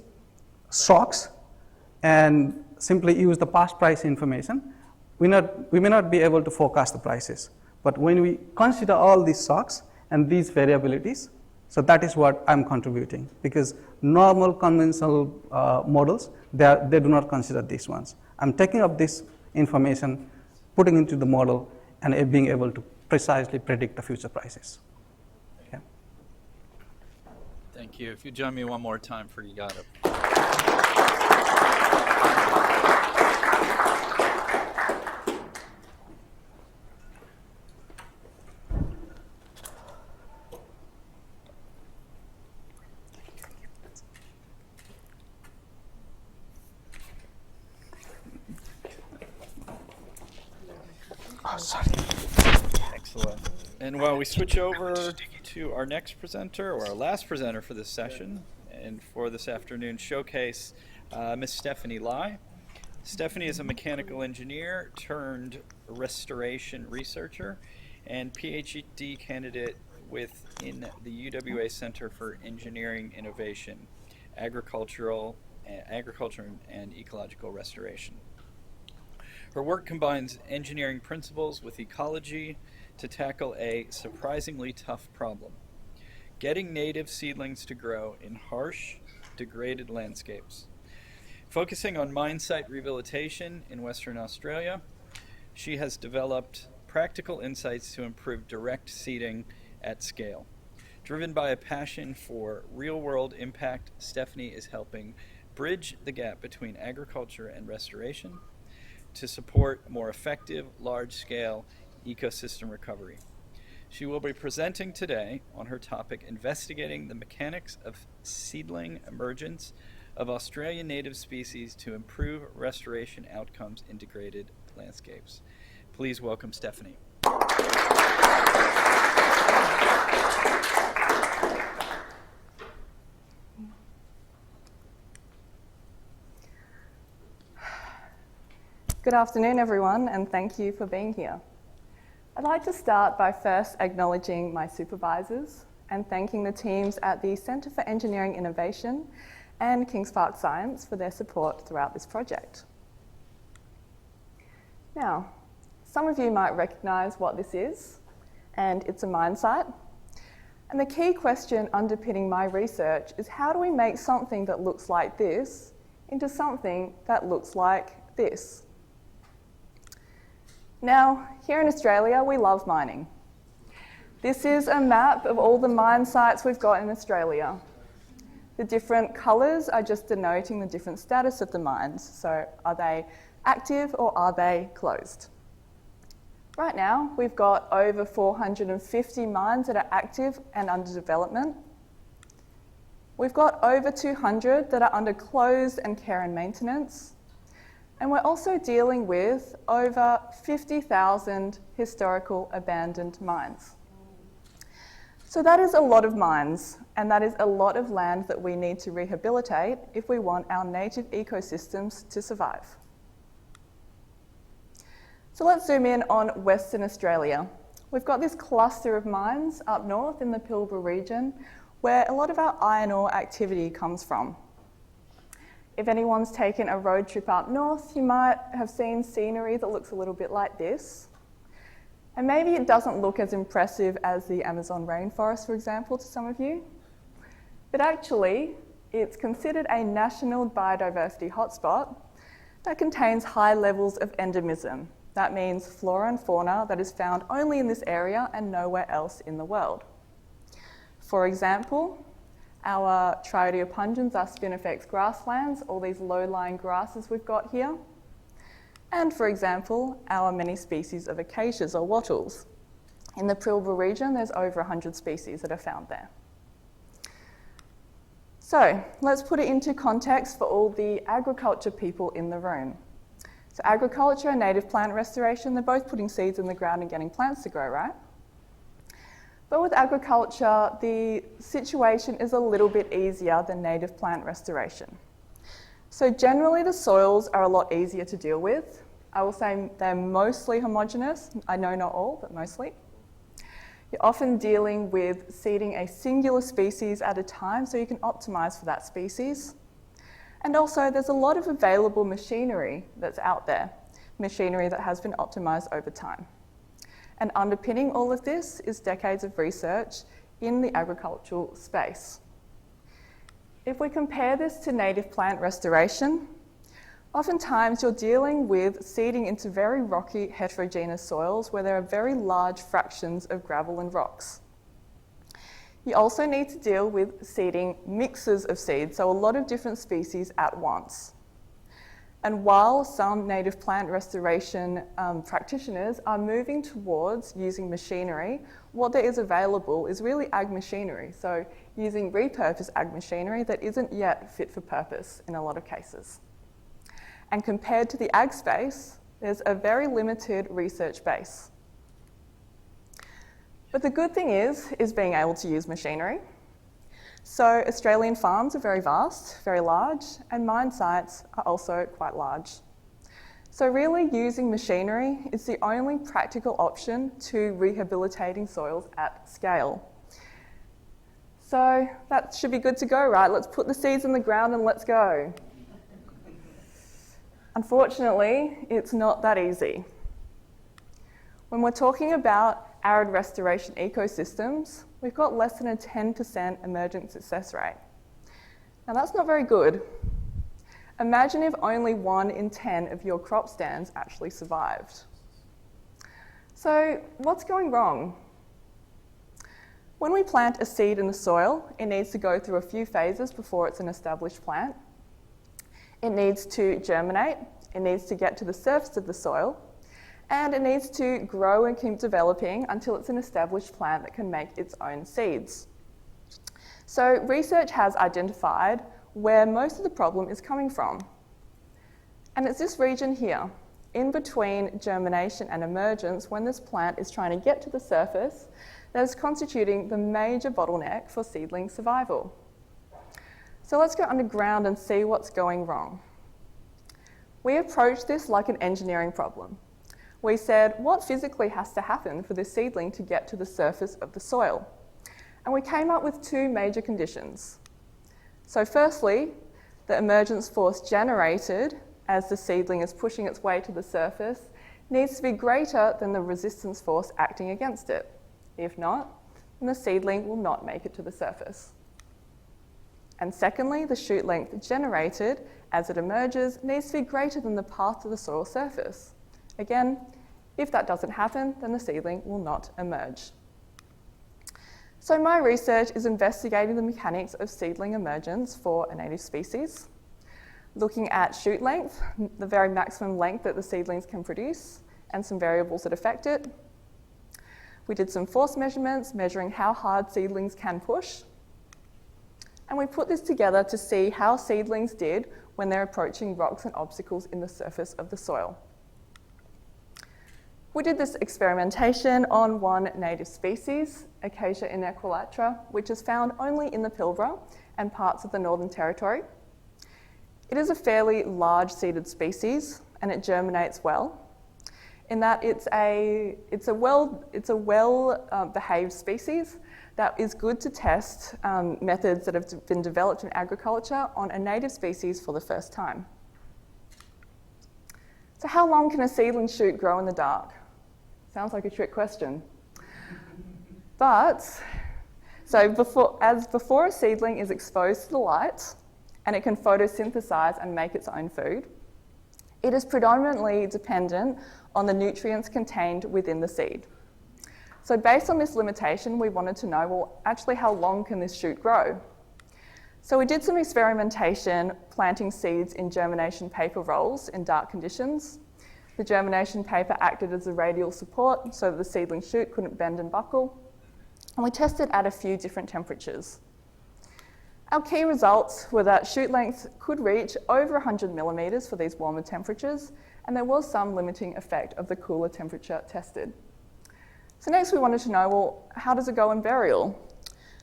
S15: shocks and simply use the past price information, we may not be able to forecast the prices. But when we consider all these shocks and these variabilities, so that is what I'm contributing, because normal conventional models, they do not consider these ones. I'm taking up this information, putting into the model, and being able to precisely predict the future prices. Okay.
S13: Thank you. If you join me one more time for you got it.
S15: Oh, sorry.
S13: Excellent. And while we switch over to our next presenter, or our last presenter for this session, and for this afternoon's showcase, Ms. Stephanie Lai. Stephanie is a mechanical engineer turned restoration researcher and PhD candidate within the UWA Center for Engineering Innovation, Agriculture and Ecological Restoration. Her work combines engineering principles with ecology to tackle a surprisingly tough problem: getting native seedlings to grow in harsh, degraded landscapes. Focusing on mine site rehabilitation in Western Australia, she has developed practical insights to improve direct seeding at scale. Driven by a passion for real-world impact, Stephanie is helping bridge the gap between agriculture and restoration to support more effective, large-scale ecosystem recovery. She will be presenting today on her topic, investigating the mechanics of seedling emergence of Australian native species to improve restoration outcomes in degraded landscapes. Please welcome Stephanie.
S17: Good afternoon, everyone, and thank you for being here. I'd like to start by first acknowledging my supervisors and thanking the teams at the Centre for Engineering Innovation and Kings Park Science for their support throughout this project. Now, some of you might recognise what this is, and it's a mine site. And the key question underpinning my research is, how do we make something that looks like this into something that looks like this? Now, here in Australia, we love mining. This is a map of all the mine sites we've got in Australia. The different colours are just denoting the different status of the mines. So are they active or are they closed? Right now, we've got over 450 mines that are active and under development. We've got over 200 that are under closed and care and maintenance. And we're also dealing with over 50,000 historical abandoned mines. So that is a lot of mines, and that is a lot of land that we need to rehabilitate if we want our native ecosystems to survive. So let's zoom in on Western Australia. We've got this cluster of mines up north in the Pilbara region where a lot of our iron ore activity comes from. If anyone's taken a road trip up north, you might have seen scenery that looks a little bit like this. And maybe it doesn't look as impressive as the Amazon rainforest, for example, to some of you. But actually, it's considered a national biodiversity hotspot that contains high levels of endemism. That means flora and fauna that is found only in this area and nowhere else in the world. For example, our Triodeopungens are spinifex grasslands, all these low-lying grasses we've got here. And for example, our many species of acacias or wattles. In the Pilbara region, there's over 100 species that are found there. So let's put it into context for all the agriculture people in the room. So agriculture and native plant restoration, they're both putting seeds in the ground and getting plants to grow, right? But with agriculture, the situation is a little bit easier than native plant restoration. So generally the soils are a lot easier to deal with. I will say they're mostly homogeneous. I know not all, but mostly. You're often dealing with seeding a singular species at a time, so you can optimise for that species. And also, there's a lot of available machinery that's out there, machinery that has been optimised over time. And underpinning all of this is decades of research in the agricultural space. If we compare this to native plant restoration, oftentimes you're dealing with seeding into very rocky, heterogeneous soils where there are very large fractions of gravel and rocks. You also need to deal with seeding mixes of seeds, so a lot of different species at once. And while some native plant restoration practitioners are moving towards using machinery, what there is available is really ag machinery, so using repurposed ag machinery that isn't yet fit for purpose in a lot of cases. And compared to the ag space, there's a very limited research base. But the good thing is being able to use machinery. So Australian farms are very vast, very large, and mine sites are also quite large. So really using machinery is the only practical option to rehabilitating soils at scale. So that should be good to go, right? Let's put the seeds in the ground and let's go. Unfortunately, it's not that easy. When we're talking about arid restoration ecosystems, we've got less than a 10% emergent success rate. Now that's not very good. Imagine if only 1 in 10 of your crop stands actually survived. So what's going wrong? When we plant a seed in the soil, it needs to go through a few phases before it's an established plant. It needs to germinate, it needs to get to the surface of the soil, and it needs to grow and keep developing until it's an established plant that can make its own seeds. So research has identified where most of the problem is coming from. And it's this region here, in between germination and emergence, when this plant is trying to get to the surface, that is constituting the major bottleneck for seedling survival. So let's go underground and see what's going wrong. We approached this like an engineering problem. We said, what physically has to happen for this seedling to get to the surface of the soil? And we came up with 2 major conditions. So firstly, the emergence force generated as the seedling is pushing its way to the surface needs to be greater than the resistance force acting against it. If not, then the seedling will not make it to the surface. And secondly, the shoot length generated as it emerges needs to be greater than the path to the soil surface. Again, if that doesn't happen, then the seedling will not emerge. So my research is investigating the mechanics of seedling emergence for a native species, looking at shoot length, the very maximum length that the seedlings can produce, and some variables that affect it. We did some force measurements, measuring how hard seedlings can push. And we put this together to see how seedlings did when they're approaching rocks and obstacles in the surface of the soil. We did this experimentation on one native species, Acacia inequilatra, which is found only in the Pilbara and parts of the Northern Territory. It is a fairly large seeded species and it germinates well, in that it's a well-behaved species that is good to test methods that have been developed in agriculture on a native species for the first time. So how long can a seedling shoot grow in the dark? Sounds like a trick question. But, before a seedling is exposed to the light and it can photosynthesize and make its own food, it is predominantly dependent on the nutrients contained within the seed. So based on this limitation, we wanted to know, well, actually how long can this shoot grow? So we did some experimentation planting seeds in germination paper rolls in dark conditions. The germination paper acted as a radial support so that the seedling shoot couldn't bend and buckle. And we tested at a few different temperatures. Our key results were that shoot length could reach over 100 millimetres for these warmer temperatures, and there was some limiting effect of the cooler temperature tested. So next we wanted to know, well, how does it go in burial?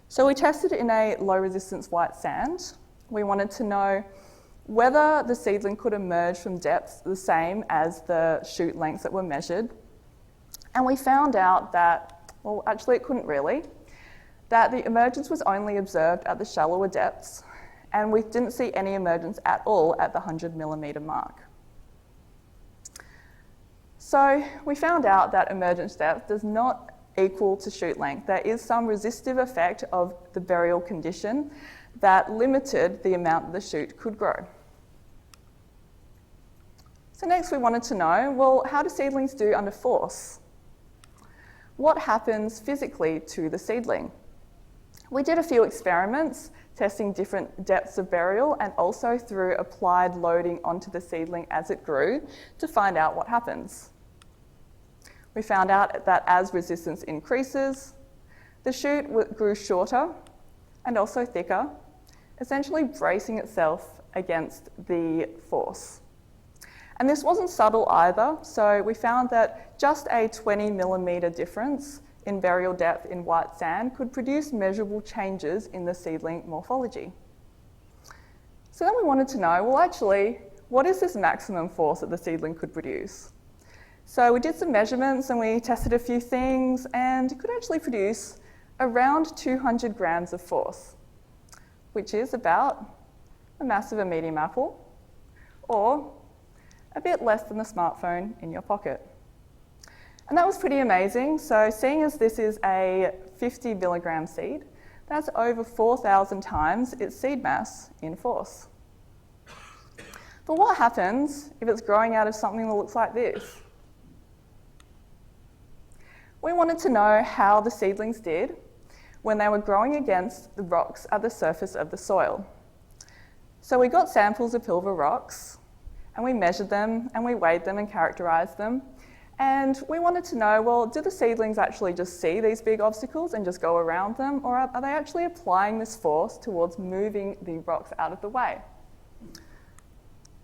S17: So we tested in a low resistance white sand. We wanted to know whether the seedling could emerge from depths the same as the shoot lengths that were measured. And we found out that Well, actually it couldn't really. That the emergence was only observed at the shallower depths, and we didn't see any emergence at all at the 100 millimetre mark. So we found out that emergence depth does not equal to shoot length. There is some resistive effect of the burial condition that limited the amount that the shoot could grow. So next we wanted to know, well, how do seedlings do under force? What happens physically to the seedling? We did a few experiments testing different depths of burial and also through applied loading onto the seedling as it grew to find out what happens. We found out that as resistance increases, the shoot grew shorter and also thicker, essentially bracing itself against the force. And this wasn't subtle either, so we found that just a 20 millimetre difference in burial depth in white sand could produce measurable changes in the seedling morphology. So then we wanted to know, well actually, what is this maximum force that the seedling could produce? So we did some measurements and we tested a few things, and it could actually produce around 200 grams of force, which is about the mass of a medium apple, or a bit less than the smartphone in your pocket. And that was pretty amazing. So seeing as this is a 50 milligram seed, that's over 4,000 times its seed mass in force. But what happens if it's growing out of something that looks like this? We wanted to know how the seedlings did when they were growing against the rocks at the surface of the soil. So we got samples of pilbara rocks, and we measured them, and we weighed them and characterised them. And we wanted to know, well, do the seedlings actually just see these big obstacles and just go around them, or are they actually applying this force towards moving the rocks out of the way?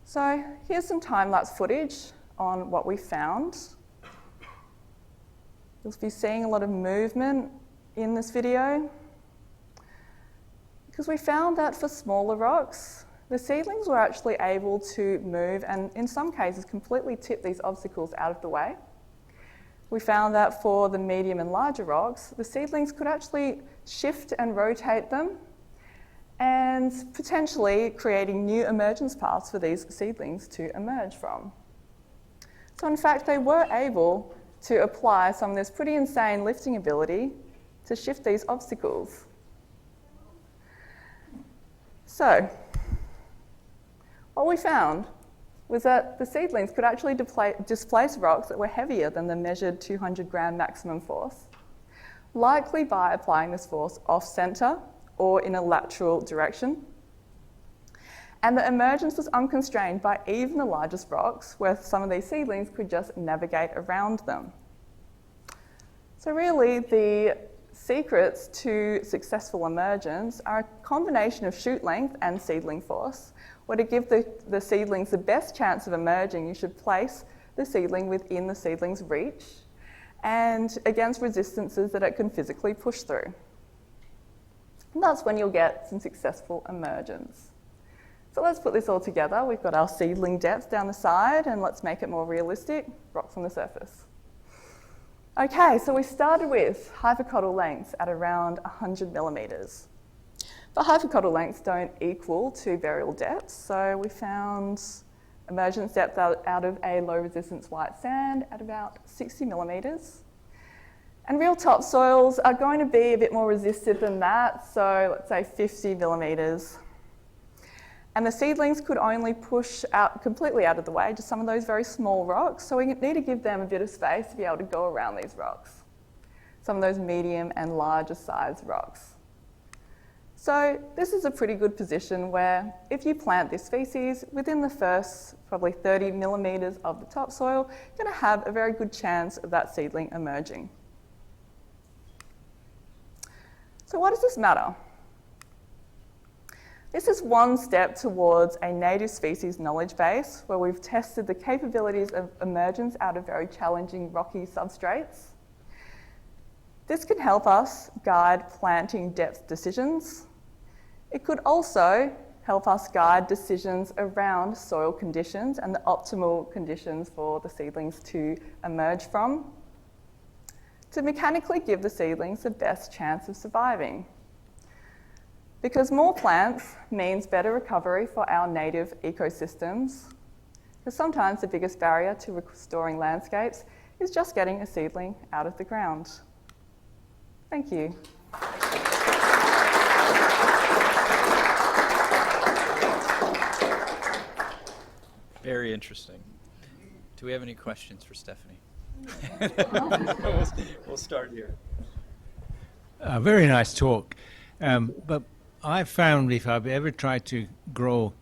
S17: So here's some time-lapse footage on what we found. You'll be seeing a lot of movement in this video, because we found that for smaller rocks, the seedlings were actually able to move and in some cases completely tip these obstacles out of the way. We found that for the medium and larger rocks, the seedlings could actually shift and rotate them, and potentially creating new emergence paths for these seedlings to emerge from. So in fact, they were able to apply some of this pretty insane lifting ability to shift these obstacles. So, what we found was that the seedlings could actually displace rocks that were heavier than the measured 200 gram maximum force, likely by applying this force off-centre or in a lateral direction. And the emergence was unconstrained by even the largest rocks, where some of these seedlings could just navigate around them. So really, the secrets to successful emergence are a combination of shoot length and seedling force. Where to give the seedlings the best chance of emerging, you should place the seedling within the seedling's reach and against resistances that it can physically push through. And that's when you'll get some successful emergence. So let's put this all together. We've got our seedling depth down the side, and let's make it more realistic, rocks on the surface. Okay, so we started with hypocotyl lengths at around 100 millimetres. But hypocotyl lengths don't equal to burial depths, so we found emergence depth out of a low resistance white sand at about 60 millimetres. And real topsoils are going to be a bit more resistive than that, so let's say 50 millimetres. And the seedlings could only push out completely out of the way, just some of those very small rocks, so we need to give them a bit of space to be able to go around these rocks. Some of those medium and larger size rocks. So this is a pretty good position where if you plant this species within the first probably 30 millimetres of the topsoil, you're going to have a very good chance of that seedling emerging. So why does this matter? This is one step towards a native species knowledge base where we've tested the capabilities of emergence out of very challenging rocky substrates. This can help us guide planting depth decisions. It could also help us guide decisions around soil conditions and the optimal conditions for the seedlings to emerge from. to mechanically give the seedlings the best chance of surviving. Because more plants means better recovery for our native ecosystems, because sometimes the biggest barrier to restoring landscapes is just getting a seedling out of the ground. Thank you.
S13: Very interesting. Do we have any questions for Stephanie? We'll start here.
S18: Very nice talk. But I've found if I've ever tried to grow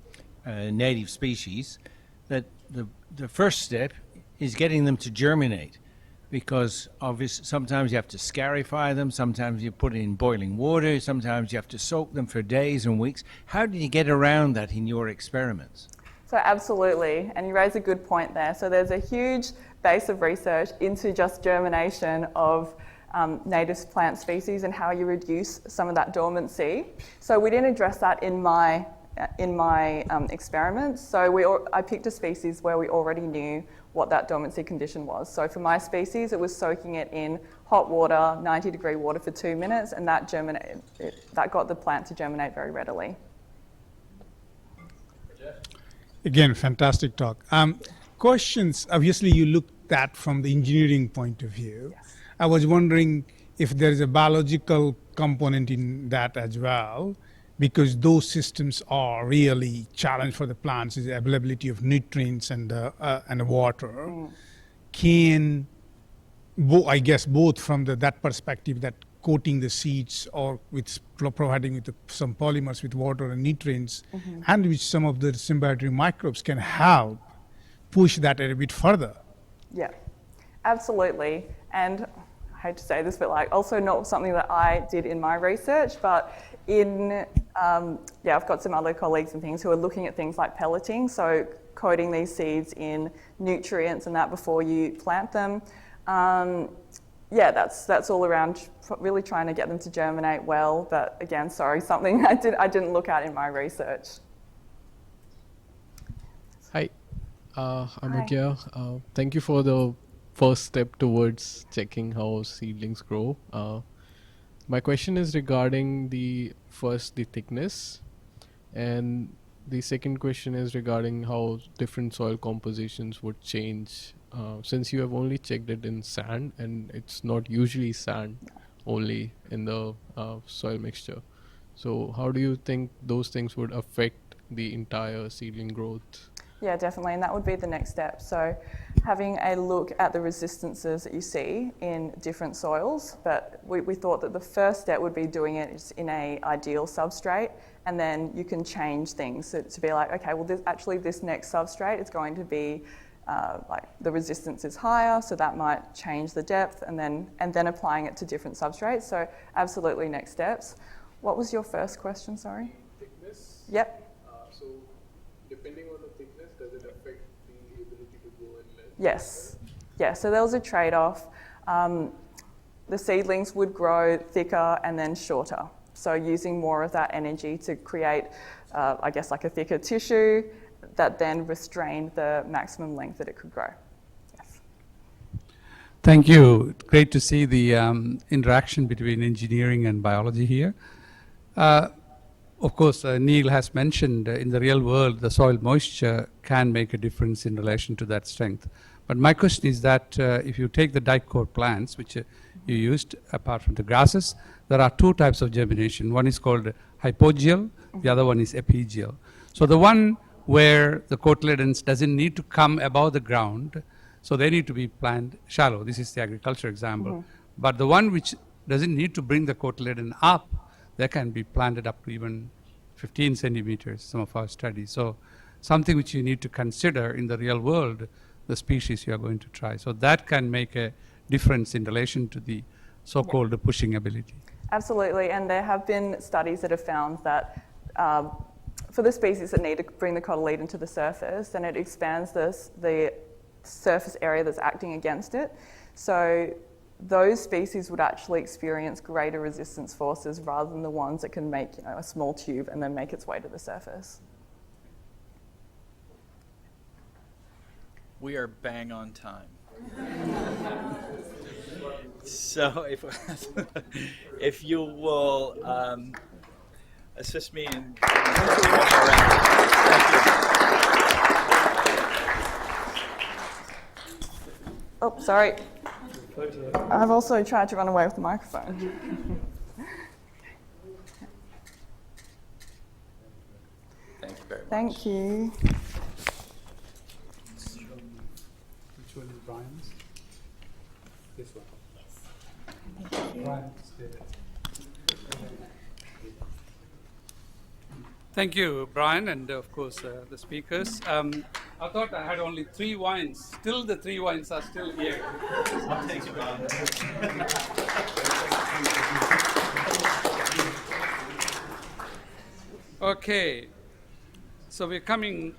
S18: native species, that the first step is getting them to germinate, because obviously sometimes you have to scarify them, sometimes you put it in boiling water, sometimes you have to soak them for days and weeks. How did you get around that in your experiments?
S17: So absolutely, and you raise a good point there. So there's a huge base of research into just germination of native plant species and how you reduce some of that dormancy. So we didn't address that in my experiments. So I picked a species where we already knew what that dormancy condition was. So for my species, it was soaking it in hot water, 90-degree water for 2 minutes, and that got the plant to germinate very readily.
S3: Again, fantastic talk. Questions, obviously you looked at from the engineering point of view. Yes. I was wondering if there is a biological component in that as well, because those systems are really challenge for the plants, is the availability of nutrients and water. Can, I guess both from that perspective, that coating the seeds or with providing with some polymers with water and nutrients, and which some of the symbiotic microbes can help push that a bit further.
S17: Yeah, absolutely. And I hate to say this, but also not something that I did in my research, but I've got some other colleagues and things who are looking at things like pelleting, so coating these seeds in nutrients and that before you plant them. That's all around really trying to get them to germinate well. But again, sorry, something I didn't look at in my research.
S8: Hi, I'm Agia. Thank you for the first step towards checking how seedlings grow. My question is regarding the thickness, and the second question is regarding how different soil compositions would change. Since you have only checked it in sand, and it's not usually sand only in the soil mixture. So how do you think those things would affect the entire seedling growth?
S17: Yeah, definitely, and that would be the next step. So having a look at the resistances that you see in different soils, but we thought that the first step would be doing it in an ideal substrate, and then you can change things to be like, okay, well, this next substrate is going to be the resistance is higher, so that might change the depth, and then applying it to different substrates. So absolutely next steps. What was your first question, sorry?
S8: Thickness?
S17: Yep.
S8: So depending on the thickness, does it affect the ability to grow in length?
S17: Yes. Yeah, so there was a trade-off. The seedlings would grow thicker and then shorter. So using more of that energy to create, I guess, like a thicker tissue that then restrained the maximum length that it could grow. Yes.
S1: Thank you. Great to see the interaction between engineering and biology here. Of course, Neil has mentioned in the real world, the soil moisture can make a difference in relation to that strength. But my question is that if you take the dicot plants, which you used, apart from the grasses, there are two types of germination. One is called hypogeal, the other one is epigeal. So the one where the cotyledons doesn't need to come above the ground, so they need to be planted shallow. This is the agriculture example. But the one which doesn't need to bring the cotyledon up, they can be planted up to even 15 centimeters, some of our studies. So something which you need to consider in the real world, the species you are going to try. So that can make a difference in relation to the so-called pushing ability.
S17: Absolutely, and there have been studies that have found that for the species that need to bring the cotyledon to the surface, then it expands the surface area that's acting against it. So those species would actually experience greater resistance forces rather than the ones that can make a small tube and then make its way to the surface.
S13: We are bang on time. So if you will assist me in moving one more round. Thank you.
S17: Oh, sorry. I've also tried to run away with the microphone.
S13: Thank you very much.
S17: Thank you.
S1: Which one is Brian's? This one. Brian's. Thank you, Brian, and of course the speakers. I thought I had only 3 wines. Still, the 3 wines are still here.
S13: I'll take it on.
S1: Okay, so we're coming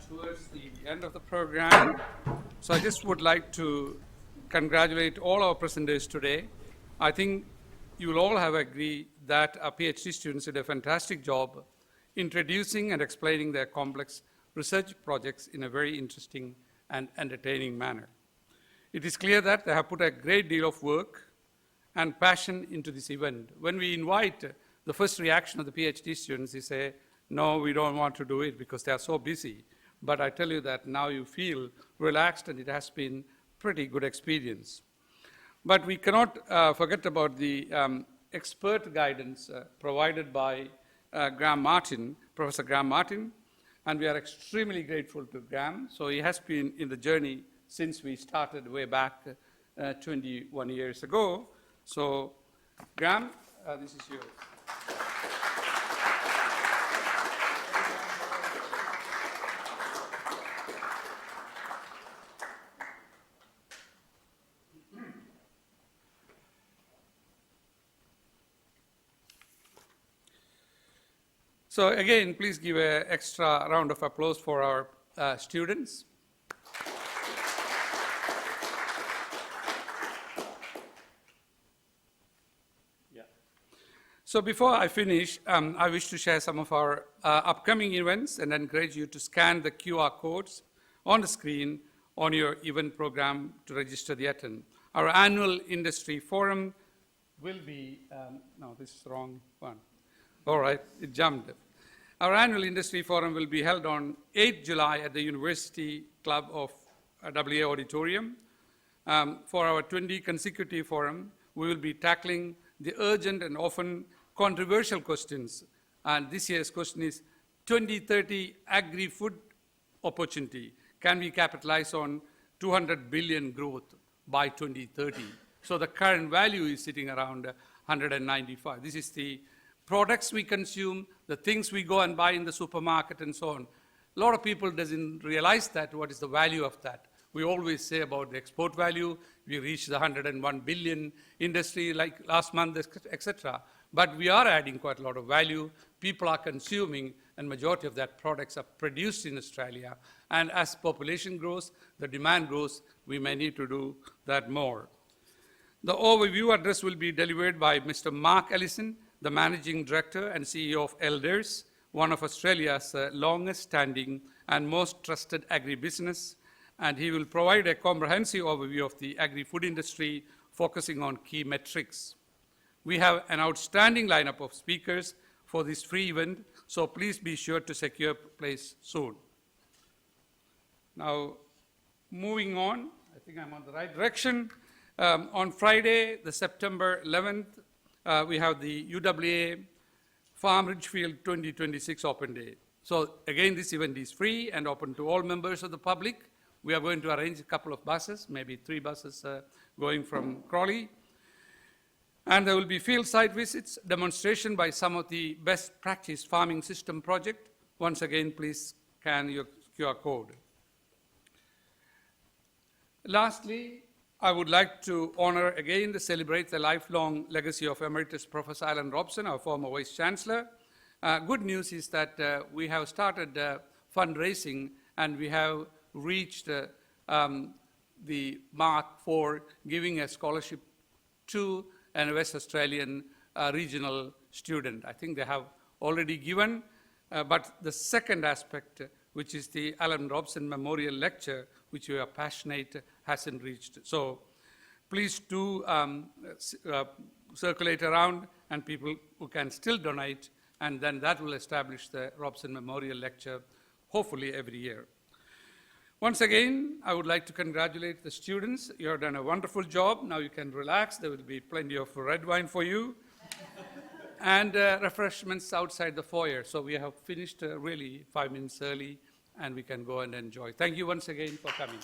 S1: towards the end of the program. So I just would like to congratulate all our presenters today. I think you will all have agreed that our PhD students did a fantastic job introducing and explaining their complex research projects in a very interesting and entertaining manner. It is clear that they have put a great deal of work and passion into this event. When we invite the first reaction of the PhD students, they say, no, we don't want to do it because they are so busy. But I tell you that now you feel relaxed and it has been pretty good experience. But we cannot forget about the expert guidance provided by Professor Graham Martin, and we are extremely grateful to Graham. So he has been in the journey since we started way back 21 years ago. So Graham, this is yours. So again, please give an extra round of applause for our students. Yeah. So before I finish, I wish to share some of our upcoming events and encourage you to scan the QR codes on the screen on your event program to register the attend. Our annual industry forum will be, no, this is the wrong one. All right, it jumped. Our annual industry forum will be held on 8th July at the University Club of WA Auditorium. For our 20 consecutive forum, we will be tackling the urgent and often controversial questions. And this year's question is 2030 agri-food opportunity. Can we capitalize on 200 billion growth by 2030? So the current value is sitting around 195. This is the products we consume, the things we go and buy in the supermarket and so on. A lot of people doesn't realize that, what is the value of that. We always say about the export value, we reached the 101 billion industry like last month, etc. But we are adding quite a lot of value. People are consuming, and majority of that products are produced in Australia. And as population grows, the demand grows, we may need to do that more. The overview address will be delivered by Mr. Mark Ellison, the Managing Director and CEO of Elders, one of Australia's longest standing and most trusted agribusiness, and he will provide a comprehensive overview of the agri-food industry, focusing on key metrics. We have an outstanding lineup of speakers for this free event, so please be sure to secure a place soon. Now, moving on, I think I'm on the right direction. On Friday, the September 11th, we have the UWA Farm Ridgefield 2026 Open Day. So again, this event is free and open to all members of the public. We are going to arrange a couple of buses, maybe 3 buses going from Crawley. And there will be field site visits, demonstration by some of the best practice farming system project. Once again, please scan your QR code. Lastly, I would like to honor again to celebrate the lifelong legacy of Emeritus Professor Alan Robson, our former Vice Chancellor. Good news is that we have started fundraising and we have reached the mark for giving a scholarship to a West Australian regional student. I think they have already given, but the second aspect, which is the Alan Robson Memorial Lecture, which we are passionate, hasn't reached. So please do circulate around, and people who can still donate, and then that will establish the Robson Memorial Lecture, hopefully every year. Once again, I would like to congratulate the students. You have done a wonderful job. Now you can relax. There will be plenty of red wine for you. And refreshments outside the foyer. So we have finished really 5 minutes early, and we can go and enjoy. Thank you once again for coming.